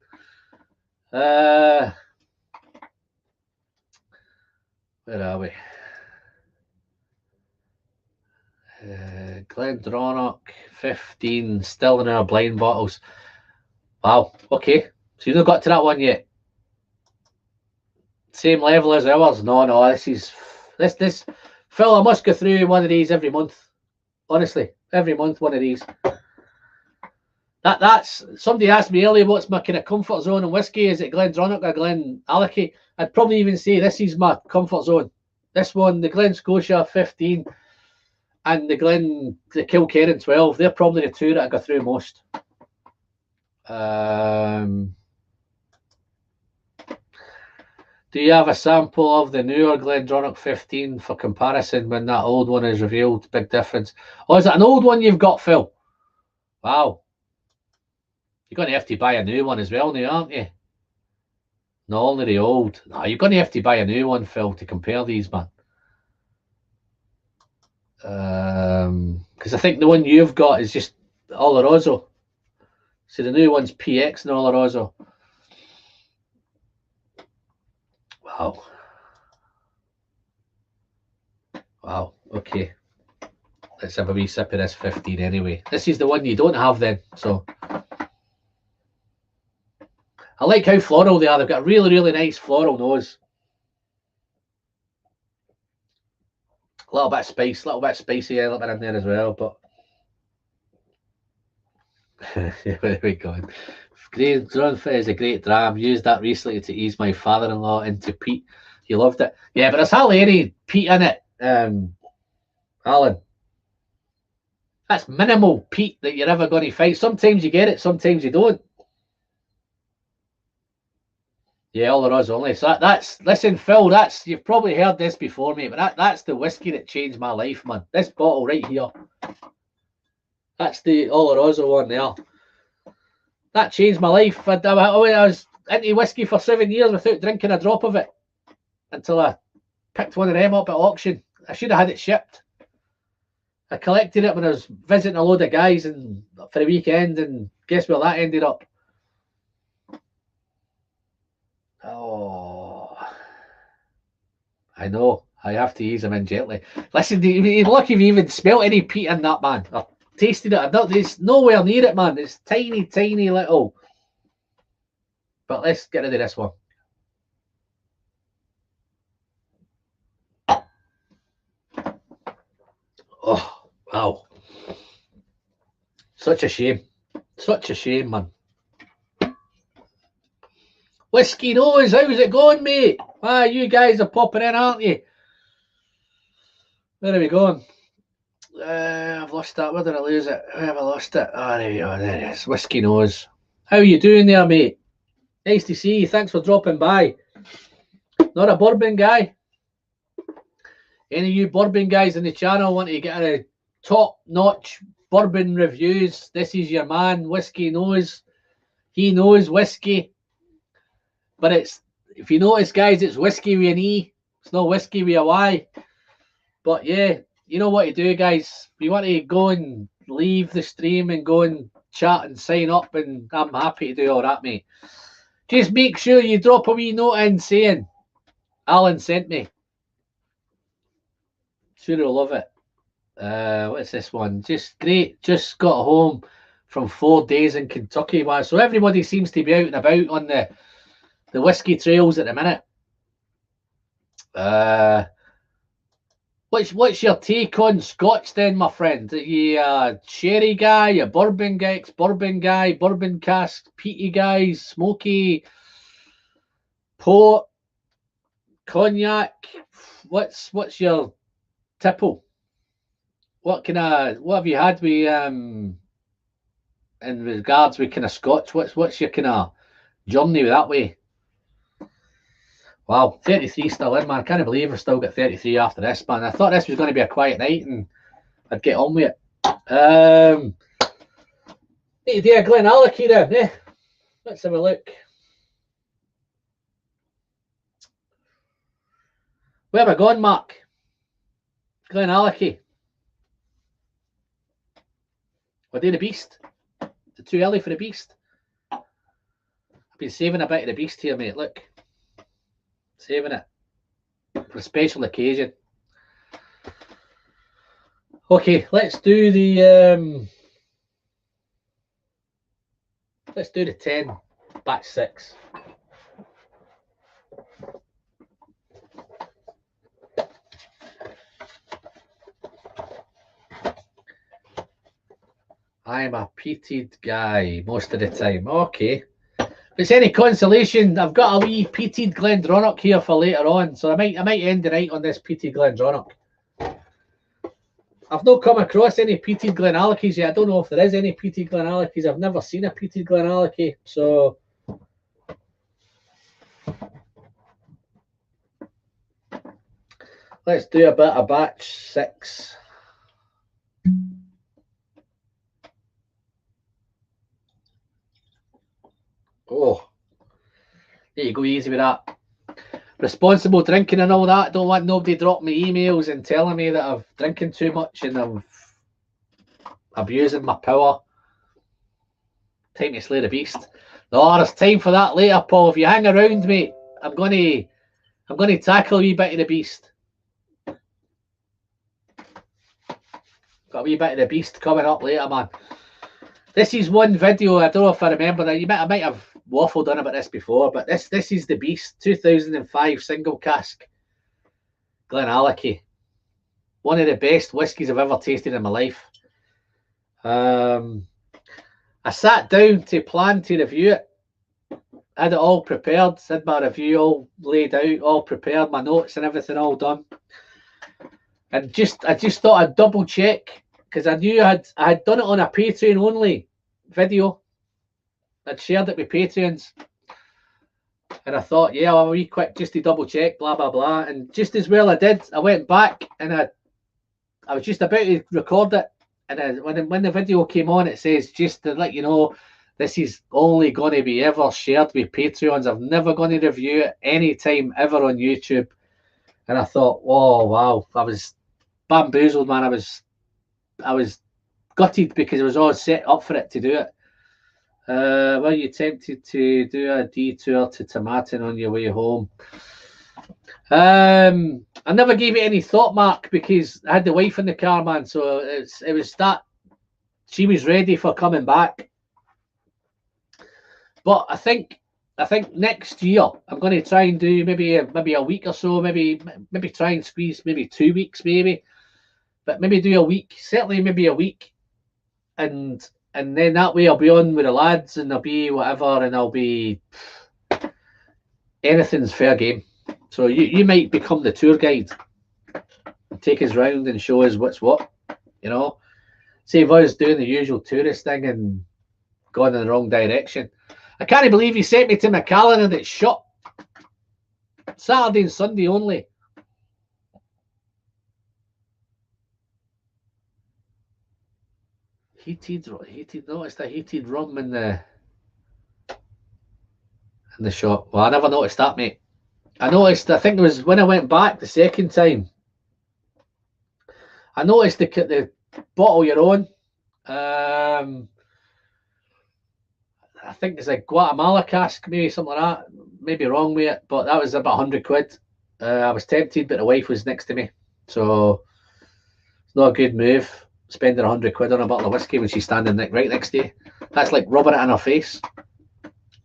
Where are we? Glendronach 15, still in our blind bottles. Wow, okay. So you've not got to that one yet. Same level as ours. No, this Phil, I must go through one of these every month. Honestly, every month one of these. That's somebody asked me earlier what's my kind of comfort zone in whiskey. Is it Glendronach or Glenallachie? I'd probably even say this is my comfort zone. This one, the Glen Scotia 15 and the Kilkerran 12, they're probably the two that I go through most. Do you have a sample of the newer Glendronach 15 for comparison when that old one is revealed? Big difference. Oh, is it an old one you've got, Phil? Wow. You're going to have to buy a new one as well now, aren't you? Not only the old. No, you're going to have to buy a new one, Phil, to compare these, man. Because I think the one you've got is just Oloroso. So the new one's PX and Oloroso. Wow. Wow, okay. Let's have a wee sip of this 15 anyway. This is the one you don't have then, so. I like how floral they are. They've got a really, really nice floral nose. A little bit of spice, a little bit of spicy element in there as well, but. There we go. Glendronach is a great dram. Used that recently to ease my father-in-law into peat. He loved it. Yeah, but there's hardly any peat in it, Alan. That's minimal peat that you're ever going to find. Sometimes you get it, sometimes you don't. Yeah, Oloroso only. So listen, Phil, you've probably heard this before, mate, but that's the whiskey that changed my life, man. This bottle right here. That's the Oloroso one there. That changed my life. I was into whiskey for 7 years without drinking a drop of it until I picked one of them up at auction. I should have had it shipped. I collected it when I was visiting a load of guys for the weekend, and guess where that ended up? Oh, I know. I have to ease them in gently. Listen, you're lucky if you even smelt any peat in that, man. I tasted it. It's nowhere near it, man. It's tiny, tiny little. But let's get rid of this one. Oh, wow. Such a shame. Such a shame, man. Whiskey Nose, how's it going, mate? Ah, you guys are popping in, aren't you? Where are we going? I've lost that. Where did I lose it? Where have I lost it? Oh, there we go. There it is. Whiskey Nose. How are you doing there, mate? Nice to see you. Thanks for dropping by. Not a bourbon guy? Any of you bourbon guys in the channel want to get a top-notch bourbon reviews? This is your man, Whiskey Nose. He knows whiskey. But if you notice, guys, it's whiskey with an E. It's not whiskey with a Y. But yeah, you know what to do, guys. If you want to go and leave the stream and go and chat and sign up, and I'm happy to do all that, mate. Just make sure you drop a wee note in saying Alan sent me. Sure you'll love it. What's this one? Just great. Just got home from 4 days in Kentucky. Wow. So everybody seems to be out and about on the whiskey trails at the minute. What's your take on Scotch then, my friend? Are you a sherry guy, a bourbon guy, ex-bourbon guy, bourbon cask, peaty guys, smoky, port, cognac? What's your tipple? What have you had with in regards with kind of Scotch? What's your kind of journey with that way? Wow, 33 still in, man. I can't believe we've still got 33 after this, man. I thought this was going to be a quiet night and I'd get on with it. Need to do a Glenallachie then, eh? Let's have a look. Where have I gone, Mark? Glenallachie. We're doing the Beast. Is it too early for the Beast? I've been saving a bit of the Beast here, mate. Look. Saving it for a special occasion. Okay, let's do the 10 batch 6. I'm a peated guy most of the time. Okay. If it's any consolation, I've got a wee peated Glendronach here for later on, so I might end the night on this peated Glendronach. I've not come across any peated Glenallachies yet. I don't know if there is any peated Glenallachies. I've never seen a peated Glenallachie, so let's do a bit of batch 6. Oh, there you go, easy with that. Responsible drinking and all that. Don't want nobody dropping me emails and telling me that I'm drinking too much and I'm abusing my power. Time to slay the beast. No, there's time for that later, Paul. If you hang around, mate, I'm gonna tackle a wee bit of the beast. Got a wee bit of the beast coming up later, man. This is one video, I don't know if I remember that. I might have waffled on about this before, but this is the beast, 2005 single cask Glenallachie. One of the best whiskies I've ever tasted in my life. I sat down to plan to review it. I had it all prepared, had my review all laid out, all prepared, my notes and everything all done. And I just thought I'd double check, because I knew I had done it on a Patreon only video. I'd shared it with Patreons. And I thought, yeah, I'll be quick just to double check, blah, blah, blah. And just as well I did, I went back and I was just about to record it. And when the video came on, it says, just to let you know, this is only going to be ever shared with Patreons. I'm never going to review it any time ever on YouTube. And I thought, oh, wow. I was bamboozled, man. I was gutted because I was all set up for it to do it. Were you tempted to do a detour to Tomatin on your way home? I never gave it any thought, Mark, because I had the wife in the car, man. So it was that she was ready for coming back. But I think next year I'm going to try and do maybe a week or so, maybe try and squeeze maybe 2 weeks, but maybe do a week, certainly maybe a week, and then that way I'll be on with the lads and there'll be whatever, and I'll be anything's fair game. So you might become the tour guide, take us round and show us what's what, you know. Save us doing the usual tourist thing and going in the wrong direction. I can't believe he sent me to Macallan and it's shut. Saturday and Sunday only. Heated. Noticed a heated rum in the shop. Well, I never noticed that, mate. I think it was when I went back the second time. I noticed the bottle you're on. I think it's a Guatemala cask, maybe something like that. Maybe wrong with it, but that was about 100 quid. I was tempted, but the wife was next to me, so it's not a good move spending 100 quid on a bottle of whiskey when she's standing right next to you. That's like rubbing it in her face.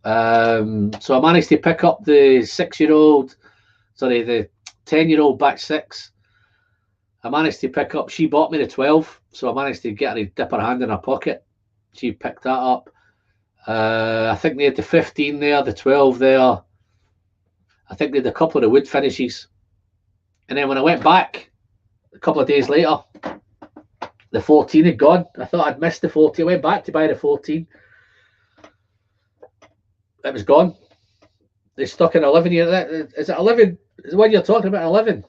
So I managed to pick up the 10-year-old batch 6. I managed to pick up, she bought me the 12, so I managed to get her to dip her hand in her pocket. She picked that up. I think they had the 15 there, the 12 there. I think they had a couple of the wood finishes. And then when I went back a couple of days later, the 14 had gone. I thought I'd missed the 14. I went back to buy the 14. It was gone. They stuck an 11-year. Is it 11? Is the one you're talking about 11?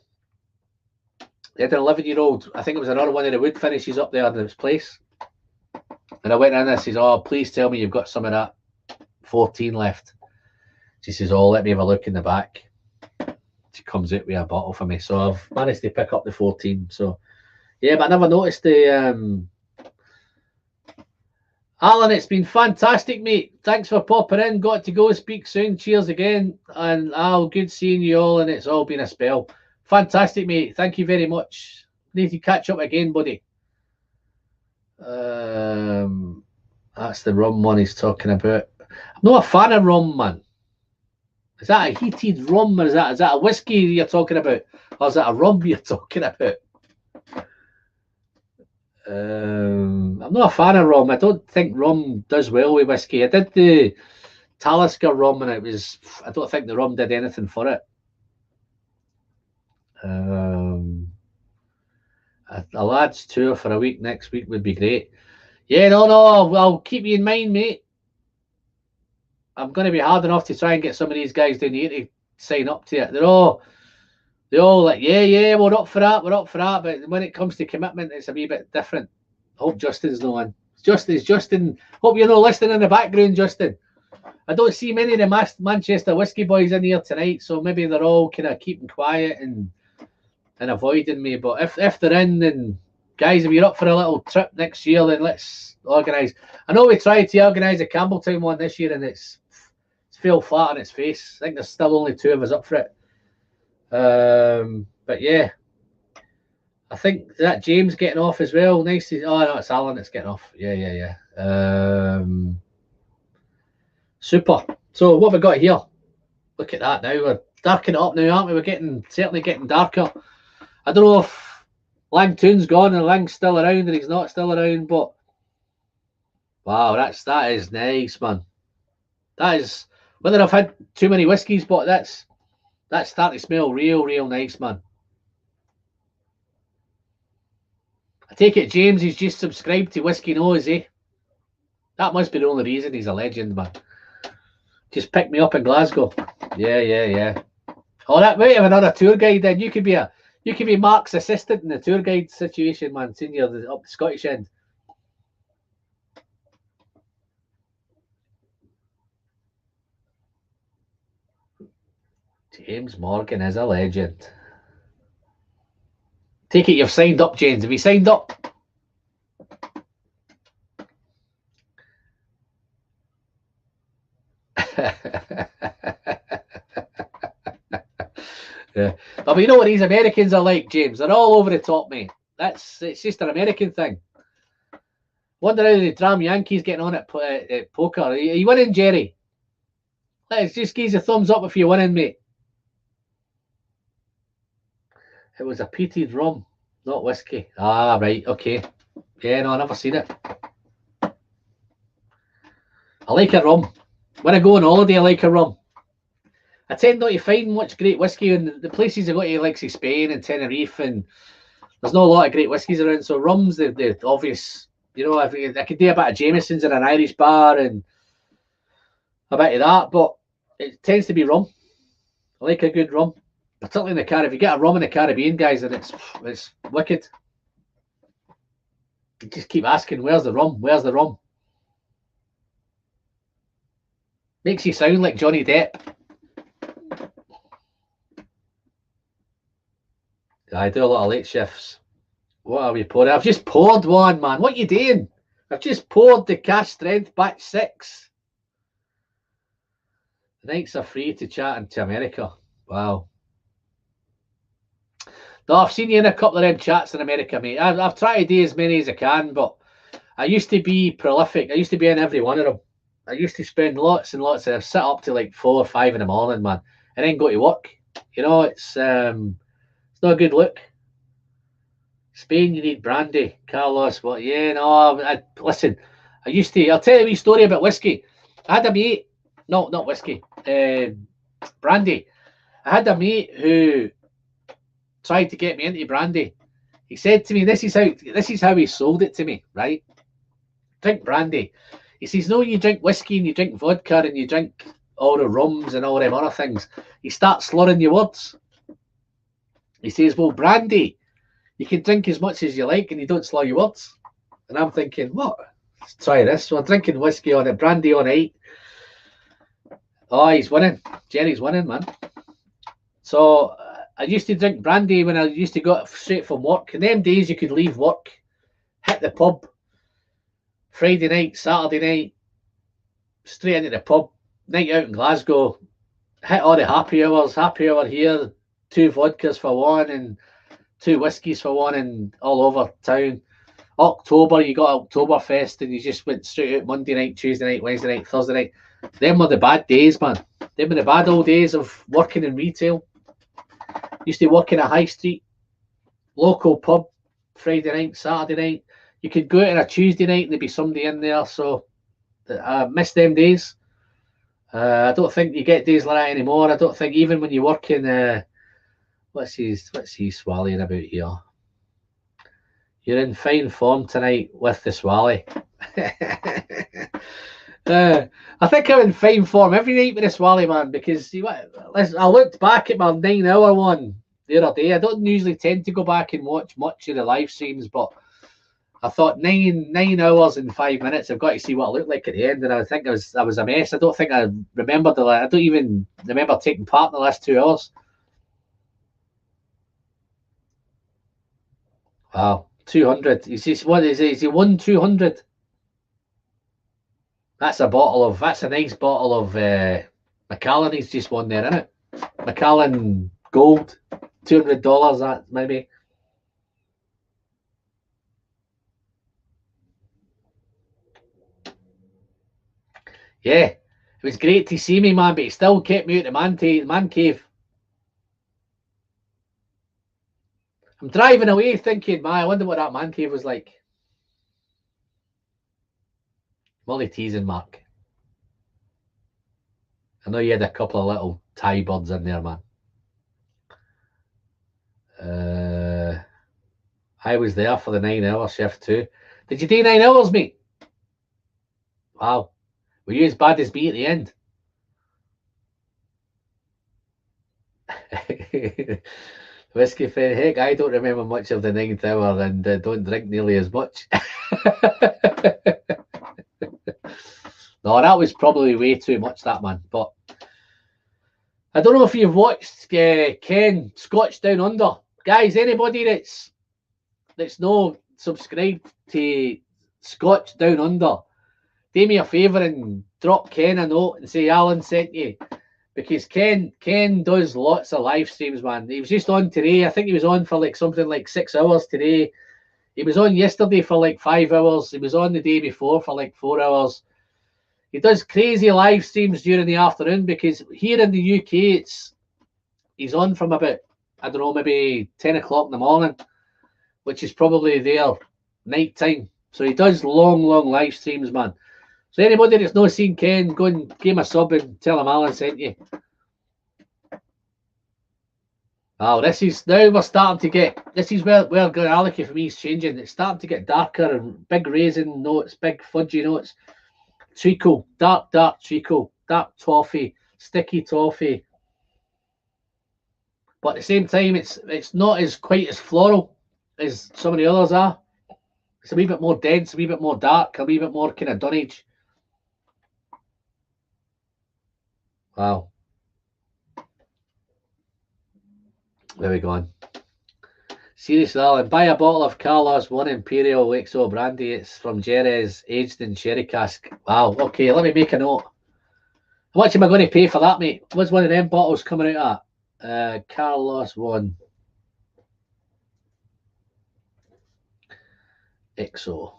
They had an 11-year-old. I think it was another one of the wood finishes up there in this place. And I went in and I says, oh, please tell me you've got some of that 14 left. She says, oh, let me have a look in the back. She comes out with a bottle for me. So I've managed to pick up the 14. So, yeah, but I never noticed the... Alan, it's been fantastic, mate. Thanks for popping in. Got to go. Speak soon. Cheers again. And good seeing you all. And it's all been a spell. Fantastic, mate. Thank you very much. Need to catch up again, buddy. That's the rum one he's talking about. I'm not a fan of rum, man. Is that a heated rum, or is that a whiskey you're talking about, or is that a rum you're talking about? I'm not a fan of rum. I don't think rum does well with whiskey. I did the Talisker rum, and I don't think the rum did anything for it. A lad's tour for a week next week would be great. Yeah, no, I'll keep you in mind, mate. I'm going to be hard enough to try and get some of these guys down here to sign up to it. They're all like, yeah, we're up for that. But when it comes to commitment, it's a wee bit different. I hope Justin's no one. Justin, hope you're not listening in the background, Justin. I don't see many of the Manchester whiskey boys in here tonight, so maybe they're all kind of keeping quiet and avoiding me. But if they're in, then guys, if you're up for a little trip next year, then let's organise. I know we tried to organise a Campbelltown one this year, and it's fell flat on its face. I think there's still only 2 of us up for it. But yeah, I think that James getting off as well. Nice to, oh no, it's Alan that's getting off. Yeah. Super. So what have we got here? Look at that now. We're darkening it up now, aren't we? We're certainly getting darker. I don't know if Langtoon's gone and Lang's still around and he's not still around, but wow, that is nice, man. That is, whether I've had too many whiskies, but that's starting to smell real nice, man. I take it James is just subscribed to Whiskey Nose, eh? That must be the only reason he's a legend, man. Just pick me up in Glasgow. Yeah. Oh, that might have another tour guide then. You could be Mark's assistant in the tour guide situation, man, seeing you're up the Scottish end. James Morgan is a legend. Take it you've signed up, James. Have you signed up? Yeah. But you know what these Americans are like, James? They're all over the top, mate. It's just an American thing. Wonder how the Dram Yankees getting on at poker. Are you winning, Jerry? Let's just give you a thumbs up if you're winning, mate. It was a peated rum, not whiskey. Ah, right, okay. Yeah, no, I've never seen it. I like a rum. When I go on holiday, I like a rum. I tend not to find much great whiskey in the places I go to, like say Spain and Tenerife, and there's not a lot of great whiskies around. So rums, the obvious, you know, I could do a bit of Jameson's in an Irish bar and a bit of that, but it tends to be rum. I like a good rum, particularly in the Caribbean. If you get a rum in the Caribbean, guys, then it's wicked. You just keep asking, where's the rum? Where's the rum? Makes you sound like Johnny Depp. I do a lot of late shifts. What are we pouring? I've just poured one, man. What are you doing? I've just poured the Cash Strength batch 6. The nights are free to chat into America. Wow. No, I've seen you in a couple of them chats in America, mate. I've tried to do as many as I can, but I used to be prolific. I used to be in every one of them. I used to spend lots and lots of, sit up to like 4 or 5 in the morning, man, and then go to work. You know, it's not a good look. Spain, you need brandy. Carlos, what? Yeah, no, listen, I'll tell you a wee story about whiskey. I had a mate, not whiskey, brandy. I had a mate who tried to get me into brandy. He said to me, this is how he sold it to me, right? Drink brandy. He says, no, you drink whiskey and you drink vodka and you drink all the rums and all them other things. You start slurring your words. He says, well, brandy, you can drink as much as you like and you don't slur your words. And I'm thinking, what? Let's try this. So I'm drinking whiskey on it, brandy on 8. Oh, he's winning. Jerry's winning, man. So I used to drink brandy when I used to go straight from work. In them days, you could leave work, hit the pub, Friday night, Saturday night, straight into the pub, night out in Glasgow, hit all the happy hours, happy hour here, 2 vodkas for one and 2 whiskies for one and all over town. October, you got Oktoberfest and you just went straight out Monday night, Tuesday night, Wednesday night, Thursday night. Them were the bad days, man. Them were the bad old days of working in retail. Used to work in a high street, local pub, Friday night, Saturday night. You could go out on a Tuesday night and there'd be somebody in there. So I miss them days. I don't think you get days like that anymore. I don't think even when you work in what's he swallowing about here? You're in fine form tonight with the swally. I think I'm in fine form every night with the swally, man, because listen, I looked back at my 9-hour one the other day. I don't usually tend to go back and watch much of the live streams, but I thought 9 hours and 5 minutes. I've got to see what I looked like at the end, and I think I was a mess. I don't think I remembered I don't even remember taking part in the last 2 hours. Wow, 200. What is it? Is he 1-200? That's a nice bottle of Macallan he's just won there, isn't it? Macallan Gold, $200, that maybe. Yeah, it was great to see me, man, but he still kept me out of the man cave. I'm driving away thinking, man, I wonder what that man cave was like. I'm only teasing, Mark. I know you had a couple of little Thai birds in there, man. I was there for the 9-hour shift too. Did you do 9 hours, mate? Wow. Were you as bad as me at the end? Whiskey fan, heck, I don't remember much of the 9th hour and don't drink nearly as much. No, that was probably way too much, that, man. But I don't know if you've watched Ken Scotch Down Under. Guys, anybody that's no subscribed to Scotch Down Under, do me a favour and drop Ken a note and say Alan sent you. Because Ken does lots of live streams, man. He was just on today. I think he was on for like something like 6 hours today. He was on yesterday for like 5 hours. He was on the day before for like 4 hours. He does crazy live streams during the afternoon because here in the UK, he's on from about, I don't know, maybe 10 o'clock in the morning, which is probably their night time. So he does long live streams, man. So anybody that's not seen Ken, go and give him a sub and tell him Alan sent you. Oh, this is now we're starting to get. This is where Glenallachie for me is changing. It's starting to get darker and big raisin notes, big fudgy notes. Treacle, dark treacle, dark toffee, sticky toffee. But at the same time, it's not as quite as floral as some of the others are. It's a wee bit more dense, a wee bit more dark, a wee bit more kind of dunnage. Wow. Where are we going? Seriously, Alan, buy a bottle of Carlos 1 Imperial XO brandy. It's from Jerez, aged in sherry cask. Wow, okay, let me make a note. How much am I going to pay for that, mate? What's one of them bottles coming out at? Carlos 1 XO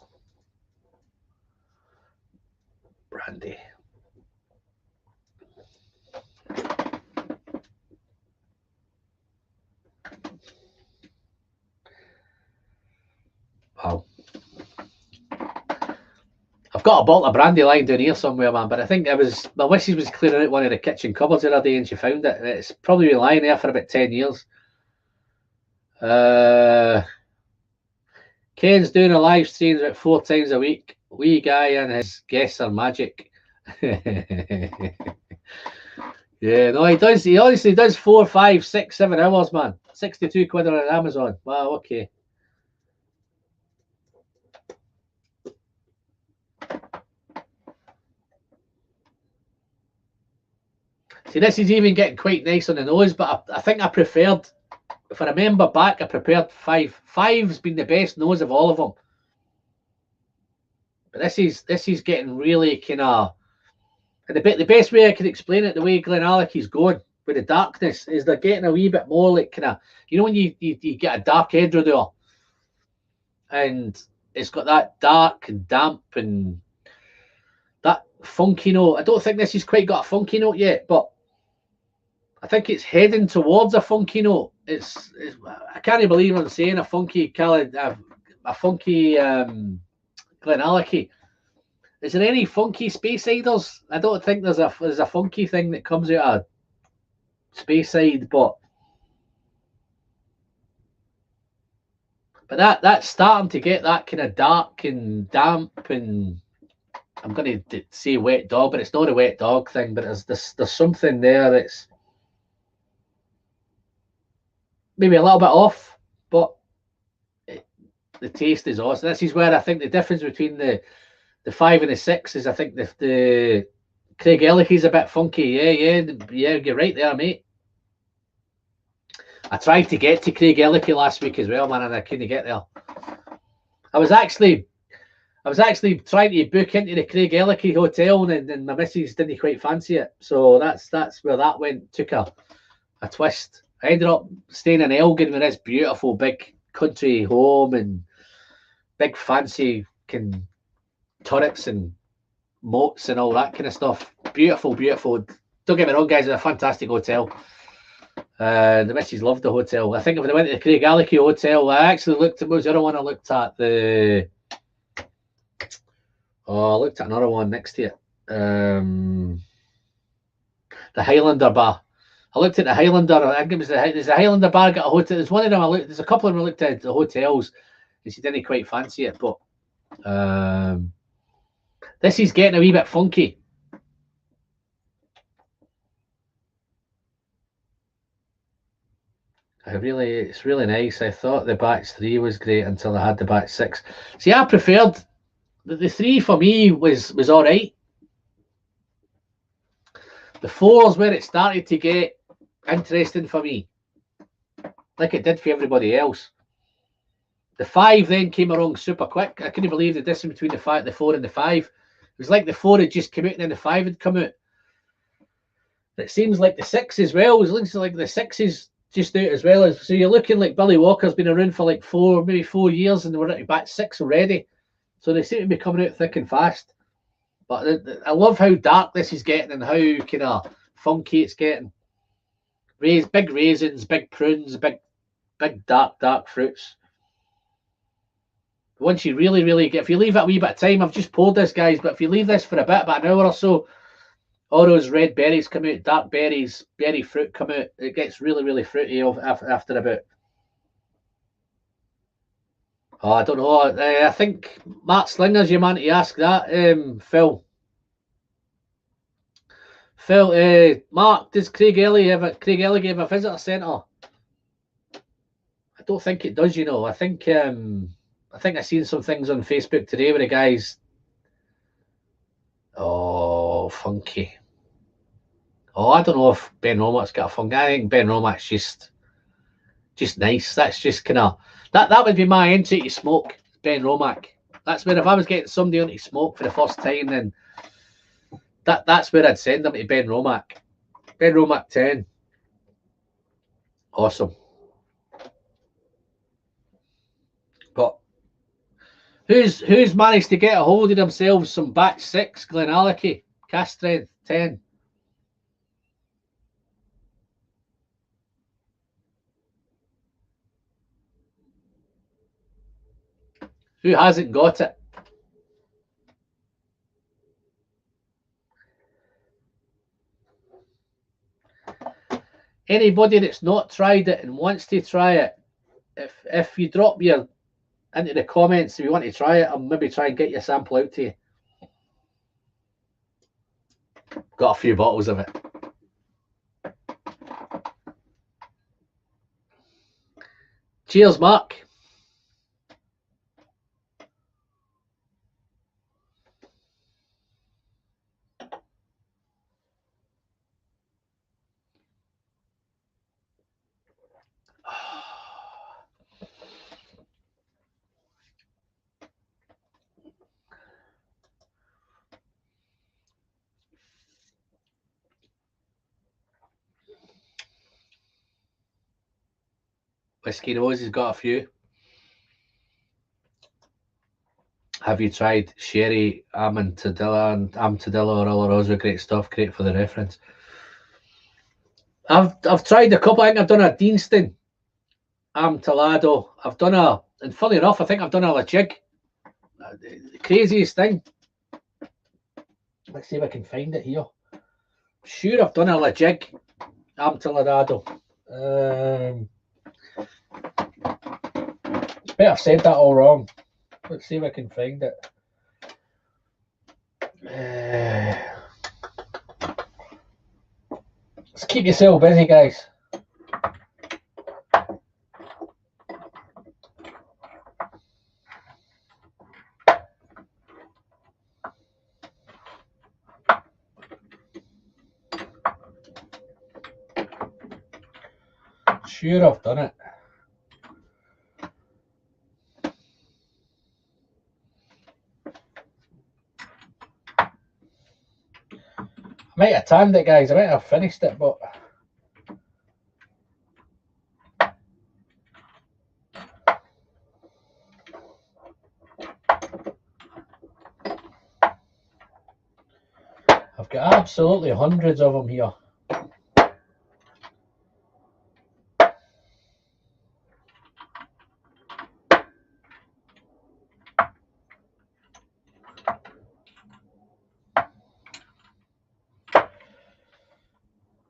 brandy. Wow. I've got a bottle of brandy lying down here somewhere, man, but I think my missus was clearing out one of the kitchen cupboards the other day and she found it. And it's probably been lying there for about 10 years. Ken's doing a live stream about 4 times a week. Wee guy and his guests are magic. Yeah, no, he does. He honestly does 4, 5, 6, 7 hours, man. 62 quid on Amazon. Wow, okay. See, this is even getting quite nice on the nose, but I think I preferred, if I remember back, I prepared 5. 5's been the best nose of all of them. But this is getting really kind of, and the best way I can explain it, the way Glenallachie's going with the darkness, is they're getting a wee bit more like kind of, you know when you get a dark Edredor, and it's got that dark and damp and that funky note. I don't think this has quite got a funky note yet, but I think it's heading towards a funky note. It's I can't believe I'm saying a funky Glenallachie. Is there any funky Speyside? I don't think there's a funky thing that comes out of Speyside, but that's starting to get that kind of dark and damp, and I'm going to say wet dog, but it's not a wet dog thing. But there's something there that's maybe a little bit off, but the taste is awesome. This is where I think the difference between the 5 and the 6 is, I think the Glendronach a bit funky. Yeah, you're right there, mate. I tried to get to Glendronach last week as well, man, and I couldn't get there. I was actually trying to book into the Glendronach hotel, and my missus didn't quite fancy it. So that's where that went. Took a twist. I ended up staying in Elgin with this beautiful big country home and big fancy turrets and moats and all that kind of stuff. Beautiful, beautiful. Don't get me wrong, guys, it's a fantastic hotel. The missus loved the hotel. I think if I went to the Glendronach hotel, I actually looked at, what was the other one I looked at? I looked at another one next to it. The Highlander bar. I looked at the Highlander. I think it was there's a Highlander bar got a hotel. There's one of them there's a couple of them I looked at the hotels, and she didn't quite fancy it, but this is getting a wee bit funky. It's really nice. I thought the batch 3 was great until I had the batch 6. See, I preferred the 3 for me was all right. The 4's where it started to get interesting for me, like it did for everybody else. The 5 then came along super quick. I couldn't believe the distance between the 4 and the 5. It was like the 4 had just come out and then the 5 had come out. It seems like the 6 as well. It looks like the 6 is just out as well. So you're looking like Billy Walker's been around for like 4 years, and we're at batch 6 already. So they seem to be coming out thick and fast. But I love how dark this is getting and how kind of funky it's getting. Big raisins, big prunes, big dark fruits. Once you really get, if you leave it a wee bit of time, I've just poured this, guys, but if you leave this for about an hour or so, all those red berries come out, dark berries, berry fruit come out. It gets really fruity after a bit. Oh, I don't know. I think Mark Slinger's your man to ask that, Phil. Mark, does Glendronach have a visitor centre? I don't think it does, you know. I think I've seen some things on Facebook today where the guys. Oh, funky. Oh, I don't know if Glendronach's got a funky. I think Glendronach's just nice. That's just kind of that would be my entry to smoke. Glendronach. That's where if I was getting somebody on to smoke for the first time, then that's where I'd send them to Glendronach. Glendronach 10. Awesome. But who's managed to get a hold of themselves some batch 6 Glenallachie cast strength 10? Who hasn't got it? Anybody that's not tried it and wants to try it, if you drop your into the comments if you want to try it, I'll maybe try and get your sample out to you. Got a few bottles of it. Cheers, Mark. Whiskey Nose has got a few. Have you tried Sherry Amantadilla and Amtadilla or Oloroso? Great stuff, great for the reference. I've tried a couple. I think I've done a Deanston Amtalado. I've done and funny enough, I think I've done a La Jig. The craziest thing. Let's see if I can find it here. I'm sure I've done a La Jig Amtalado. Bet I've said that all wrong. Let's see if I can find it. Let's keep yourself busy, guys. Sure, I've done it. might have tanned it, guys. I might have finished it, but I've got absolutely hundreds of them here.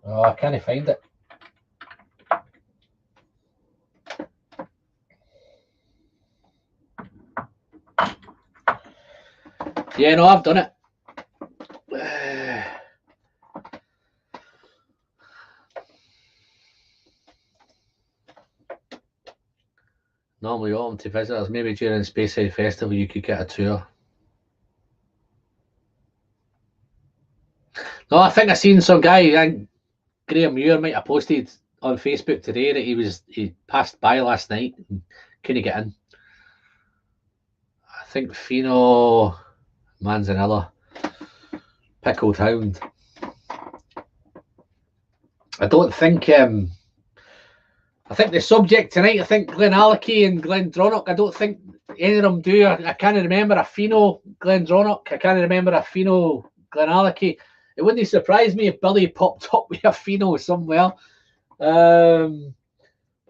Oh, I can't find it. Yeah, no, I've done it. Normally open to visitors. Maybe during Speyside Festival you could get a tour. No, I think I seen some guy, Graham Muir might have posted on Facebook today that he passed by last night and couldn't get in. I think Fino Manzanilla, Pickled Hound. I don't think I think the subject tonight, I think Glenallachie and Glendronach, I don't think any of them do. I can't remember a Fino Glendronach. I can't remember a Fino Glenallachie. It wouldn't surprise me if Billy popped up with a Fino somewhere. But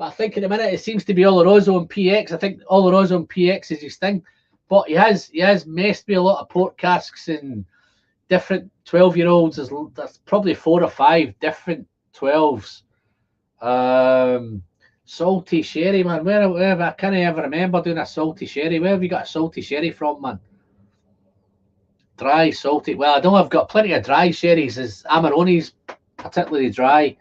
I think in a minute it seems to be Oloroso and PX. I think Oloroso and PX is his thing. But he has messed with a lot of port casks and different 12-year-olds. There's probably 4 or 5 different 12s. Salty sherry, man. Where I can't ever remember doing a salty sherry. Where have you got a salty sherry from, man? Dry, salty. Well, I know I've got plenty of dry sherries. As Amaroni's particularly dry.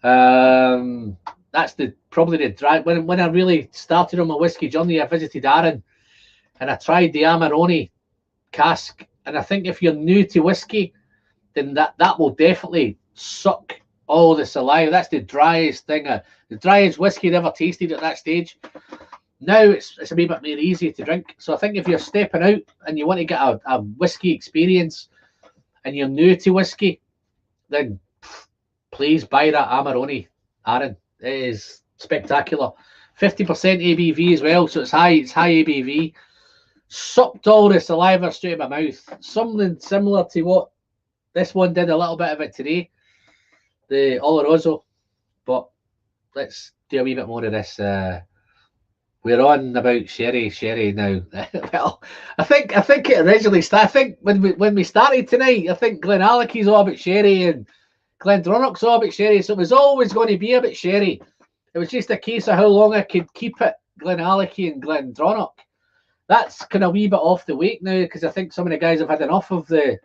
That's probably the dry. When I really started on my whiskey journey, I visited Aaron, and I tried the Amaroni cask. And I think if you're new to whiskey, then that will definitely suck all the saliva. That's the driest thing, the driest whiskey I'd ever tasted at that stage. Now it's a wee bit more easy to drink. So I think if you're stepping out and you want to get a whiskey experience and you're new to whiskey, then please buy that Amaroni, Aaron. It is spectacular. 50% ABV as well, so it's high ABV. Sucked all the saliva straight in my mouth. Something similar to what this one did, a little bit of it today, the Oloroso. But let's do a wee bit more of this. We're on about sherry now. Well, I think it originally started. I think when we started tonight, I think Glenallachie's all about sherry and Glendronach's all about sherry. So it was always going to be about sherry. It was just a case of how long I could keep it, Glenallachie and Glendronach. That's kind of a wee bit off the wake now because I think some of the guys have had enough of the.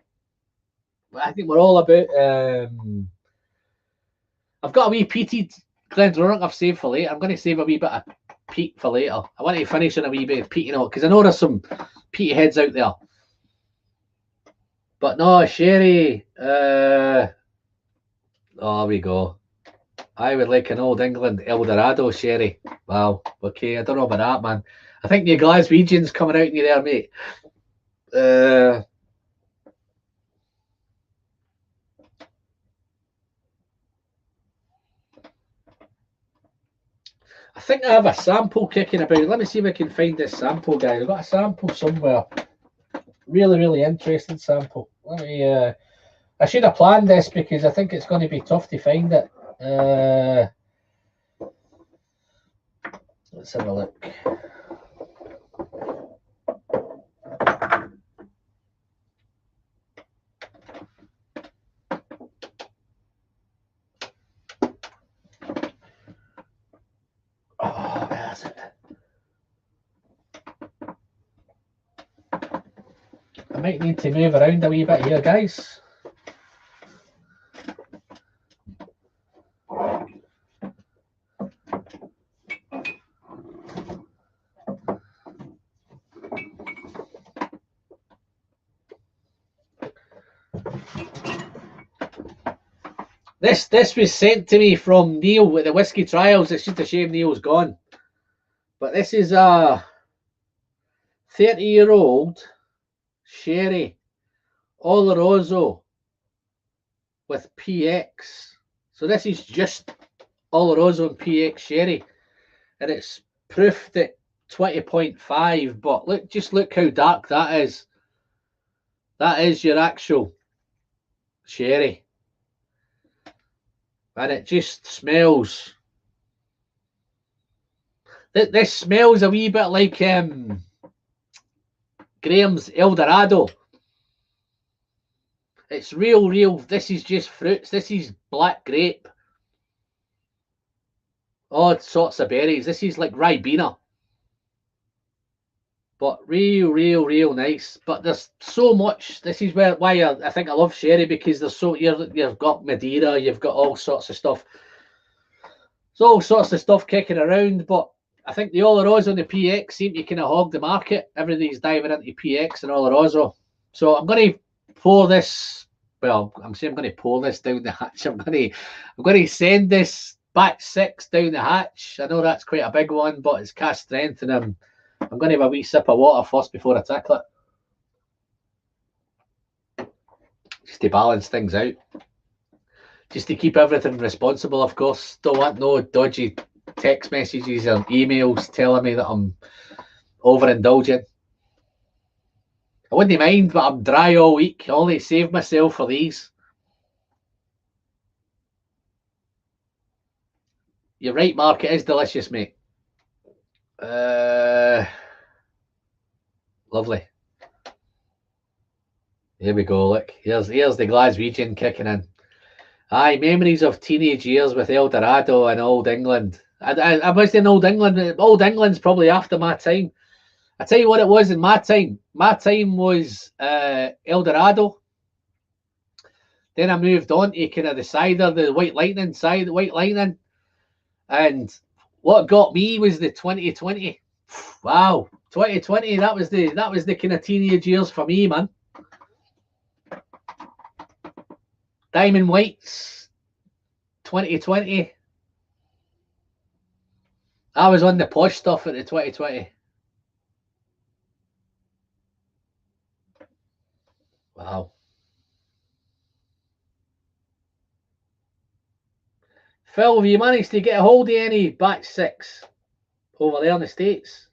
I think we're all about. I've got a wee peated Glendronach I've saved for later. I'm going to save a wee bit of peat for later. I want to finish on a wee bit of peating out because I know there's some peaty heads out there. But no, sherry. Oh, we go. I would like an Old England Eldorado sherry. Wow. Okay, I don't know about that, man. I think the Glaswegian's coming out in you there, mate. I think I have a sample kicking about. Let me see if I can find this sample, guys. I've got a sample somewhere. Really, really interesting sample. Let me. I should have planned this because I think it's going to be tough to find it. Let's have a look. Oh, where is it? I might need to move around a wee bit here, guys. This was sent to me from Neil with the Whiskey Trials. It's just a shame Neil's gone. But this is a 30-year-old sherry Oloroso with PX. So this is just Oloroso and PX sherry, and it's proofed at 20.5. But look, just look how dark that is. That is your actual sherry, and it just smells. This smells a wee bit like Graham's Eldorado. It's real. This is just fruits. This is black grape. All sorts of berries. This is like Ribena. But real nice. But there's so much. This is why I think I love sherry, because there's so you've got Madeira, you've got all sorts of stuff. There's all sorts of stuff kicking around, but I think the Oloroso and the PX seem to kind of hog the market. Everybody's diving into PX and Oloroso. So I'm going to pour this. Well, I'm saying I'm going to pour this down the hatch. I'm going to send this batch 6 down the hatch. I know that's quite a big one, but it's cast strength, and I'm going to have a wee sip of water first before I tackle it, just to balance things out, just to keep everything responsible. Of course, don't want no dodgy text messages or emails telling me that I'm overindulging. I wouldn't mind, but I'm dry all week. I only saved myself for these. You're right, Mark. It is delicious, mate. Lovely. Here we go. Look, here's the Glaswegian kicking in. Aye, memories of teenage years with Eldorado and Old England. I was in Old England. Old England's probably after my time. I tell you what it was in my time. My time was Eldorado. Then I moved on to kind of the cider, the White Lightning side, the White Lightning. And what got me was the 2020. Wow, 2020. That was the kind of teenage years for me, man. Diamond Whites, 2020. I was on the posh stuff at the 2020. Wow. Phil, have you managed to get a hold of any batch 6 over there in the States?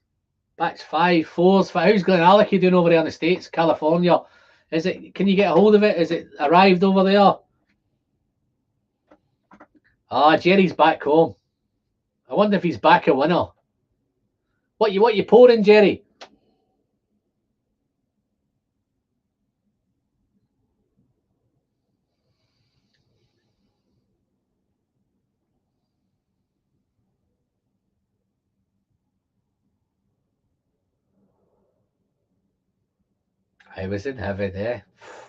Batch 5, 4s. How's Glenallachie doing over there in the States, California? Is it? Can you get a hold of it? Is it arrived over there? Ah, Jerry's back home. I wonder if he's back a winner. What you pouring, Jerry? I was in heaven, eh?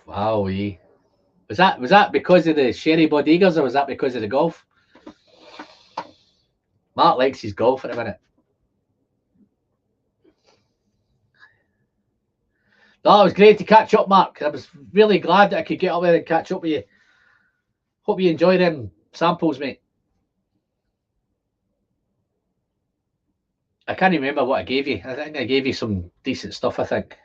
Wow, was that because of the sherry bodegas, or was that because of the golf? Mark likes his golf at a minute. No, it was great to catch up, Mark. I was really glad that I could get up there and catch up with you. Hope you enjoy them samples, mate. I can't remember what I gave you. I think I gave you some decent stuff, I think.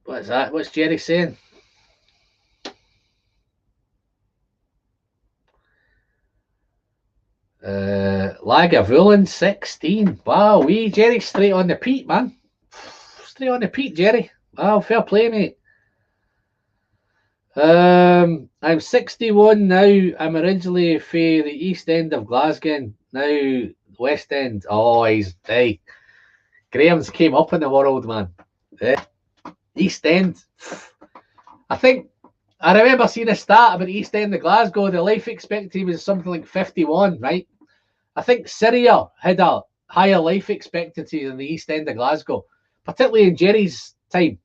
What is that? What's Jerry saying? Lagavulin 16. Wow, Jerry straight on the peat, man. Straight on the peat, Jerry. Wow, fair play, mate. I'm 61 now. I'm originally from the east end of Glasgow. Now west end. Oh, hey. Graham's came up in the world, man. East end. I think I remember seeing a stat about East End of Glasgow. The life expectancy was something like 51, right? I think Syria had a higher life expectancy than the East End of Glasgow, particularly in Jerry's time.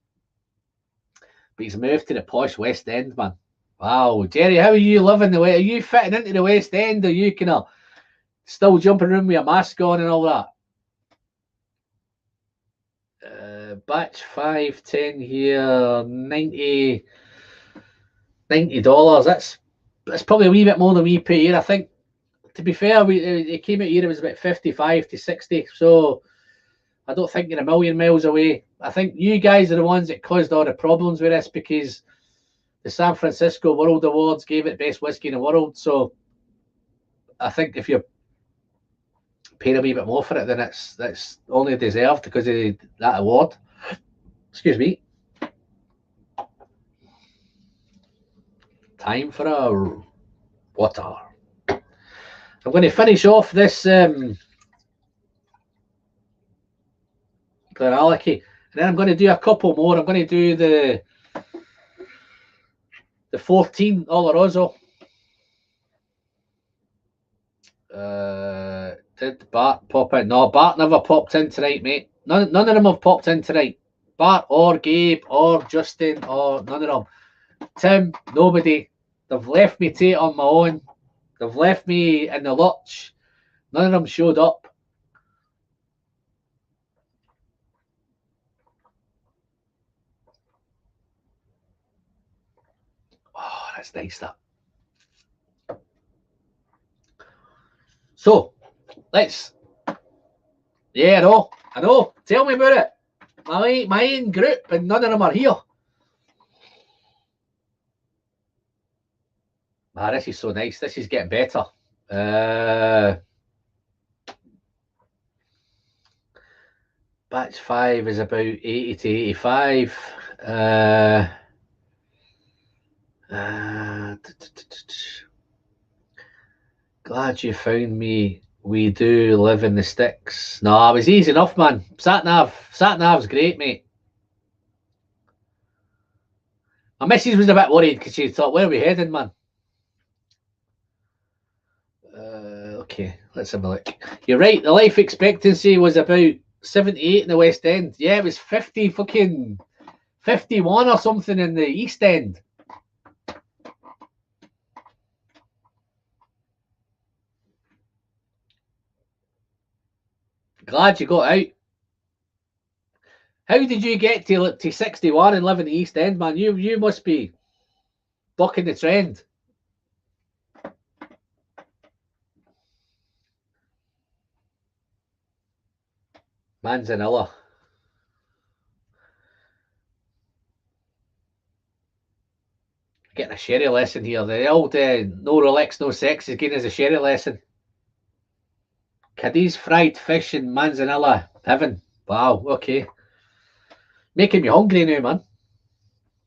But he's moved to the posh West End, man. Wow, Jerry, how are you living the way? Are you fitting into the West End? Are you kind of still jumping around with your mask on and all that? Batch 510 here, $90. That's probably a wee bit more than we pay here. I think, to be fair, it came out here, it was about 55 to 60. So I don't think you're a million miles away. I think you guys are the ones that caused all the problems with this, because the San Francisco World Awards gave it best whiskey in the world. So I think if you're paying a wee bit more for it, then that's only deserved because of that award. Excuse me. Time for a water. I'm going to finish off this Glenallachie, and then I'm going to do a couple more. I'm going to do the 14 Oloroso. Did Bart pop in? No, Bart never popped in tonight, mate. None of them have popped in tonight. Bart or Gabe or Justin or none of them. Tim, nobody. They've left me to it on my own. They've left me in the lurch. None of them showed up. Oh, that's nice, that. So, let's... Yeah, I know. Tell me about it. My own group, and none of them are here. Ah, this is so nice. This is getting better. Batch 5 is about 80 to 85. Glad you found me. We do live in the sticks. No, it was easy enough, man. Sat-nav's great, mate. My missus was a bit worried because she thought, where are we heading, man? Okay, let's have a look. You're right, the life expectancy was about 78 in the West End. Yeah, it was 50 fucking 51 or something in the East End. Glad you got out. How did you get to 61 and live in the East End, man? You must be bucking the trend. Manzanilla. Getting a sherry lesson here. The old no Rolex, no sex is getting us a sherry lesson. Cadiz fried fish in Manzanilla. Heaven. Wow, okay. Making me hungry now, man.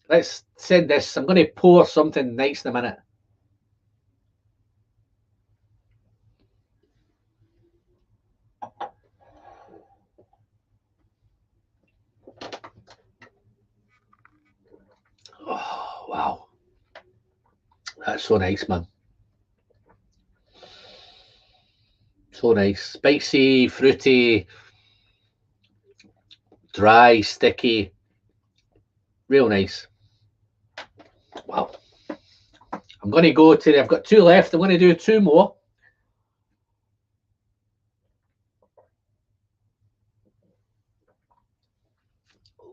Let's send this. I'm going to pour something nice in a minute. Oh, wow. That's so nice, man. So nice. Spicy, fruity, dry, sticky. Real nice. Wow. I'm going to go to... I've got 2 left. I'm going to do 2 more.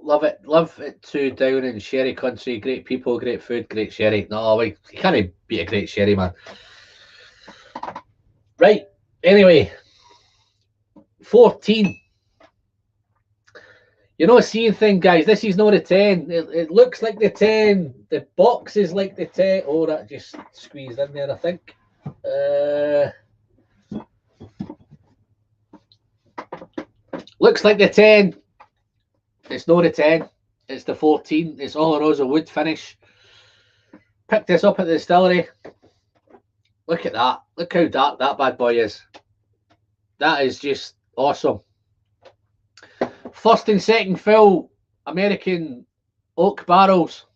Love it too down in sherry country. Great people, great food, great sherry. No, you can't beat a great sherry, man. Right, anyway, 14. You're not seeing thing, guys. This is not a 10. It looks like the 10. The box is like the 10. Oh, that just squeezed in there, I think. Looks like the 10. It's not a 10. It's the 14. It's Oloroso wood finish. Picked this up at the distillery. Look at that. Look how dark that bad boy is. That is just awesome. First and second fill American oak barrels.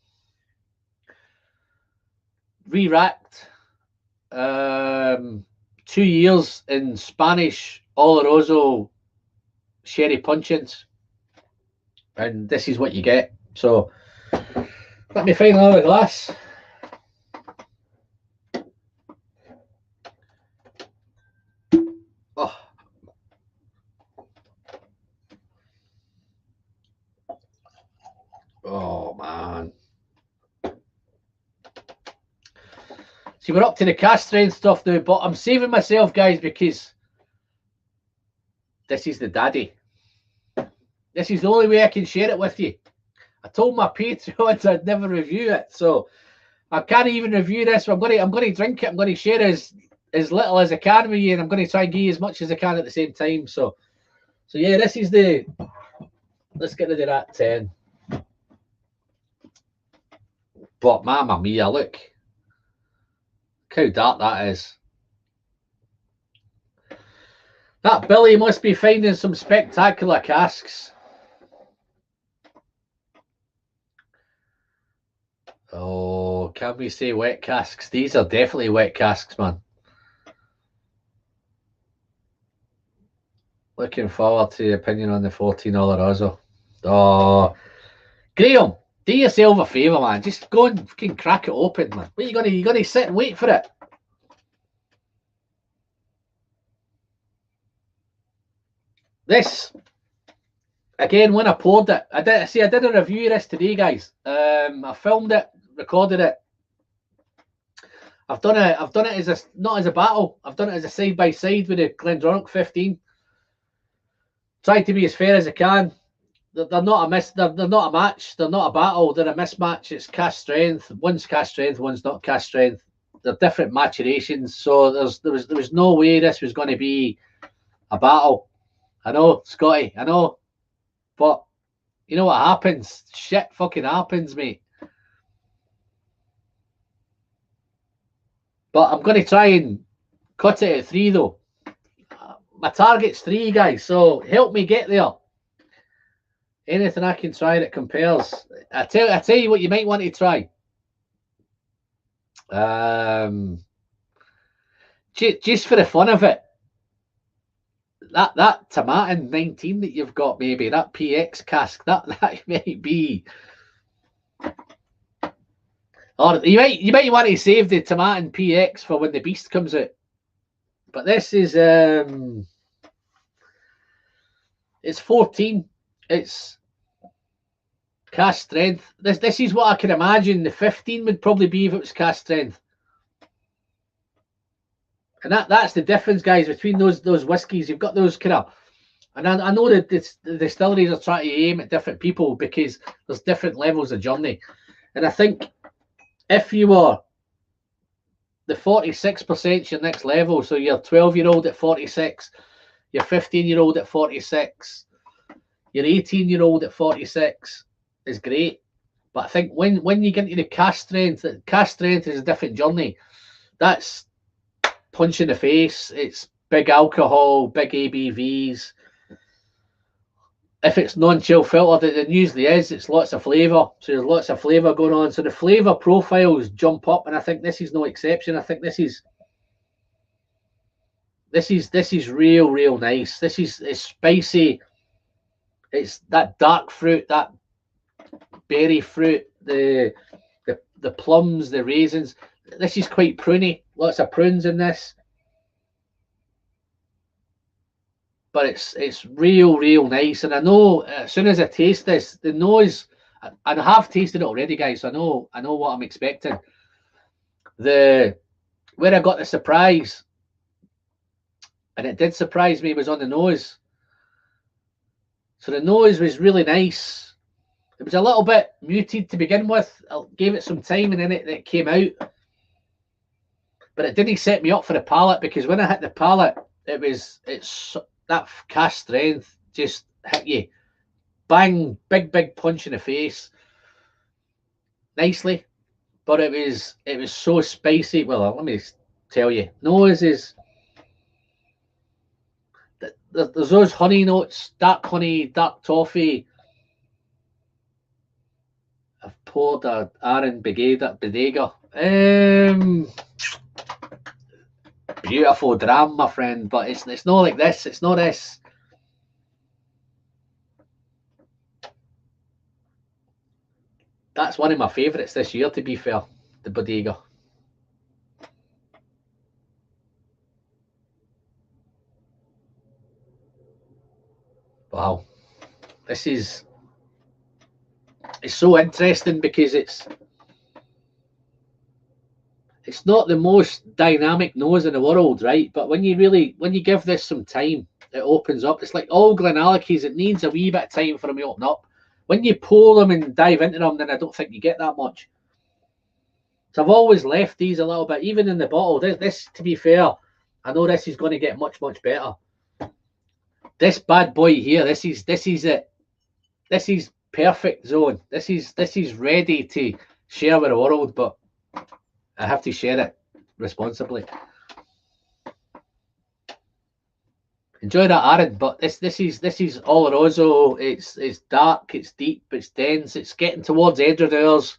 Re-racked. 2 years in Spanish Oloroso sherry puncheons. And this is what you get. So let me find another glass. Oh. Oh man. See, we're up to the cask strength stuff now, but I'm saving myself, guys, because this is the daddy. This is the only way I can share it with you. I told my Patreons I'd never review it, so I can't even review this. I'm going to drink it. I'm going to share as little as I can with you, and I'm going to try and give you as much as I can at the same time. So yeah, this is the. Let's get rid of that 10. But mamma mia, look how dark that is. That Billy must be finding some spectacular casks. Oh, can we say wet casks? These are definitely wet casks, man. Looking forward to your opinion on the 14 Oloroso. Oh, Graham, do yourself a favour, man. Just go and fucking crack it open, man. What are you gonna sit and wait for it? This again, when I poured it, I did a review of this today, guys. I filmed it, recorded it. I've done it as a not as a battle. I've done it as a side by side with the Glendronach 15. Tried to be as fair as I can. They're not a match. They're not a battle. They're a mismatch. It's cast strength. One's cast strength. One's not cast strength. They're different maturations. So there was no way this was going to be a battle. I know, Scotty. I know, but you know what happens? Shit fucking happens, mate. But I'm going to try and cut it at 3, though. My target's 3, guys. So help me get there. Anything I can try that compares. I tell you what you might want to try. Just for the fun of it. That Tomatin 19 that you've got, maybe that PX cask, that might be. Or you might want to save the Tomatin PX for when the beast comes out. But this is it's 14. It's cast strength. This is what I can imagine the 15 would probably be if it was cast strength. And that's the difference, guys, between those whiskies. You've got those kind of, and I know that the distilleries are trying to aim at different people because there's different levels of journey. And I think if you were the 46% your next level, so your 12-year-old at 46, your 15-year-old at 46, your 18-year-old at 46 is great. But I think when you get into the cast strength is a different journey. That's punch in the face. It's big alcohol, big ABVs. If it's non-chill filtered, it usually is. It's lots of flavour. So there's lots of flavour going on. So the flavour profiles jump up, and I think this is no exception. I think this is real nice. It's spicy. It's that dark fruit, that berry fruit, the plums, the raisins. This is quite pruny. Lots of prunes in this. But it's real nice. And I know as soon as I taste this, the nose, and I have tasted it already, guys, so I know what I'm expecting. Where I got the surprise, and it did surprise me, was on the nose. So the nose was really nice. It was a little bit muted to begin with. I gave it some time, and then it came out. But it didn't set me up for the palate, because when I hit the palate, it's that cast strength just hit you. Bang, big punch in the face. Nicely. But it was so spicy. Well, let me tell you. Nose is... There's those honey notes, dark honey, dark toffee. I've poured a Aaron Bodega. Beautiful dram, my friend, but it's not like this. It's not this. That's one of my favourites this year, to be fair, the Bodega. Wow, it's so interesting because it's not the most dynamic nose in the world, right? But when you give this some time, it opens up. It's like all Glenallachies, it needs a wee bit of time for them to open up. When you pour them and dive into them, then I don't think you get that much. So I've always left these a little bit, even in the bottle. This, to be fair, I know this is going to get much, much better. This bad boy here, this is it. This is perfect zone. This is ready to share with the world, but I have to share it responsibly. Enjoy that, Aaron. But this is Oloroso. It's dark, it's deep, it's dense. It's getting towards Edredores.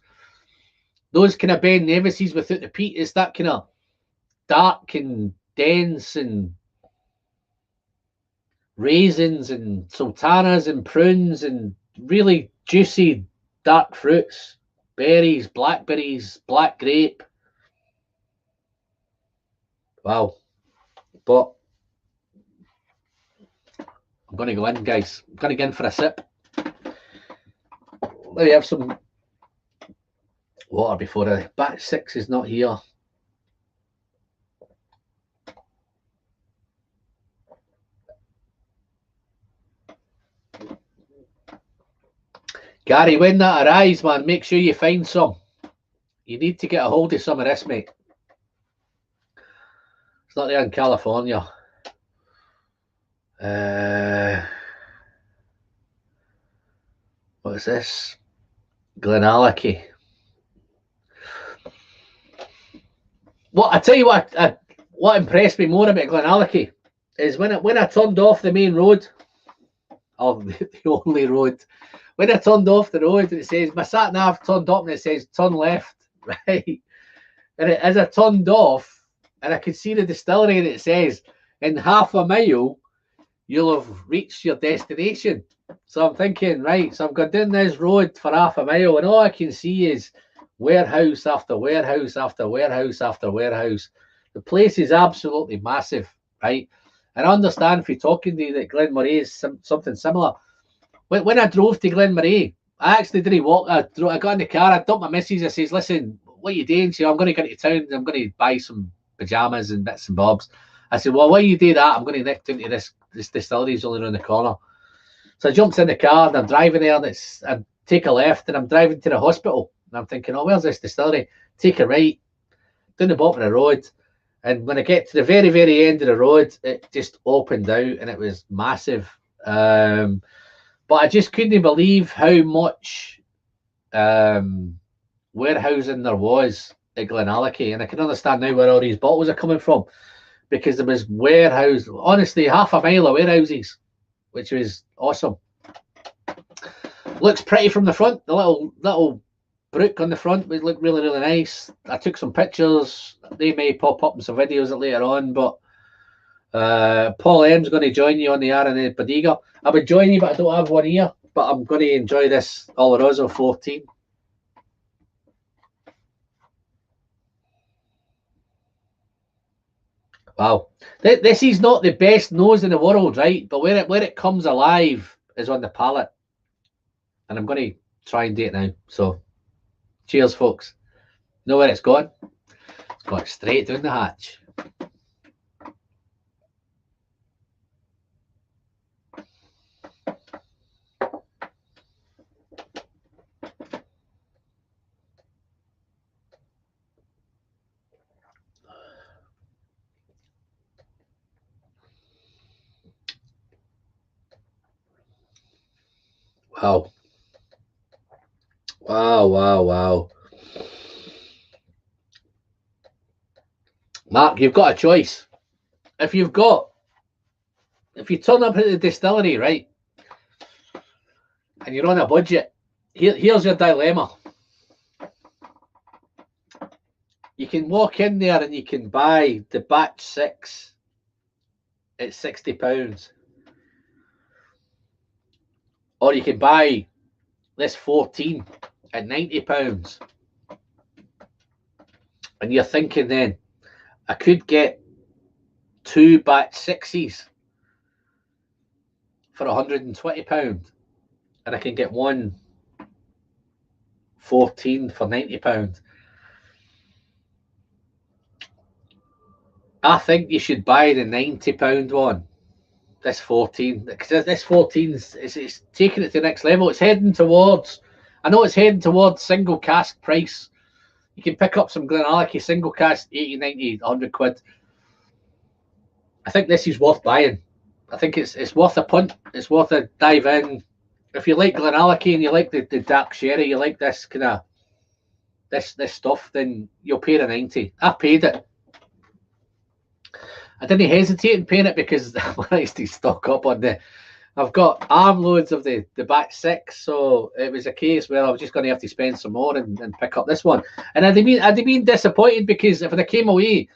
Those kind of Ben Nevises without the peat. It's that kind of dark and dense and raisins and sultanas and prunes and really juicy dark fruits, berries, blackberries, black grape. Wow. But I'm going to go in, guys. I'm going to go in for a sip. Let me have some water before the batch 6 is not here. Gary, when that arrives, man, make sure you find some. You need to get a hold of some of this, mate. It's not there in California. What's this? Glenallachie. What I tell you what impressed me more about Glenallachie is when I turned off the main road, or the only road. When I turned off the road, it says my sat nav turned up and it says turn left, right? And as I turned off, and I could see the distillery, and it says in half a mile you'll have reached your destination. So I'm thinking, right, so I've gone down this road for half a mile, and all I can see is warehouse after warehouse after warehouse after warehouse. The place is absolutely massive, right? And I understand if you're talking to you that Glenmoray is something similar. When I drove to Glenmoray, I actually didn't walk. I got in the car, I dumped my missus, I says, listen, what are you doing? She said, I'm going to get to town, I'm going to buy some pyjamas and bits and bobs. I said, well, while you do that, I'm going to nick into this distillery is only around the corner. So I jumped in the car and I'm driving there, and I take a left and I'm driving to the hospital. And I'm thinking, oh, where's this distillery? Take a right, down the bottom of the road. And when I get to the very, very end of the road, it just opened out and it was massive. But I just couldn't believe how much warehousing there was at Glenallachie. And I can understand now where all these bottles are coming from, because there was warehouse, honestly, half a mile of warehouses, which was awesome. Looks pretty from the front. The little brook on the front would look really, really nice. I took some pictures. They may pop up in some videos later on, but Paul M's going to join you on the R&A Bodega. I would join you, but I don't have one here. But I'm going to enjoy this Oloroso 14. Wow. This is not the best nose in the world, right? But where it comes alive is on the palate. And I'm going to try and do it now. So, cheers, folks. Know where it's gone? It's gone straight down the hatch. Wow. Wow, wow, wow. Mark, you've got a choice. If you turn up at the distillery, right, and you're on a budget, here's your dilemma. You can walk in there and you can buy the batch 6 at £60. Or you can buy this 14 at £90. And you're thinking then, I could get 2 batch 6s for £120, and I can get one 14 for £90. I think you should buy the £90 one, this 14. This 14 is taking it to the next level. It's heading towards, I know it's heading towards single cask price. You can pick up some Glenallachie single cask, 80, 90, 100 quid. I think this is worth buying. I think it's worth a punt. It's worth a dive in. If you like Glenallachie and you like the dark sherry, you like this kind of this stuff, then you'll pay the 90. I paid it. I didn't hesitate in paying it because I managed to stock up on I've got armloads of the back 6, so it was a case where I was just going to have to spend some more and pick up this one. And I'd been disappointed because if I came away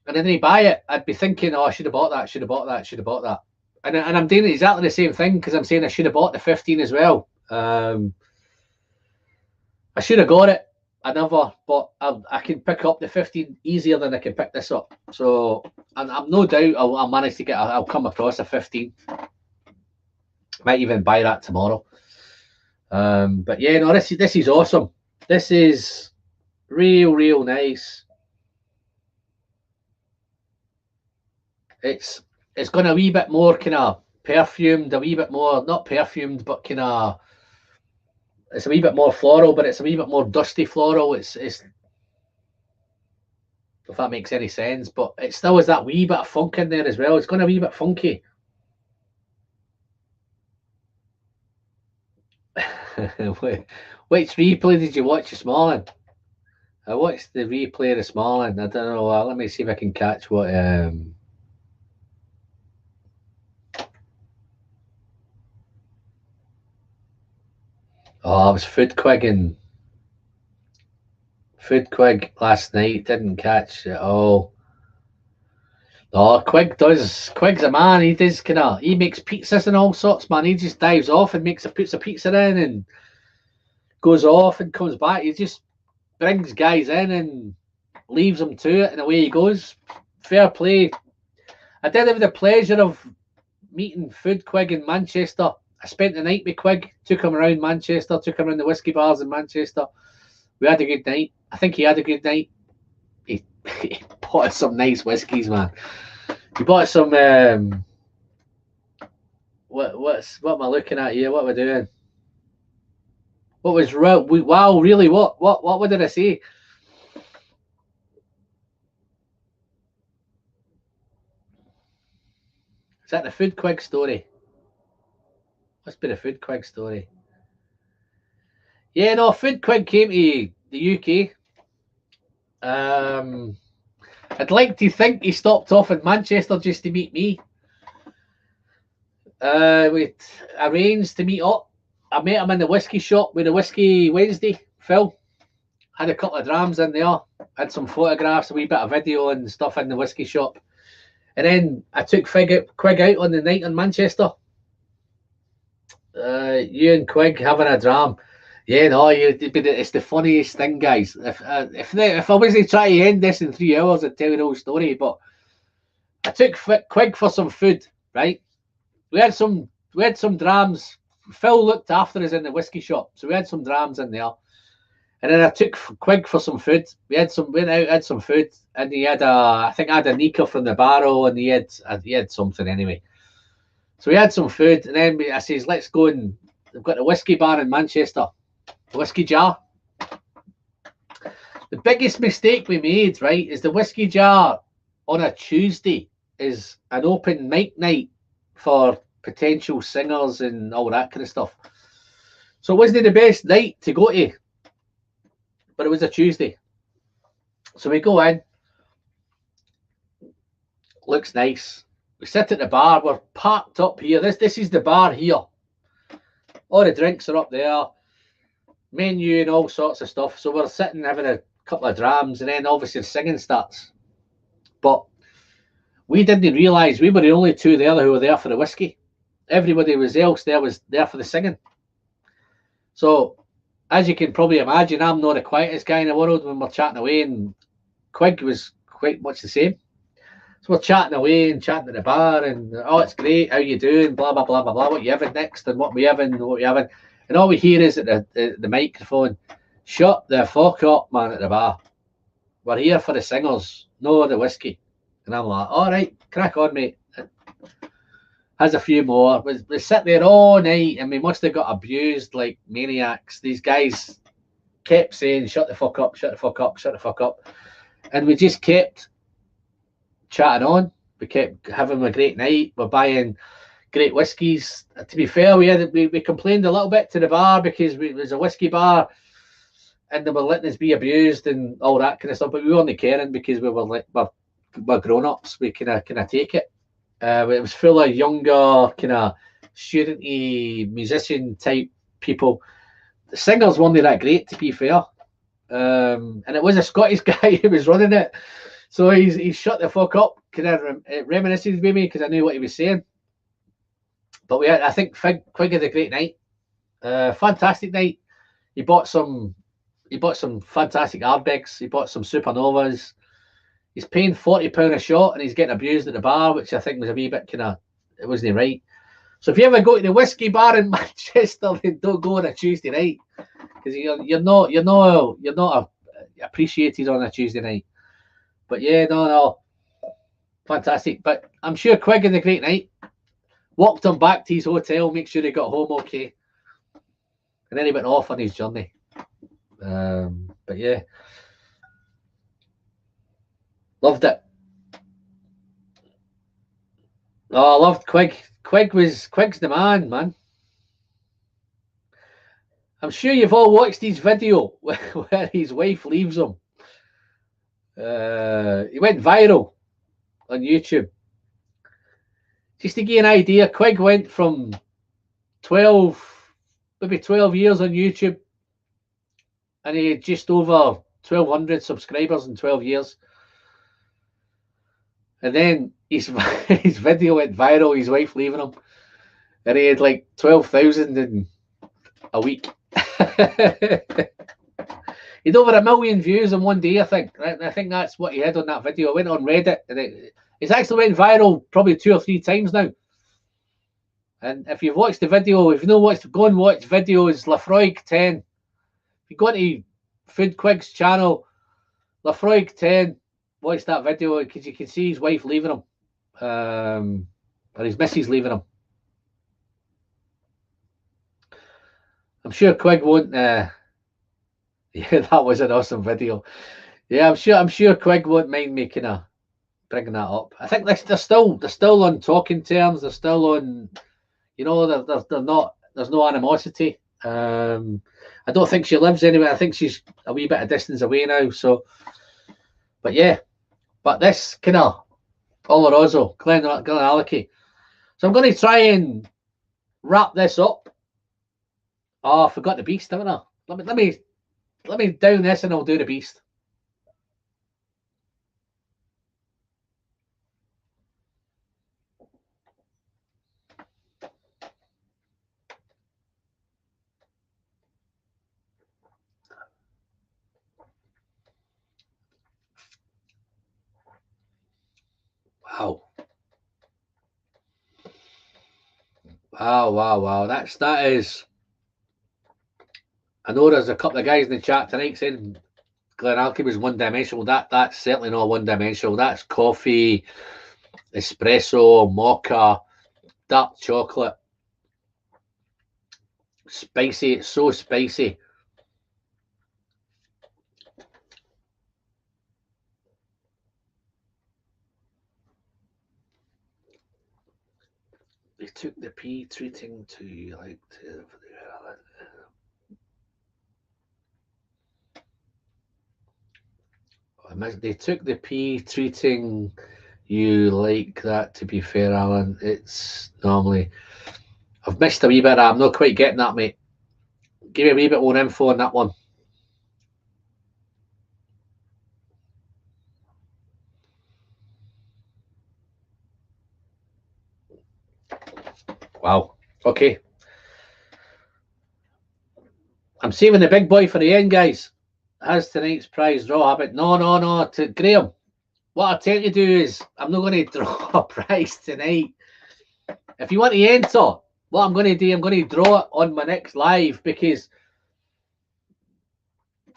and I didn't buy it, I'd be thinking, oh, I should have bought that, should have bought that, should have bought that. And I'm doing exactly the same thing because I'm saying I should have bought the 15 as well. I should have got it. I never, but I can pick up the 15 easier than I can pick this up. So, and I'm no doubt I'll manage to get. I'll come across a 15. Might even buy that tomorrow. But yeah, no, this is awesome. This is real nice. It's going a wee bit more kind of perfumed, a wee bit more not perfumed, but kind of. It's a wee bit more floral, but it's a wee bit more dusty floral. It's if that makes any sense, but it still has that wee bit of funk in there as well. It's going a wee bit funky. Which replay did you watch this morning? I watched the replay this morning. I don't know. Let me see if I can catch what. Oh, I was food quigging last night. Didn't catch it all. Oh, Quig's a man. He does he makes pizzas and all sorts, man. He just dives off and puts a pizza in and goes off and comes back. He just brings guys in and leaves them to it, and away he goes. Fair play. I did have the pleasure of meeting Food Quig in Manchester. I spent the night with Quig, took him around Manchester, took him around the whiskey bars in Manchester. We had a good night. I think he had a good night. He bought us some nice whiskies, man. He bought some what am I looking at here? What are we doing? What was wow, really? What did I say? Is that the Food Quig story? Must be the Food Quig story. Yeah, no, Food Quig came to the UK. I'd like to think he stopped off in Manchester just to meet me. We arranged to meet up. I met him in the whiskey shop with the Whiskey Wednesday. Phil had a couple of drams in there, had some photographs, a wee bit of video and stuff in the whiskey shop. And then I took Quig out on the night in Manchester. You and Quig having a dram. Yeah, no, it's the funniest thing, guys. If I wasn't trying to end this in 3 hours, I'd tell you the whole story. But I took Quig for some food, right? We had some drams. Phil looked after us in the whiskey shop, so we had some drams in there. And then I took Quig for some food. Went out, had some food, and he had I think I had a Nika from the barrel, and he had something anyway. So we had some food, and then I says, let's go, and we've got a whiskey bar in Manchester, a whiskey jar. The biggest mistake we made, right, is the whiskey jar on a Tuesday is an open mic night for potential singers and all that kind of stuff. So it wasn't the best night to go to, but it was a Tuesday. So we go in, looks nice. We sit at the bar. We're parked up here. This is the bar here. All the drinks are up there. Menu and all sorts of stuff. So we're sitting having a couple of drams, and then obviously the singing starts. But we didn't realise we were the only two there who were there for the whiskey. Everybody else was there for the singing. So as you can probably imagine, I'm not the quietest guy in the world when we're chatting away, and Quig was quite much the same. So we're chatting away and chatting at the bar, and oh, it's great, how you doing, blah blah blah blah blah, what you having next, and what we having, and what we having, and all we hear is at the microphone, shut the fuck up, man, at the bar. We're here for the singers, no the whiskey. And I'm like, all right, crack on, mate. Has a few more. We sit there all night and we must have got abused like maniacs. These guys kept saying, shut the fuck up, shut the fuck up, shut the fuck up. And we just kept chatting on. We kept having a great night. We're buying great whiskies. To be fair, we complained a little bit to the bar because it was a whiskey bar and they were letting us be abused and all that kind of stuff. But we weren't caring because we were like, we're grown-ups. We kind of take it. It was full of younger, kind of studenty, musician type people. The singers weren't that great, to be fair. And it was a Scottish guy who was running it. So he shut the fuck up, kind of reminiscing with me because I knew what he was saying. But I think Quig had a great night. Fantastic night. He bought some fantastic Ardbegs. He bought some Supernovas. He's paying £40 a shot and he's getting abused at the bar, which I think was a wee bit kind of, it wasn't right. So if you ever go to the whiskey bar in Manchester, then don't go on a Tuesday night because you're not appreciated on a Tuesday night. But yeah, no, fantastic. But I'm sure Quig had a great night. Walked him back to his hotel, make sure he got home okay, and then he went off on his journey. But yeah, loved it. Oh, I loved Quig. Quig's the man. I'm sure you've all watched his video where his wife leaves him. He went viral on YouTube. Just to give you an idea, Quig went from 12 years on YouTube, and he had just over 1,200 subscribers in 12 years. And then his video went viral, his wife leaving him, and he had like 12,000 in a week. He'd over 1 million views in one day, I think. I think that's what he had on that video. I went on Reddit, and it's actually went viral probably 2 or 3 times now. And if you've watched the video, if you know what's, go and watch videos, Lafroig 10. If you go to Food Quig's channel, Lafroig 10, watch that video because you can see his wife leaving him, or his missus leaving him. I'm sure Quig won't. Yeah, that was an awesome video. Yeah, I'm sure Quig won't mind me kind of bringing that up. I think they're still on talking terms. They're still on, you know, they're not. There's no animosity. I don't think she lives anywhere. I think she's a wee bit of distance away now. So, but yeah, but this kind of Oloroso, Glenallachie. So I'm going to try and wrap this up. Oh, I forgot the beast, haven't I? Let me down this and I'll do the beast. Wow. Wow. That is. I know there's a couple of guys in the chat tonight saying Glenallachie was one-dimensional. That's certainly not one-dimensional. That's coffee, espresso, mocha, dark chocolate. Spicy. It's so spicy. They took the pea treating to like they took the pea treating you like that, to be fair, Alan. It's normally I've missed a wee bit. I'm not quite getting that, mate. Give me a wee bit more info on that one. Wow. Okay. I'm saving the big boy for the end, guys. As tonight's prize draw habit. No. To Graham, what I tell you to do is I'm not going to draw a prize tonight. If you want to enter, what I'm going to do, I'm going to draw it on my next live because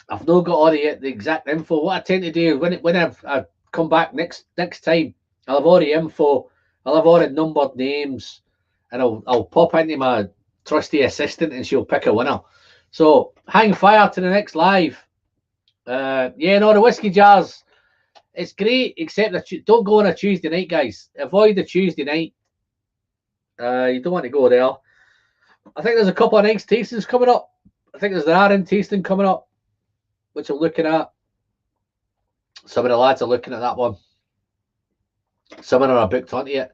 I've not got all the exact info. What I tend to do when I've come back next time, I'll have all the info I'll have all the numbered names, and I'll pop into my trusty assistant, and she'll pick a winner. So hang fire to the next live. Yeah, no, the whiskey jars. It's great, except that don't go on a Tuesday night, guys. Avoid the Tuesday night. You don't want to go there. I think there's a couple of nice tastings coming up. I think there's the Aaron tasting coming up, which I'm looking at. Some of the lads are looking at that one. Some of them are booked onto it.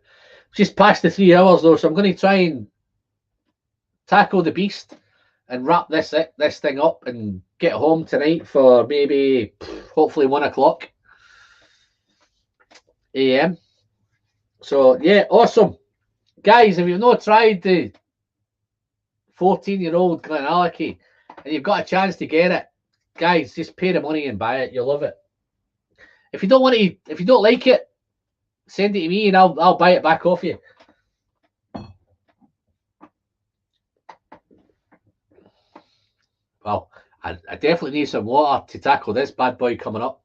Just past the 3 hours though, so I'm going to try and tackle the beast and wrap this thing up and get home tonight for maybe hopefully 1 o'clock AM. So yeah, awesome. Guys, if you've not tried the 14-year-old Glenallachie and you've got a chance to get it, guys, just pay the money and buy it. You'll love it. If you don't want to, if you don't like it, send it to me and I'll buy it back off you. Well, I definitely need some water to tackle this bad boy coming up.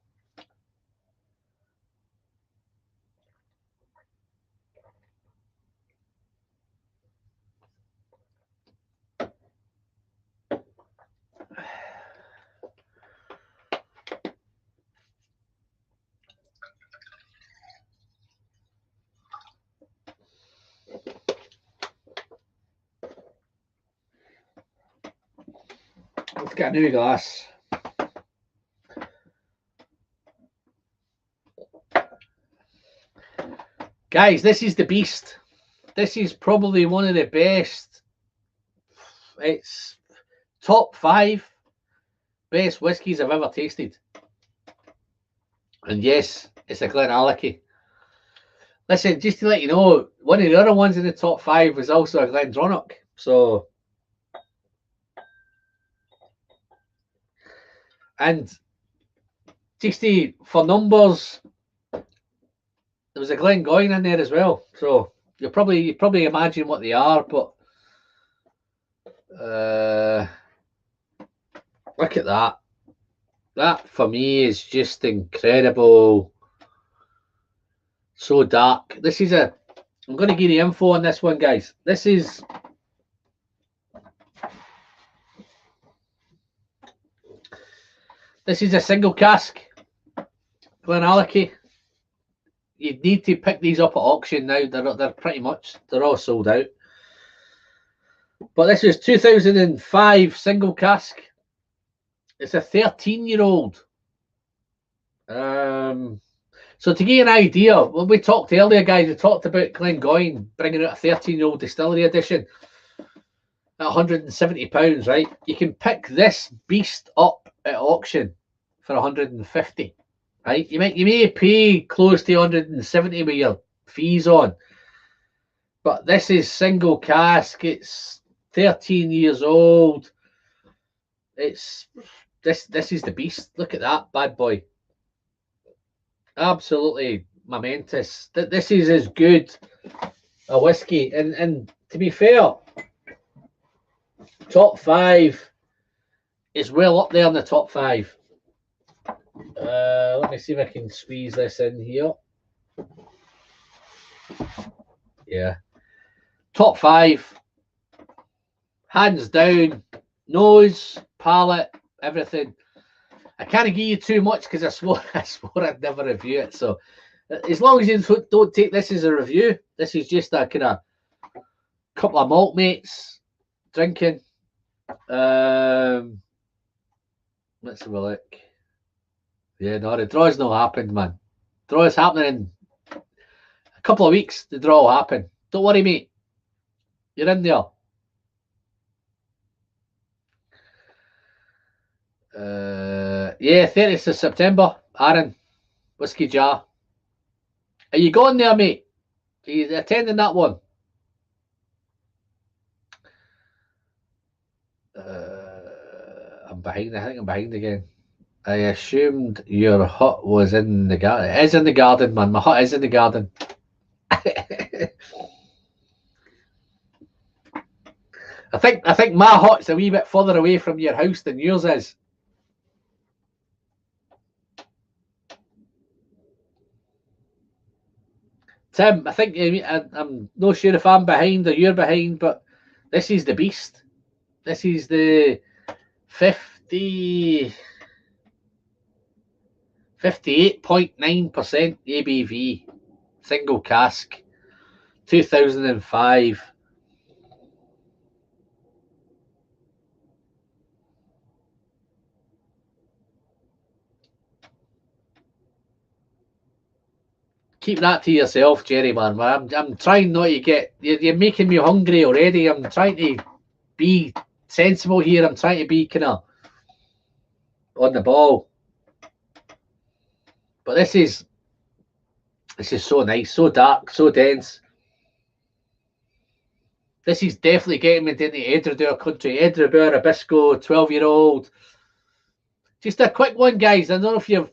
Let's get a new glass. Guys, this is the beast. This is probably one of the best. It's top 5 best whiskies I've ever tasted. And yes, it's a Glenallachie. Listen, just to let you know, one of the other ones in the top 5 was also a Glendronach. So, and just for numbers, there was a Glengoyne in there as well. So you probably imagine what they are, but look at that. That for me is just incredible. So dark. This is I'm going to give you info on this one, guys. This is a single cask Glenallachie. You need to pick these up at auction now. They're pretty much, they're all sold out. But this is 2005 single cask. It's a 13-year-old. So to give you an idea, when we talked earlier, guys, we talked about Glengoyne bringing out a 13-year-old distillery edition at £170, right? You can pick this beast up at auction for 150, right? You may pay close to 170 with your fees on, but this is single cask. It's 13 years old. It's this is the beast. Look at that bad boy. Absolutely momentous. This is as good a whiskey, and to be fair, top 5 is well up there in the top 5. Let me see if I can squeeze this in here. Yeah, top 5, hands down. Nose, palate, everything. I can't give you too much because I swore I'd never review it. So as long as you don't take this as a review, this is just a kind of couple of malt mates drinking. Let's have a look. Yeah, no, the draw's not happened, man. Draw is happening in a couple of weeks. The draw will happen. Don't worry, mate. You're in there. Yeah, 30th of September, Aaron, whiskey jar. Are you going there, mate? Are you attending that one? I'm behind. I think I'm behind again. I assumed your hut was in the garden. It is in the garden, man. My hut is in the garden. I think my hut's a wee bit further away from your house than yours is. Tim, I think I'm not sure if I'm behind or you're behind, but this is the beast. This is the 58.9% ABV single cask, 2005. Keep that to yourself, Jerry, man. I'm trying not to get... You're making me hungry already. I'm trying to be sensible here. I'm trying to be kind of on the ball. But this is so nice, so dark, so dense. This is definitely getting me into the Edredour country. Edredour, Abisco, 12-year-old. Just a quick one, guys. I don't know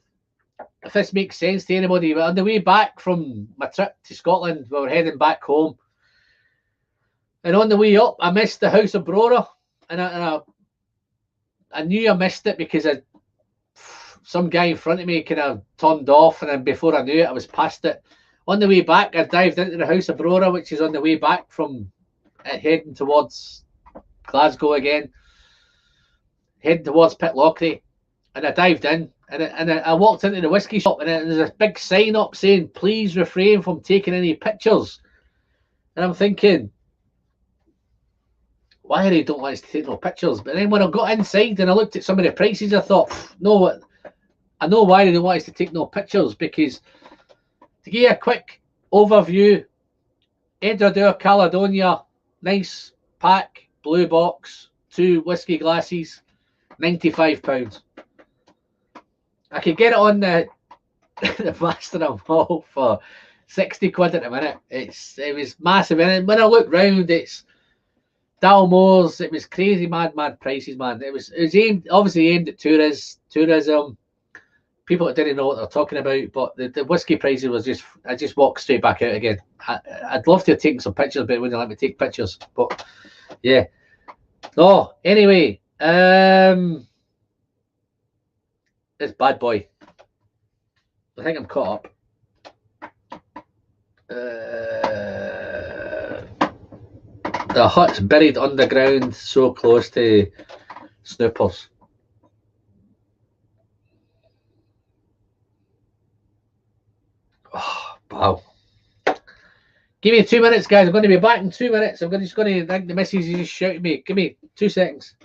if this makes sense to anybody, but on the way back from my trip to Scotland, we were heading back home. And on the way up, I missed the House of Brora. And I knew I missed it because some guy in front of me kind of turned off, and then before I knew it, I was past it. On the way back, I dived into the House of Brora, which is on the way back from heading towards Glasgow again, heading towards Pitlochry, and I dived in, and I walked into the whiskey shop, and there's a big sign up saying, "Please refrain from taking any pictures." And I'm thinking, why they don't want us to take no pictures? But then when I got inside and I looked at some of the prices, I thought, no, I know why they don't want us to take no pictures, because to give you a quick overview, Edredour, Caledonia, nice pack, blue box, 2 whiskey glasses, £95. I could get it on the Master of All for 60 quid at the minute. It was massive. And when I looked round, it's Dalmore's, it was crazy, mad prices, man. It was obviously aimed at tourism, people that didn't know what they're talking about, but the whiskey prices was I just walked straight back out again. I'd love to have taken some pictures, but wouldn't let me take pictures. But yeah. No, anyway, this bad boy. I think I'm caught up. The hut's buried underground, so close to Snoopers. Oh, wow. Give me 2 minutes, guys. I'm going to be back in 2 minutes. I'm just going to think the missus is just shouting at me. Give me 2 seconds.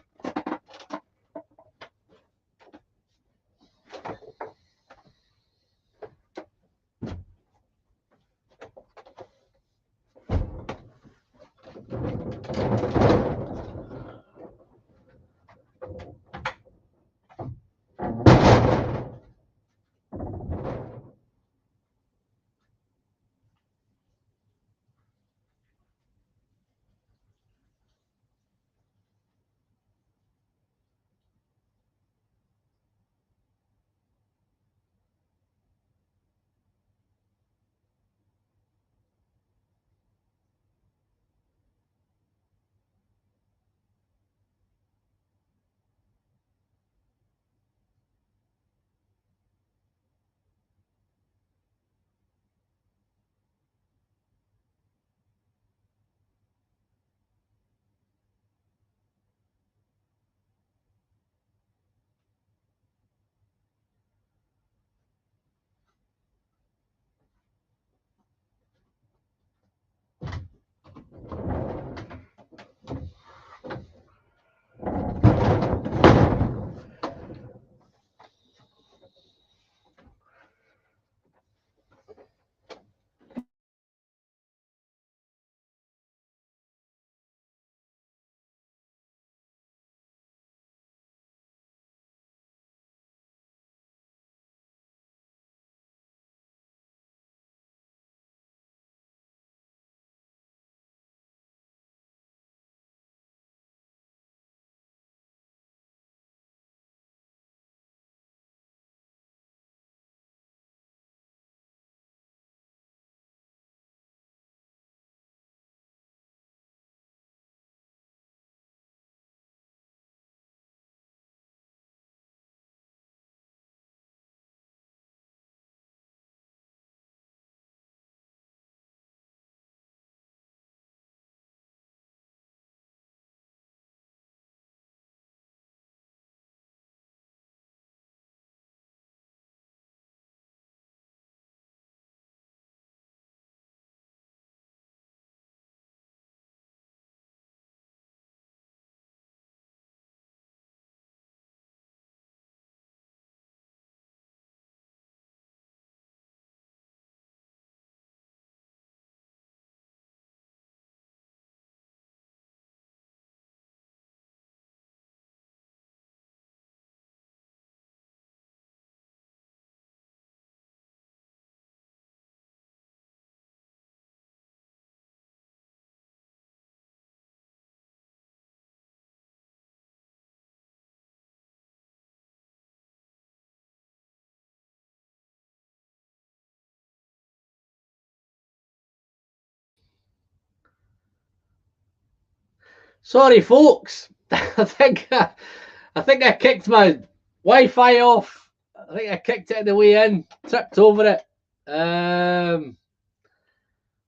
Sorry, folks. I think I kicked my Wi-Fi off. I think I kicked it on the way in, tripped over it.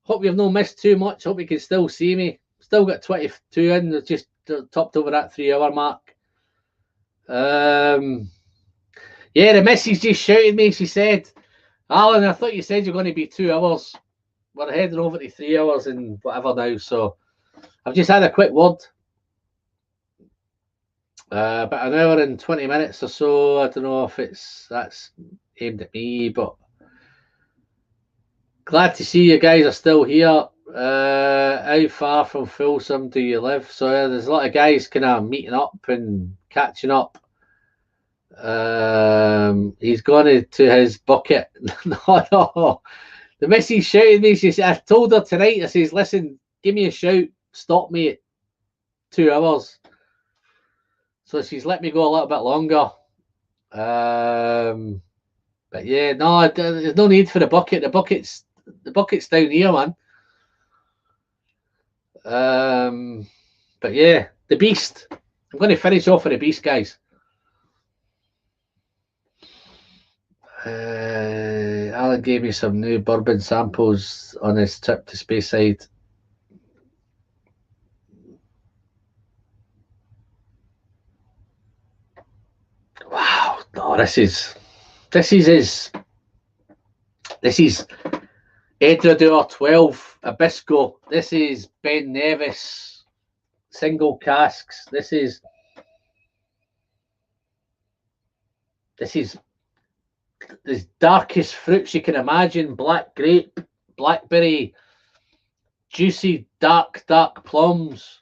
Hope you've not missed too much. Hope you can still see me. Still got 22 in. Just topped over that 3-hour mark. Yeah, the missus just shouted me. She said, "Alan, I thought you said you're going to be 2 hours. We're heading over to 3 hours and whatever now." So I've just had a quick word. About an hour and 20 minutes or so. I don't know if that's aimed at me, but glad to see you guys are still here. How far from Folsom do you live? So there's a lot of guys kind of meeting up and catching up. He's gone to his bucket. No. The missus shouted me. She said, I told her tonight, I says, listen, give me a shout, stop me at 2 hours. So she's let me go a little bit longer. But yeah, no, there's no need for the bucket. The bucket's down here, man. But yeah, the beast. I'm going to finish off with the beast, guys. Alan gave me some new bourbon samples on his trip to Speyside. Wow, no, this is Edrador 12 Abisco. This is Ben Nevis single casks. This is the darkest fruits you can imagine. Black grape, blackberry, juicy dark plums.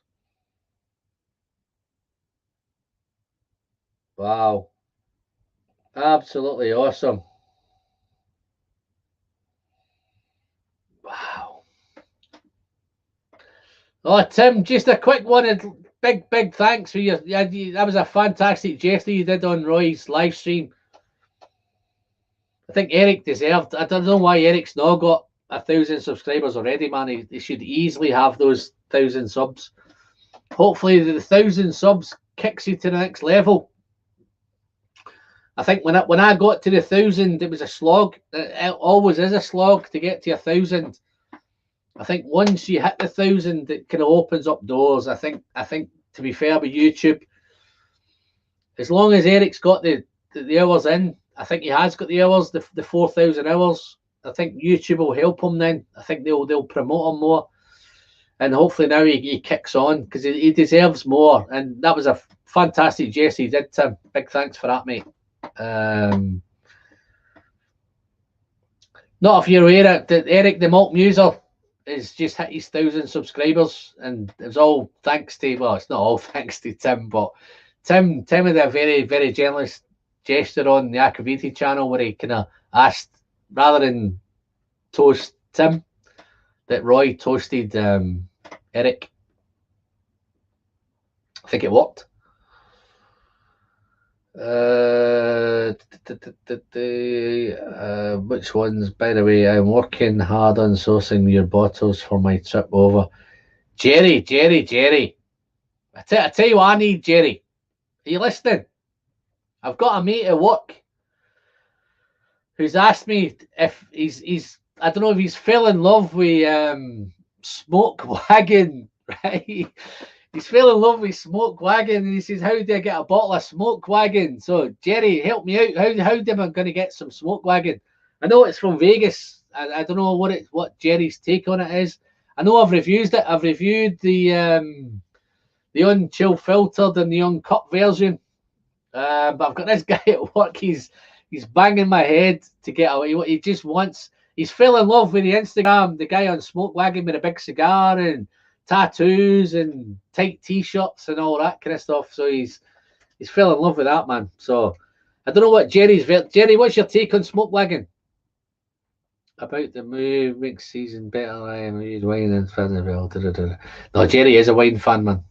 Wow, absolutely awesome. Wow. Oh, Tim, just a quick one. Big thanks for your. That was a fantastic gesture you did on Roy's live stream. I think Eric deserved. I don't know why Eric's not got 1,000 subscribers already, man. He should easily have those 1,000 subs. Hopefully, the 1,000 subs kicks you to the next level. I think when I got to the 1,000, it was a slog. It always is a slog to get to 1,000. I think once you hit the 1,000, it kind of opens up doors. I think to be fair with YouTube, as long as Eric's got the hours in, I think he has got the hours, the 4,000 hours. I think YouTube will help him then. I think they'll promote him more. And hopefully now he kicks on because he deserves more. And that was a fantastic gesture he did, Tim. Big thanks for that, mate. Not if you're aware that Eric the Malt Muser has just hit his 1,000 subscribers, and it was all thanks to, well, it's not all thanks to Tim, but Tim had a very generous gesture on the Akaviti channel where he kind of asked, rather than toast Tim, that Roy toasted Eric. I think it worked. Which ones? By the way, I'm working hard on sourcing your bottles for my trip over. Jerry. I tell you what I need, Jerry. Are you listening? I've got a mate at work who's asked me if he's I don't know if he's fell in love with Smoke Wagon, right? He's fell in love with Smoke Wagon, and he says, "How do I get a bottle of Smoke Wagon?" So Jerry, help me out. How am I going to get some Smoke Wagon? I know it's from Vegas. I don't know what Jerry's take on it is. I know I've reviewed it. I've reviewed the unchill filtered and the uncut version. But I've got this guy at work. He's banging my head to get away. He just wants. He's fell in love with the Instagram, the guy on Smoke Wagon with a big cigar and tattoos and tight t-shirts and all that kind of stuff. So he's fell in love with that, man. So I don't know what Jerry, what's your take on Smoke Wagon? About the move makes season better. I am wine and fan as well. No, Jerry is a wine fan, man.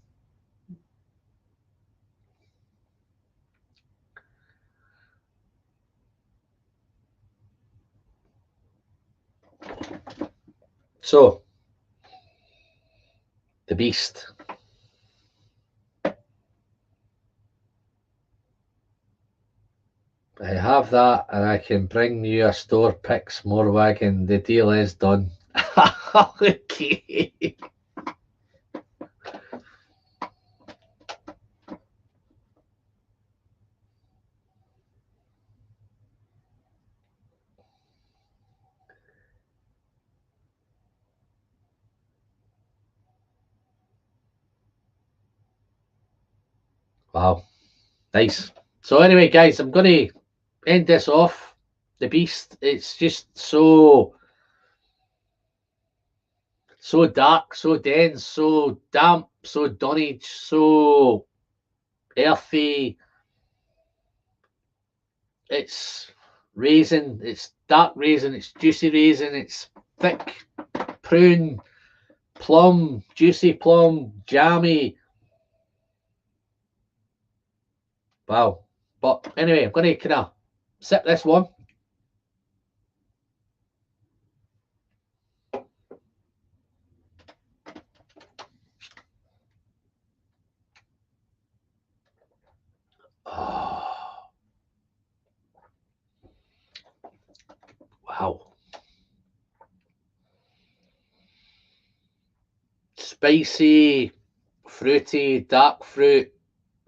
So the beast. I have that, and I can bring you a store pick s'more wagon. The deal is done. Okay. Wow. Nice. So anyway, guys, I'm going to end this off. The Beast, it's just so dark, so dense, so damp, so dunnage, so earthy. It's raisin, it's dark raisin, it's juicy raisin, it's thick prune, plum, juicy plum, jammy. Wow. But anyway, I'm going to kind of sip this one. Oh. Wow. Spicy, fruity, dark fruit,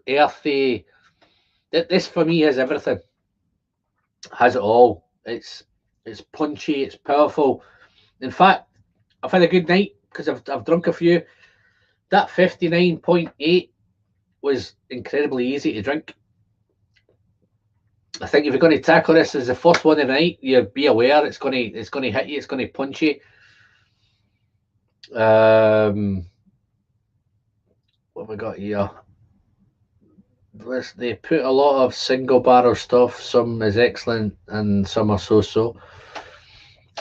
earthy. This for me has everything. Has it all. It's punchy, it's powerful. In fact, I've had a good night because I've drunk a few. That 59.8 was incredibly easy to drink. I think if you're going to tackle this as the first one of the night, you be aware it's going to hit you. It's going to punch you. What have we got here? They put a lot of single barrel stuff. Some is excellent, and some are so.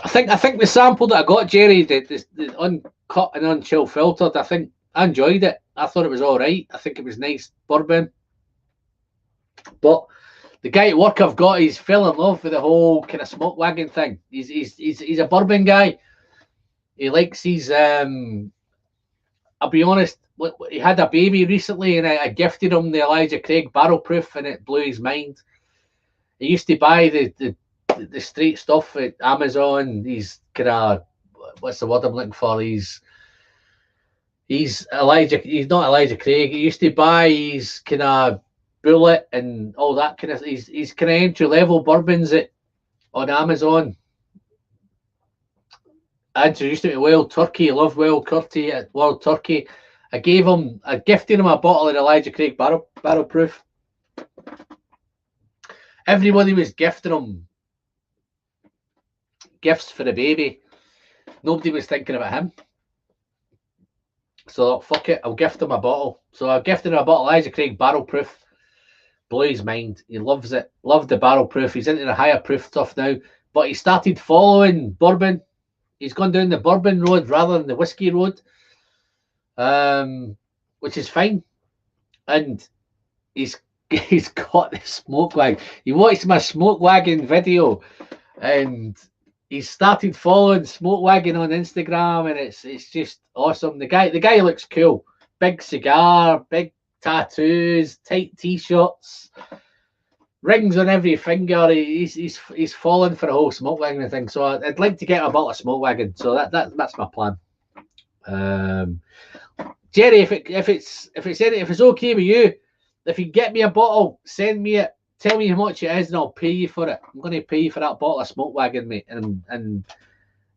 I think the sample that I got, Jerry, the uncut and unchill filtered. I think I enjoyed it. I thought it was all right. I think it was nice bourbon. But the guy at work I've got, he's fell in love with the whole kind of smoke wagon thing. He's a bourbon guy. He likes his. I'll be honest. He had a baby recently, and I gifted him the Elijah Craig barrel proof, and it blew his mind. He used to buy the straight stuff at Amazon. He's kind of, what's the word I'm looking for? He's Elijah. He's not Elijah Craig. He used to buy his kind of Bullet and all that kind of. He's kind of entry level bourbons on Amazon. I introduced him to Wild Turkey. I love Wild Turkey. I gifted him a bottle of Elijah Craig barrel proof. Everybody was gifting him gifts for the baby. Nobody was thinking about him. So fuck it, I'll gift him a bottle. So I gifted him a bottle of Elijah Craig barrel proof. Blew his mind. He loves it. Loved the barrel proof. He's into the higher proof stuff now. But he started following bourbon. He's gone down the bourbon road rather than the whiskey road. Which is fine. And he's got the smoke wagon. He watched my smoke wagon video, and he started following smoke wagon on Instagram, and it's just awesome. The guy looks cool. Big cigar, big tattoos, tight t-shirts, rings on every finger. He's fallen for a whole smoke wagon thing. So I'd like to get a bottle of smoke wagon. So that's my plan. Jerry, if it's okay with you, if you get me a bottle, send me it. Tell me how much it is, and I'll pay you for it. I'm going to pay you for that bottle of smoke wagon, mate. And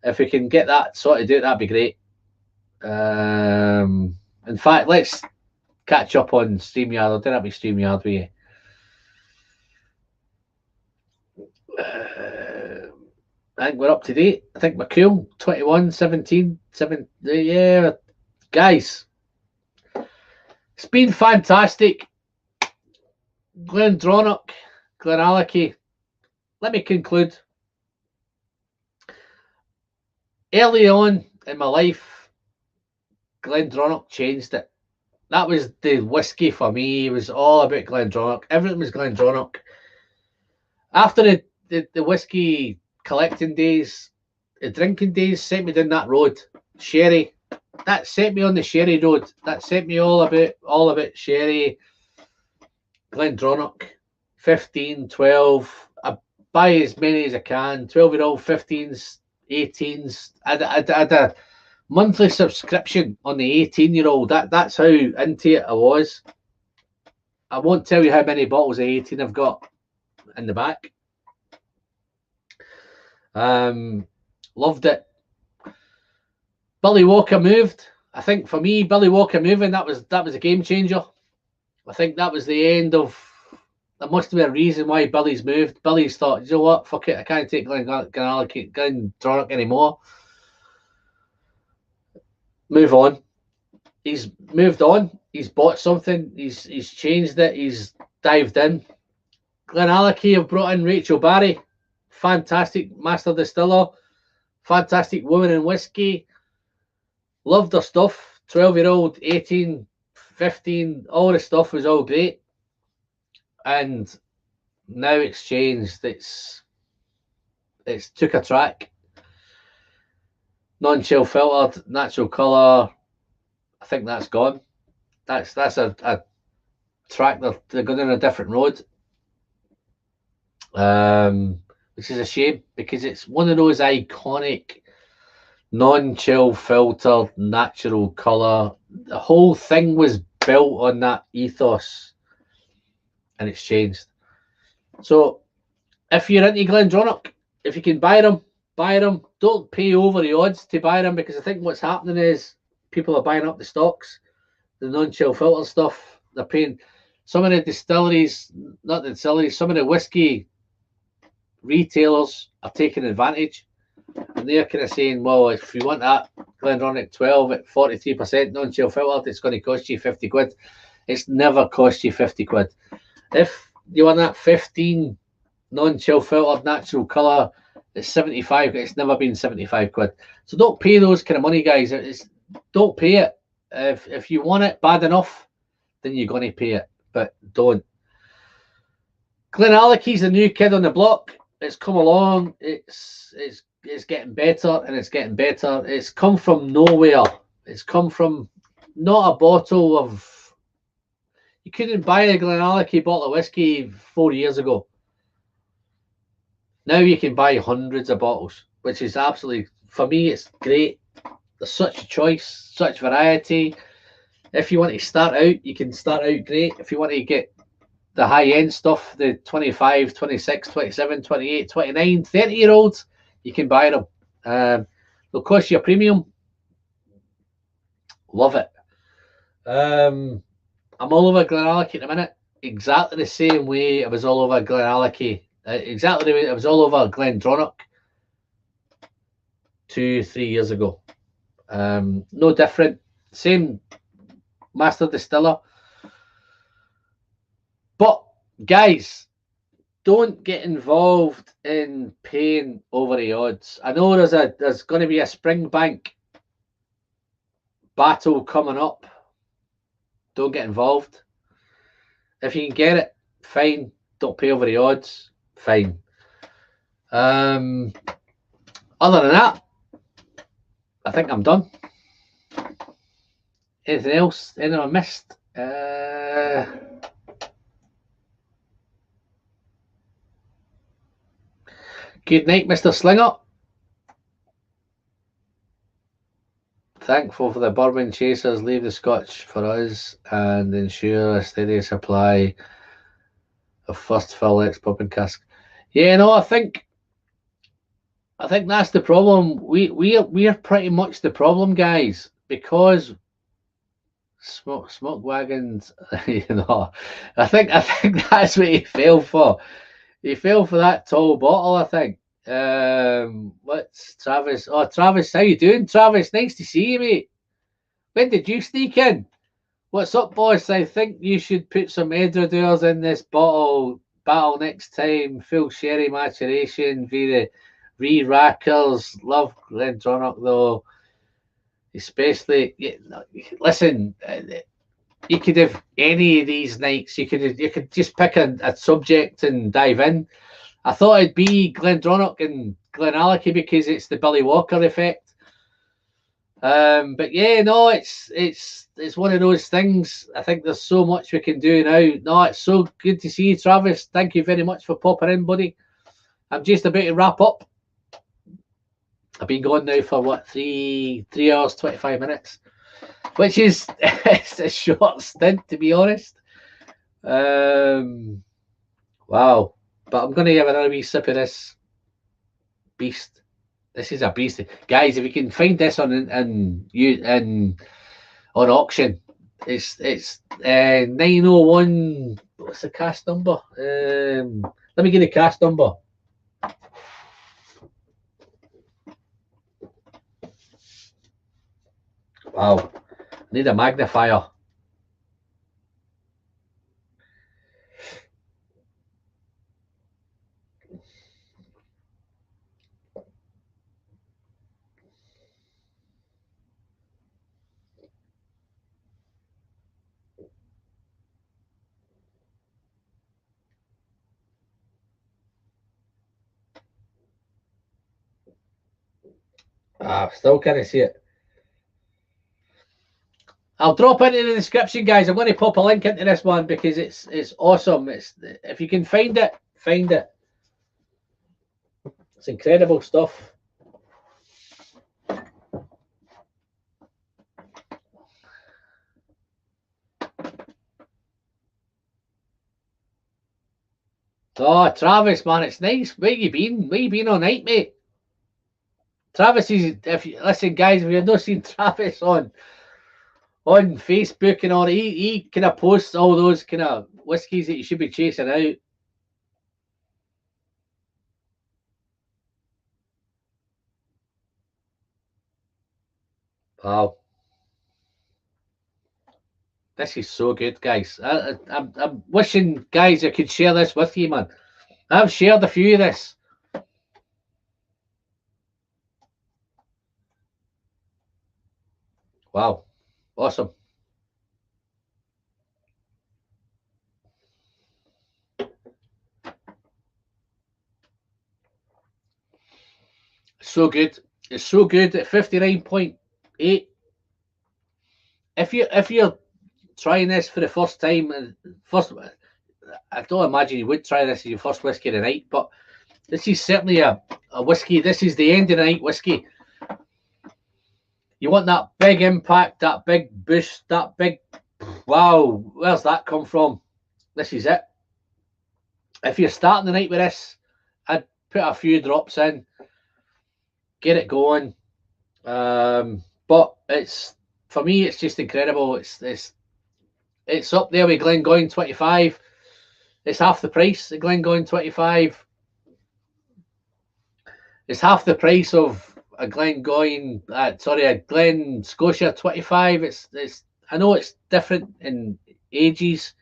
if we can get that sorted out, that'd be great. In fact, let's catch up on StreamYard. I'll do that with StreamYard with you. I think we're up to date. I think we're cool. 21, 17, 7. Yeah, guys, it's been fantastic. Glendronach, Glenallachie. Let me conclude. Early on in my life, Glendronach changed it. That was the whiskey for me. It was all about Glendronach. Everything was Glendronach. After the whiskey collecting days, the drinking days sent me down that road. Sherry. That sent me on the sherry road. That sent me all about sherry. Glendronach, 15, 12, buy as many as I can. 12-year-old, 15s, 18s. I had a monthly subscription on the 18-year-old. That's how into it I was. I won't tell you how many bottles of 18 I've got in the back. Loved it. Billy Walker moved. I think for me, Billy Walker moving, that was a game changer. I think that was the end of. There must have been a reason why Billy's moved. Billy's thought, you know what, fuck it, I can't take Glendronach anymore. Move on. He's moved on. He's bought something. He's changed it. He's dived in. Glenallachie have brought in Rachel Barry, fantastic master distiller, fantastic woman in whiskey. Loved her stuff. 12-year-old, 18, 15, all the stuff was all great. And now it's changed. It's took a track. Non-chill filtered, natural colour. I think that's gone. That's a track they're going on a different road. Which is a shame because it's one of those iconic non-chill filtered natural colour. The whole thing was built on that ethos, and it's changed. So if you're into Glendronach, if you can buy them, buy them. Don't pay over the odds to buy them, because I think what's happening is people are buying up the stocks, the non-chill filter stuff. They're paying. Some of the distilleries, not the distilleries, some of the whiskey retailers are taking advantage, and they're kind of saying, well, if you want that Glendronach 12 at 43% non-chill filtered, it's going to cost you 50 quid. It's never cost you 50 quid. If you want that 15 non-chill filtered natural colour, it's 75. It's never been 75 quid. So don't pay those kind of money, guys. Don't pay it. If you want it bad enough, then you're going to pay it, but don't. Glenallachie's the new kid on the block. It's come along. It's getting better, and it's getting better. It's come from nowhere. It's come from not a bottle of. You couldn't buy a Glenallachie bottle of whiskey 4 years ago. Now you can buy hundreds of bottles, which is absolutely, for me, it's great. There's such a choice, such variety. If you want to start out, you can start out great. If you want to get the high-end stuff, the 25, 26, 27, 28, 29, 30-year-olds, you can buy them. They'll cost you a premium. Love it. I'm all over Glenallachie at the minute. Exactly the same way I was all over Glenallachie. Exactly the way I was all over Glendronach 2-3 years ago. No different. Same master distiller. But guys, don't get involved in paying over the odds. I know there's going to be a Springbank battle coming up. Don't get involved. If you can get it, fine. Don't pay over the odds. Fine. Other than that, I think I'm done. Anything else? Anything I missed? Good night, Mr. Slinger. Thankful for the bourbon chasers. Leave the scotch for us and ensure a steady supply of first fill ex bourbon cask. Yeah, no, I think that's the problem. We are pretty much the problem, guys, because smoke wagons. You know, I think that's what he fell for. He fell for that tall bottle, I think. What's Travis? Oh, Travis, how you doing, Travis? Nice to see you, mate. When did you sneak in? What's up, boss? I think you should put some Edredures in this bottle next time. Full sherry maturation via re-rackers. Love Glendronach though, especially. Listen, you could have any of these nights. You could just pick a subject and dive in. I thought it'd be Glendronach and Glenallachie because it's the Billy Walker effect. But yeah, no, it's one of those things. I think there's so much we can do now. No, it's so good to see you, Travis. Thank you very much for popping in, buddy. I'm just about to wrap up. I've been going now for what, 3 hours 25 minutes, which is it's a short stint, to be honest. Wow, but I'm going to have another wee sip of this beast. This is a beast, guys. If you can find this on auction, it's 901. What's the cast number? Let me get the cast number. Wow, I need a magnifier. Still can't see it. I'll drop it in the description, guys. I'm going to pop a link into this one because it's awesome. If you can find it, find it. It's incredible stuff. Oh, Travis, man, it's nice. Where you been? Where you been all night, mate? Travis is. Listen, guys, if you've not seen Travis on Facebook and all, he kind of posts all those kind of whiskies that you should be chasing out. Wow. This is so good, guys. I'm wishing, guys, I could share this with you, man. I've shared a few of this. Wow. Awesome. So good. It's so good at 59.8. If you're trying this for the first time, I don't imagine you would try this as your first whiskey of the night, but this is certainly a whiskey. This is the end of the night whiskey. You want that big impact, that big boost, that big wow. Where's that come from? This is it. If you're starting the night with this, I'd put a few drops in, get it going. But it's, for me, it's just incredible. It's up there with Glengoyne 25. It's half the price of Glengoyne 25. It's half the price of a Glengoyne, a Glen Scotia 25. It's I know it's different in ages.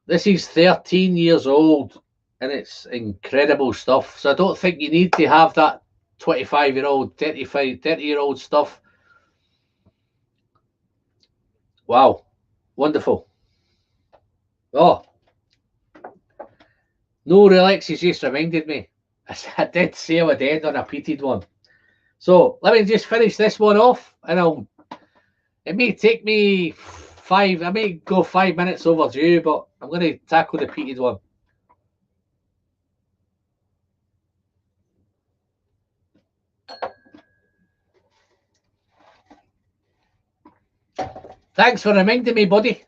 This is 13 years old and it's incredible stuff. So I don't think you need to have that 25-year-old, 30-year-old stuff. Wow, wonderful. Oh, no relaxes just reminded me. I did say I would end on a peated one. So let me just finish this one off, and it may take me I may go 5 minutes overdue, but I'm going to tackle the peated one. Thanks for reminding me, buddy.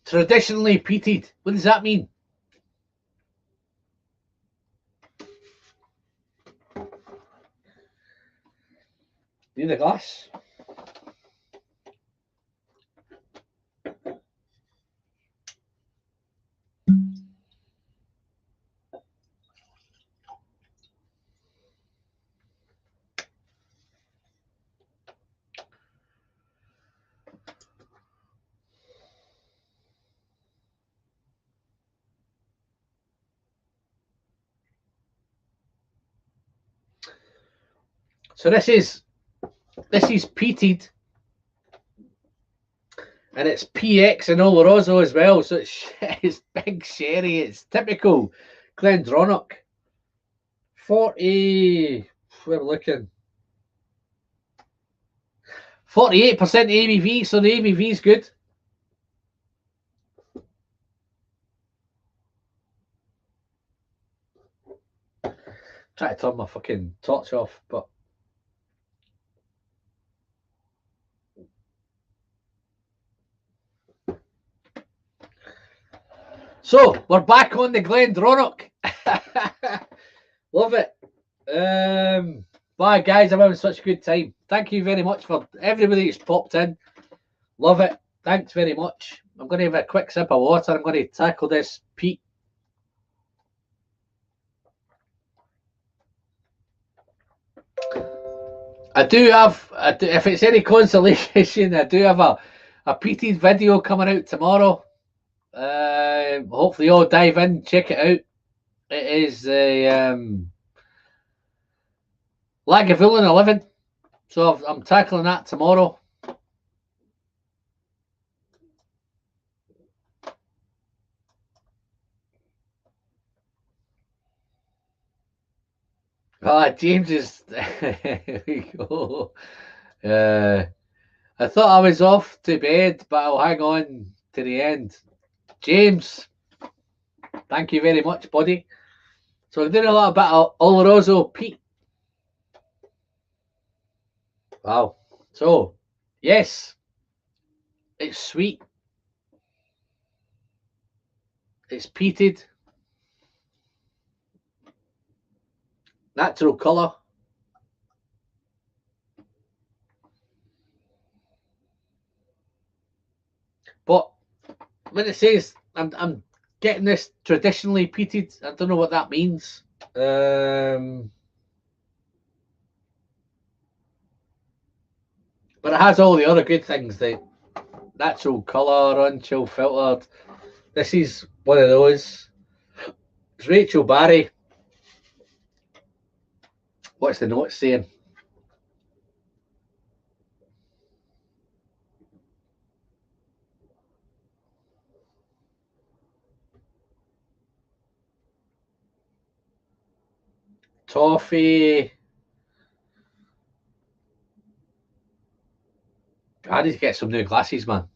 Traditionally peated. What does that mean? Need a glass? So this is peated, and it's PX and Oloroso as well. So it's big sherry. It's typical Glendronach. 40, we're looking. 48% ABV, so the ABV is good. Try to turn my fucking torch off, but so we're back on the Glendronach. Love it. Bye guys, I'm having such a good time. Thank you very much for everybody that's popped in. Love it. Thanks very much. I'm going to have a quick sip of water. I'm going to tackle this peat. I do have, if it's any consolation, I do have a peated video coming out tomorrow. Hopefully you'll dive in, check it out. It is a Lagavulin 11, so I'm tackling that tomorrow. James is there we go. I thought I was off to bed, but I'll hang on to the end. James, thank you very much, buddy. So we're doing a little bit of Oloroso peat. Wow. So, yes, it's sweet. It's peated. Natural colour. But when it says I'm getting this traditionally peated, I don't know what that means. But it has all the other good things, the natural colour, unchill filtered. This is one of those. It's Rachel Barry. What's the note saying? Toffee. I need to get some new glasses, man.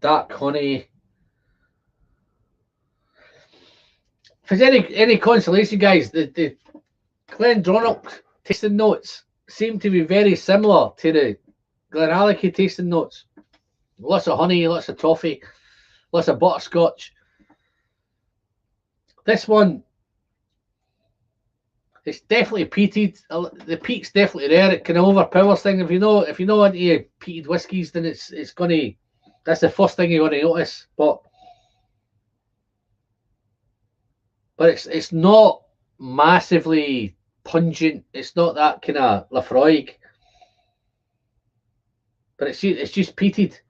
Dark honey. If there's any consolation, guys, the Glendronach tasting notes seem to be very similar to the Glenallachie tasting notes. Lots of honey, lots of toffee, lots of butterscotch. This one, it's definitely peated. The peat's definitely there. It kind of overpowers things. If you know into peated whiskies, then it's gonna. That's the first thing you're gonna notice. But it's not massively pungent. It's not that kind of Lafroig. But it's just peated.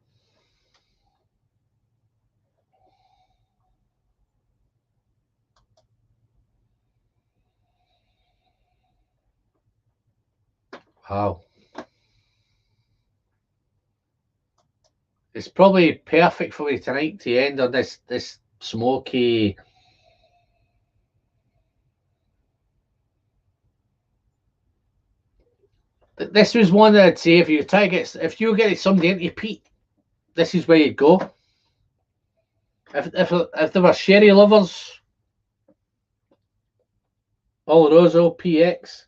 Wow. It's probably perfect for me tonight to end on this smoky. This was one that I'd say if you get somebody into peat, this is where you'd go. If there were sherry lovers, Oloroso PX,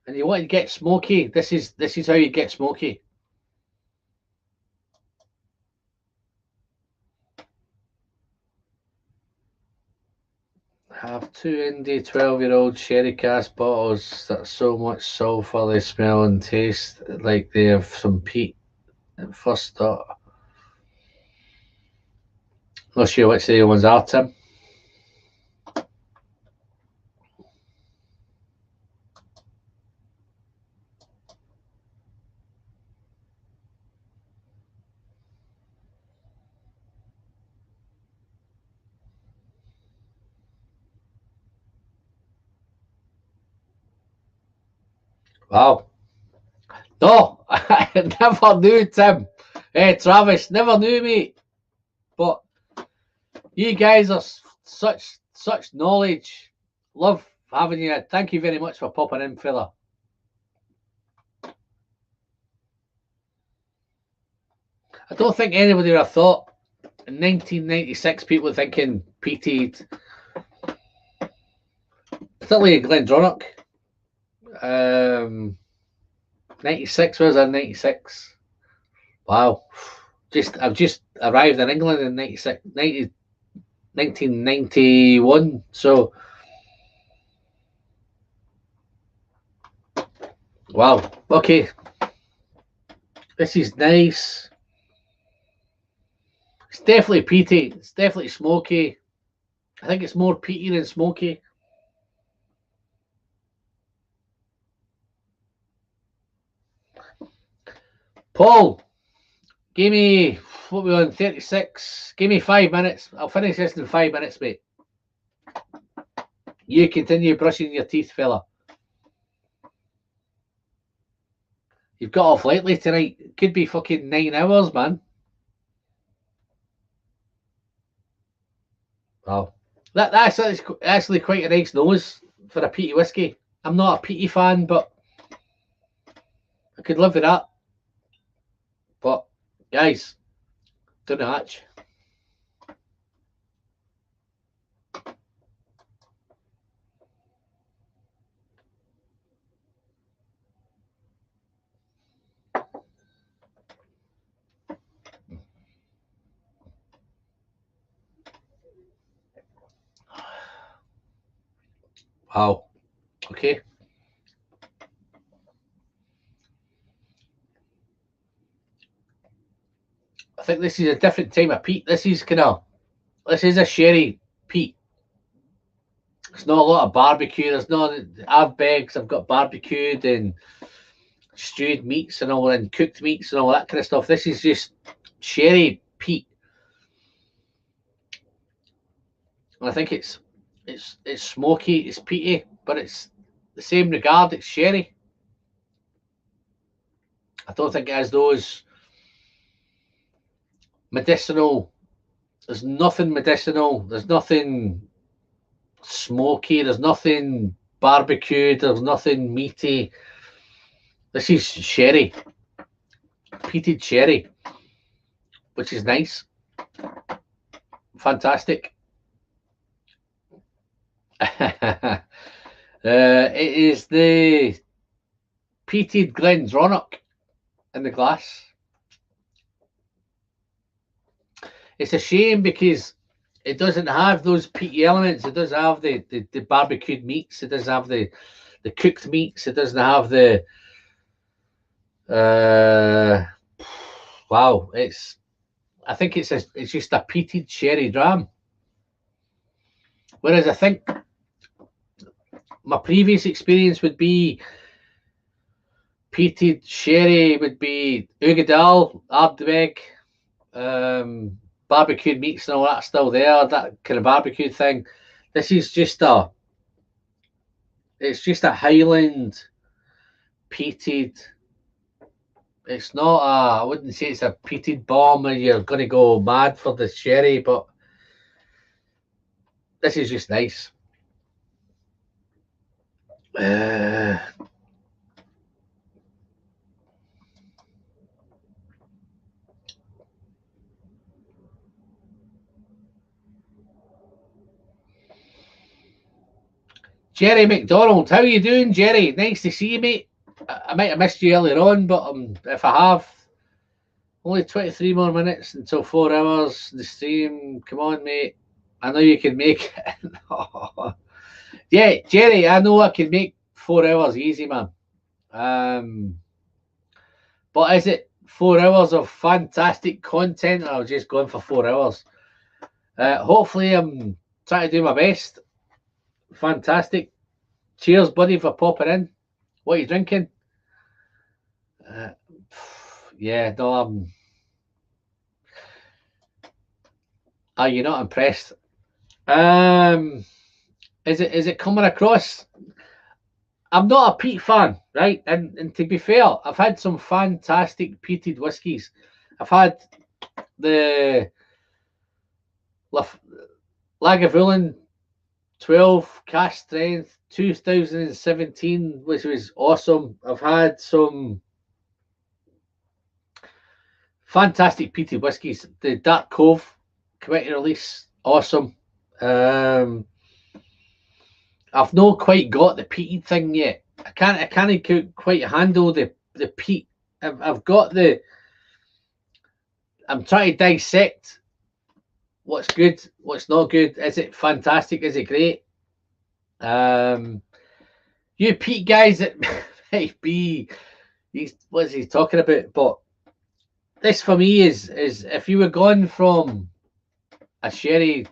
and you want to get smoky, this is how you get smoky. Have 2 indie 12-year-old sherry cask bottles that are so much sulphur they smell and taste like they have some peat at first thought. Not sure which the other ones are, Tim. Wow. No, I never knew, Tim. Hey, Travis, never knew, mate. But you guys are such knowledge. Love having you. Thank you very much for popping in, fella. I don't think anybody would have thought in 1996 people thinking peated, particularly Glendronach. 96 was in 96. Wow. I've just arrived in England in 1991. So wow. Okay. This is nice. It's definitely peaty. It's definitely smoky. I think it's more peaty than smoky. Paul, give me, what we on, 36? Give me 5 minutes. I'll finish this in 5 minutes, mate. You continue brushing your teeth, fella. You've got off lately tonight. It could be fucking 9 hours, man. Wow. That's actually quite a nice nose for a peaty whiskey. I'm not a peaty fan, but I could live with that. But, guys, don't hatch. Wow. Okay. I think this is a different type of peat. This is a sherry peat. It's not a lot of barbecue. There's not. I've got barbecued and stewed meats and all, and cooked meats and all that kind of stuff. This is just sherry peat, and I think it's smoky, it's peaty, but it's the same regard. It's sherry. I don't think it has those medicinal. There's nothing medicinal. There's nothing smoky. There's nothing barbecued. There's nothing meaty. This is sherry, peated sherry, which is nice. Fantastic. It is the peated Glendronach in the glass. It's a shame because it doesn't have those peaty elements. It does have the barbecued meats. It does have the cooked meats. It doesn't have the wow. I think it's just a peated sherry dram. Whereas I think my previous experience would be peated sherry would be Ugadal, Ardbeg, barbecued meats and all that still there, that kind of barbecue thing. This is just a Highland peated. It's not I wouldn't say it's a peated bomb and you're going to go mad for the sherry, but this is just nice. Jerry McDonald, how are you doing, Jerry? Nice to see you, mate. I might have missed you earlier on, but if I have, only 23 more minutes until 4 hours. The stream, come on, mate. I know you can make it. Yeah, Jerry, I know I can make 4 hours easy, man. But is it 4 hours of fantastic content, or I'm just going for 4 hours? Hopefully, I'm trying to do my best. Fantastic. Cheers, buddy, for popping in. What are you drinking? Yeah, no, are you not impressed? Is it coming across? I'm not a peat fan, right? And to be fair, I've had some fantastic peated whiskies. I've had the Lagavulin 12 cash strength 2017, which was awesome. I've had some fantastic peated whiskies. The Dark Cove committee release, awesome. I've not quite got the peated thing yet. I can't quite handle the peat. I've got the. I'm trying to dissect what's good, what's not good. Is it fantastic? Is it great? You peat guys, it might be. What's he talking about? But this for me is if you were gone from a sherry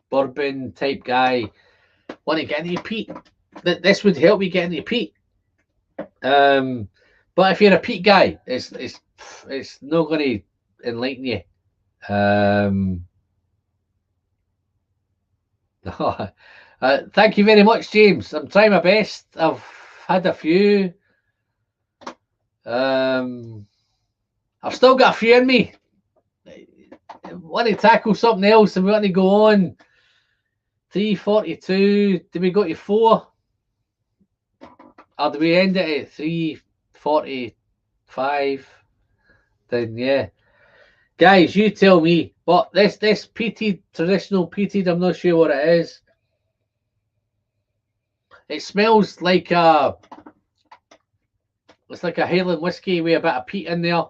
bourbon type guy, want to get into peat, this would help you get into peat. But if you're a peat guy, it's not going to enlighten you. Thank you very much, James. I'm trying my best. I've had a few. I've still got a few in me. I want to tackle something else, and we want to go on. 342. Do we go to 4? Or do we end it at 345? Then yeah. Guys, you tell me. But this peated, traditional peated, I'm not sure what it is. It smells like it's like a Highland whiskey with a bit of peat in there.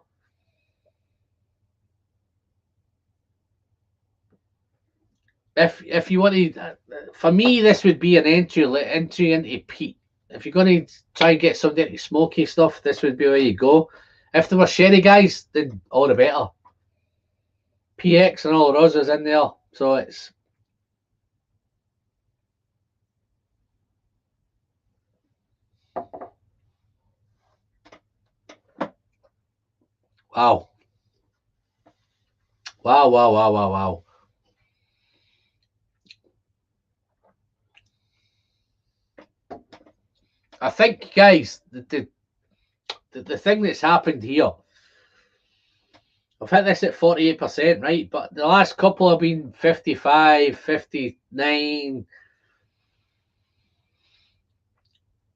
If you want to, for me, this would be an entry into peat. If you're going to try and get something into smoky stuff, this would be where you go. If there were sherry guys, then all the better. PX and all the roses in there, so it's. Wow. Wow. I think, guys, the thing that's happened here, I've hit this at 48%, right? But the last couple have been 55, 59.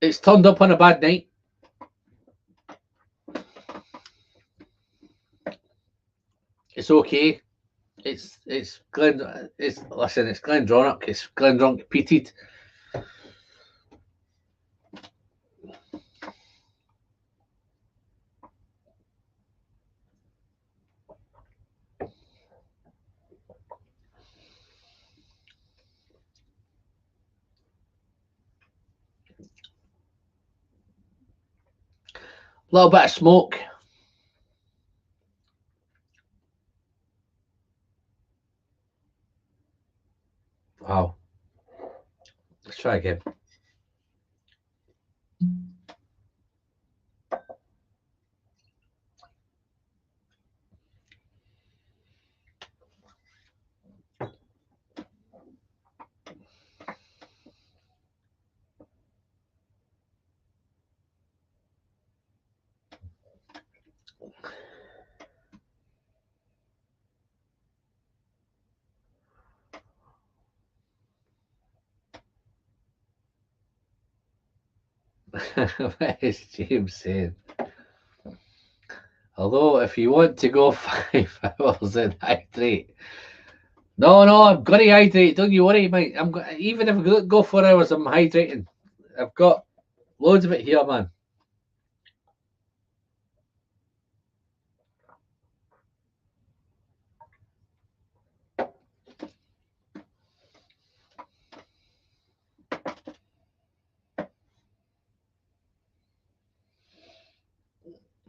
It's turned up on a bad night. It's okay. It's Glendronach. It's Glendronach. It's Glendronach peated. A little bit of smoke. Wow. Let's try again. What is James saying? Although, if you want to go 5 hours and hydrate, no, I'm going to hydrate. Don't you worry, mate. Even if I go 4 hours, I'm hydrating. I've got loads of it here, man.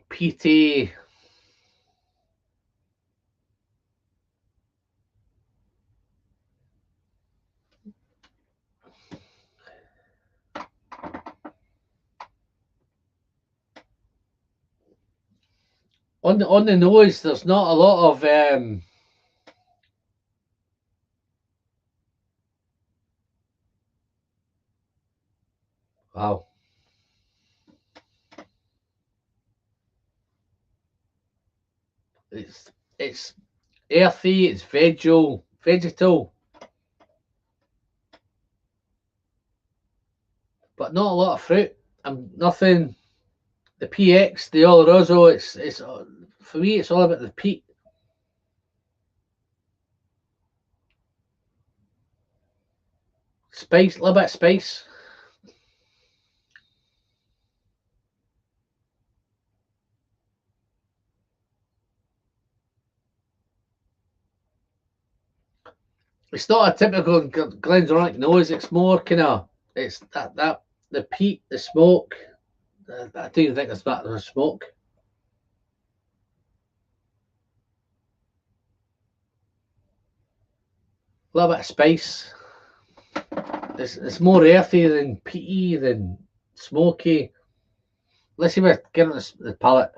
PT. On the nose, there's not a lot of wow. It's earthy, it's vegetal, vegetal, but not a lot of fruit. Nothing. The PX, the Oloroso, it's for me. It's all about the peat. Spice, a little bit of spice. It's not a typical Glendronach nose. It's more kind of, it's that the peat, the smoke. I don't even think it's that the smoke. A little bit of spice. It's more earthy than peaty than smoky. Let's see if I get on the palate.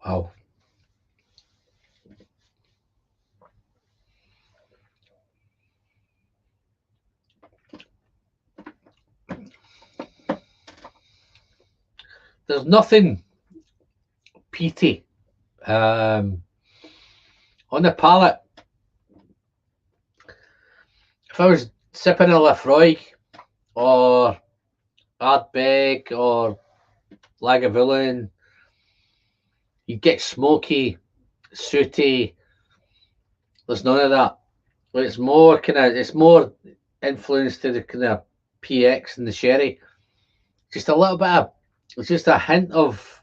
Wow. There's nothing peaty on the palate. If I was sipping a Lafroy or Ardbeg or Lagavulin, you get smoky, sooty. There's none of that. It's more it's more influence to the kind of PX and the sherry. Just a little bit of, it's just a hint of,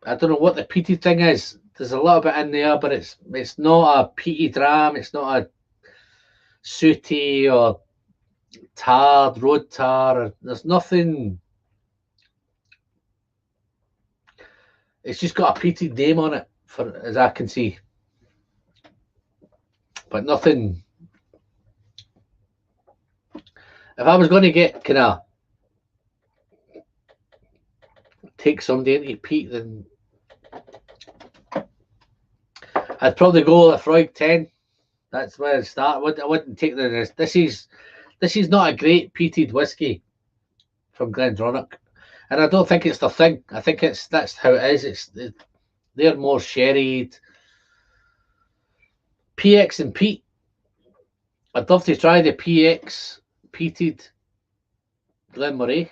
I don't know what the peaty thing is. There's a little bit in there, but it's not a peaty dram. It's not a sooty or tarred, road tar. There's nothing. It's just got a peaty name on it, for as I can see, but nothing. If I was going to get kind of take somebody into peat, then I'd probably go with a Freud 10. That's where I'd start. I wouldn't take the rest. This is not a great peated whiskey from Glendronach, and I don't think it's the thing. I think that's how it is. They're more sherried. PX and peat. I'd love to try the PX peated Glenmoray.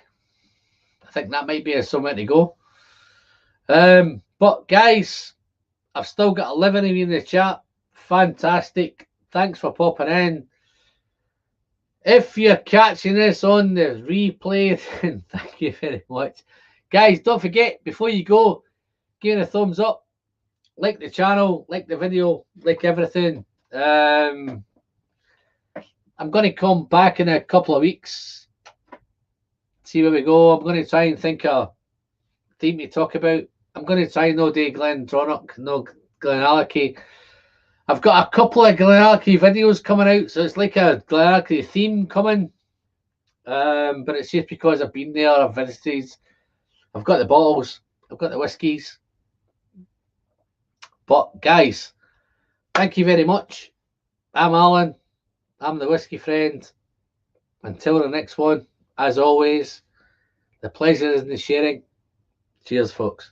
I think that might be somewhere to go. But guys, I've still got 11 of you in the chat. Fantastic. Thanks for popping in. If you're catching this on the replay, then thank you very much. Guys, don't forget, before you go, give it a thumbs up. Like the channel, like the video, like everything. I'm going to come back in a couple of weeks. See where we go. I'm going to try and think of a theme to talk about. I'm going to try no day Glendronach, no Glenallachie. I've got a couple of Glenallachie videos coming out, so it's like a Glenallachie theme coming. But it's just because I've been there, I've visited, I've got the bottles, I've got the whiskies. But guys, thank you very much. I'm Alan. I'm the Whiskey Friend. Until the next one, as always, the pleasure is in the sharing. Cheers, folks.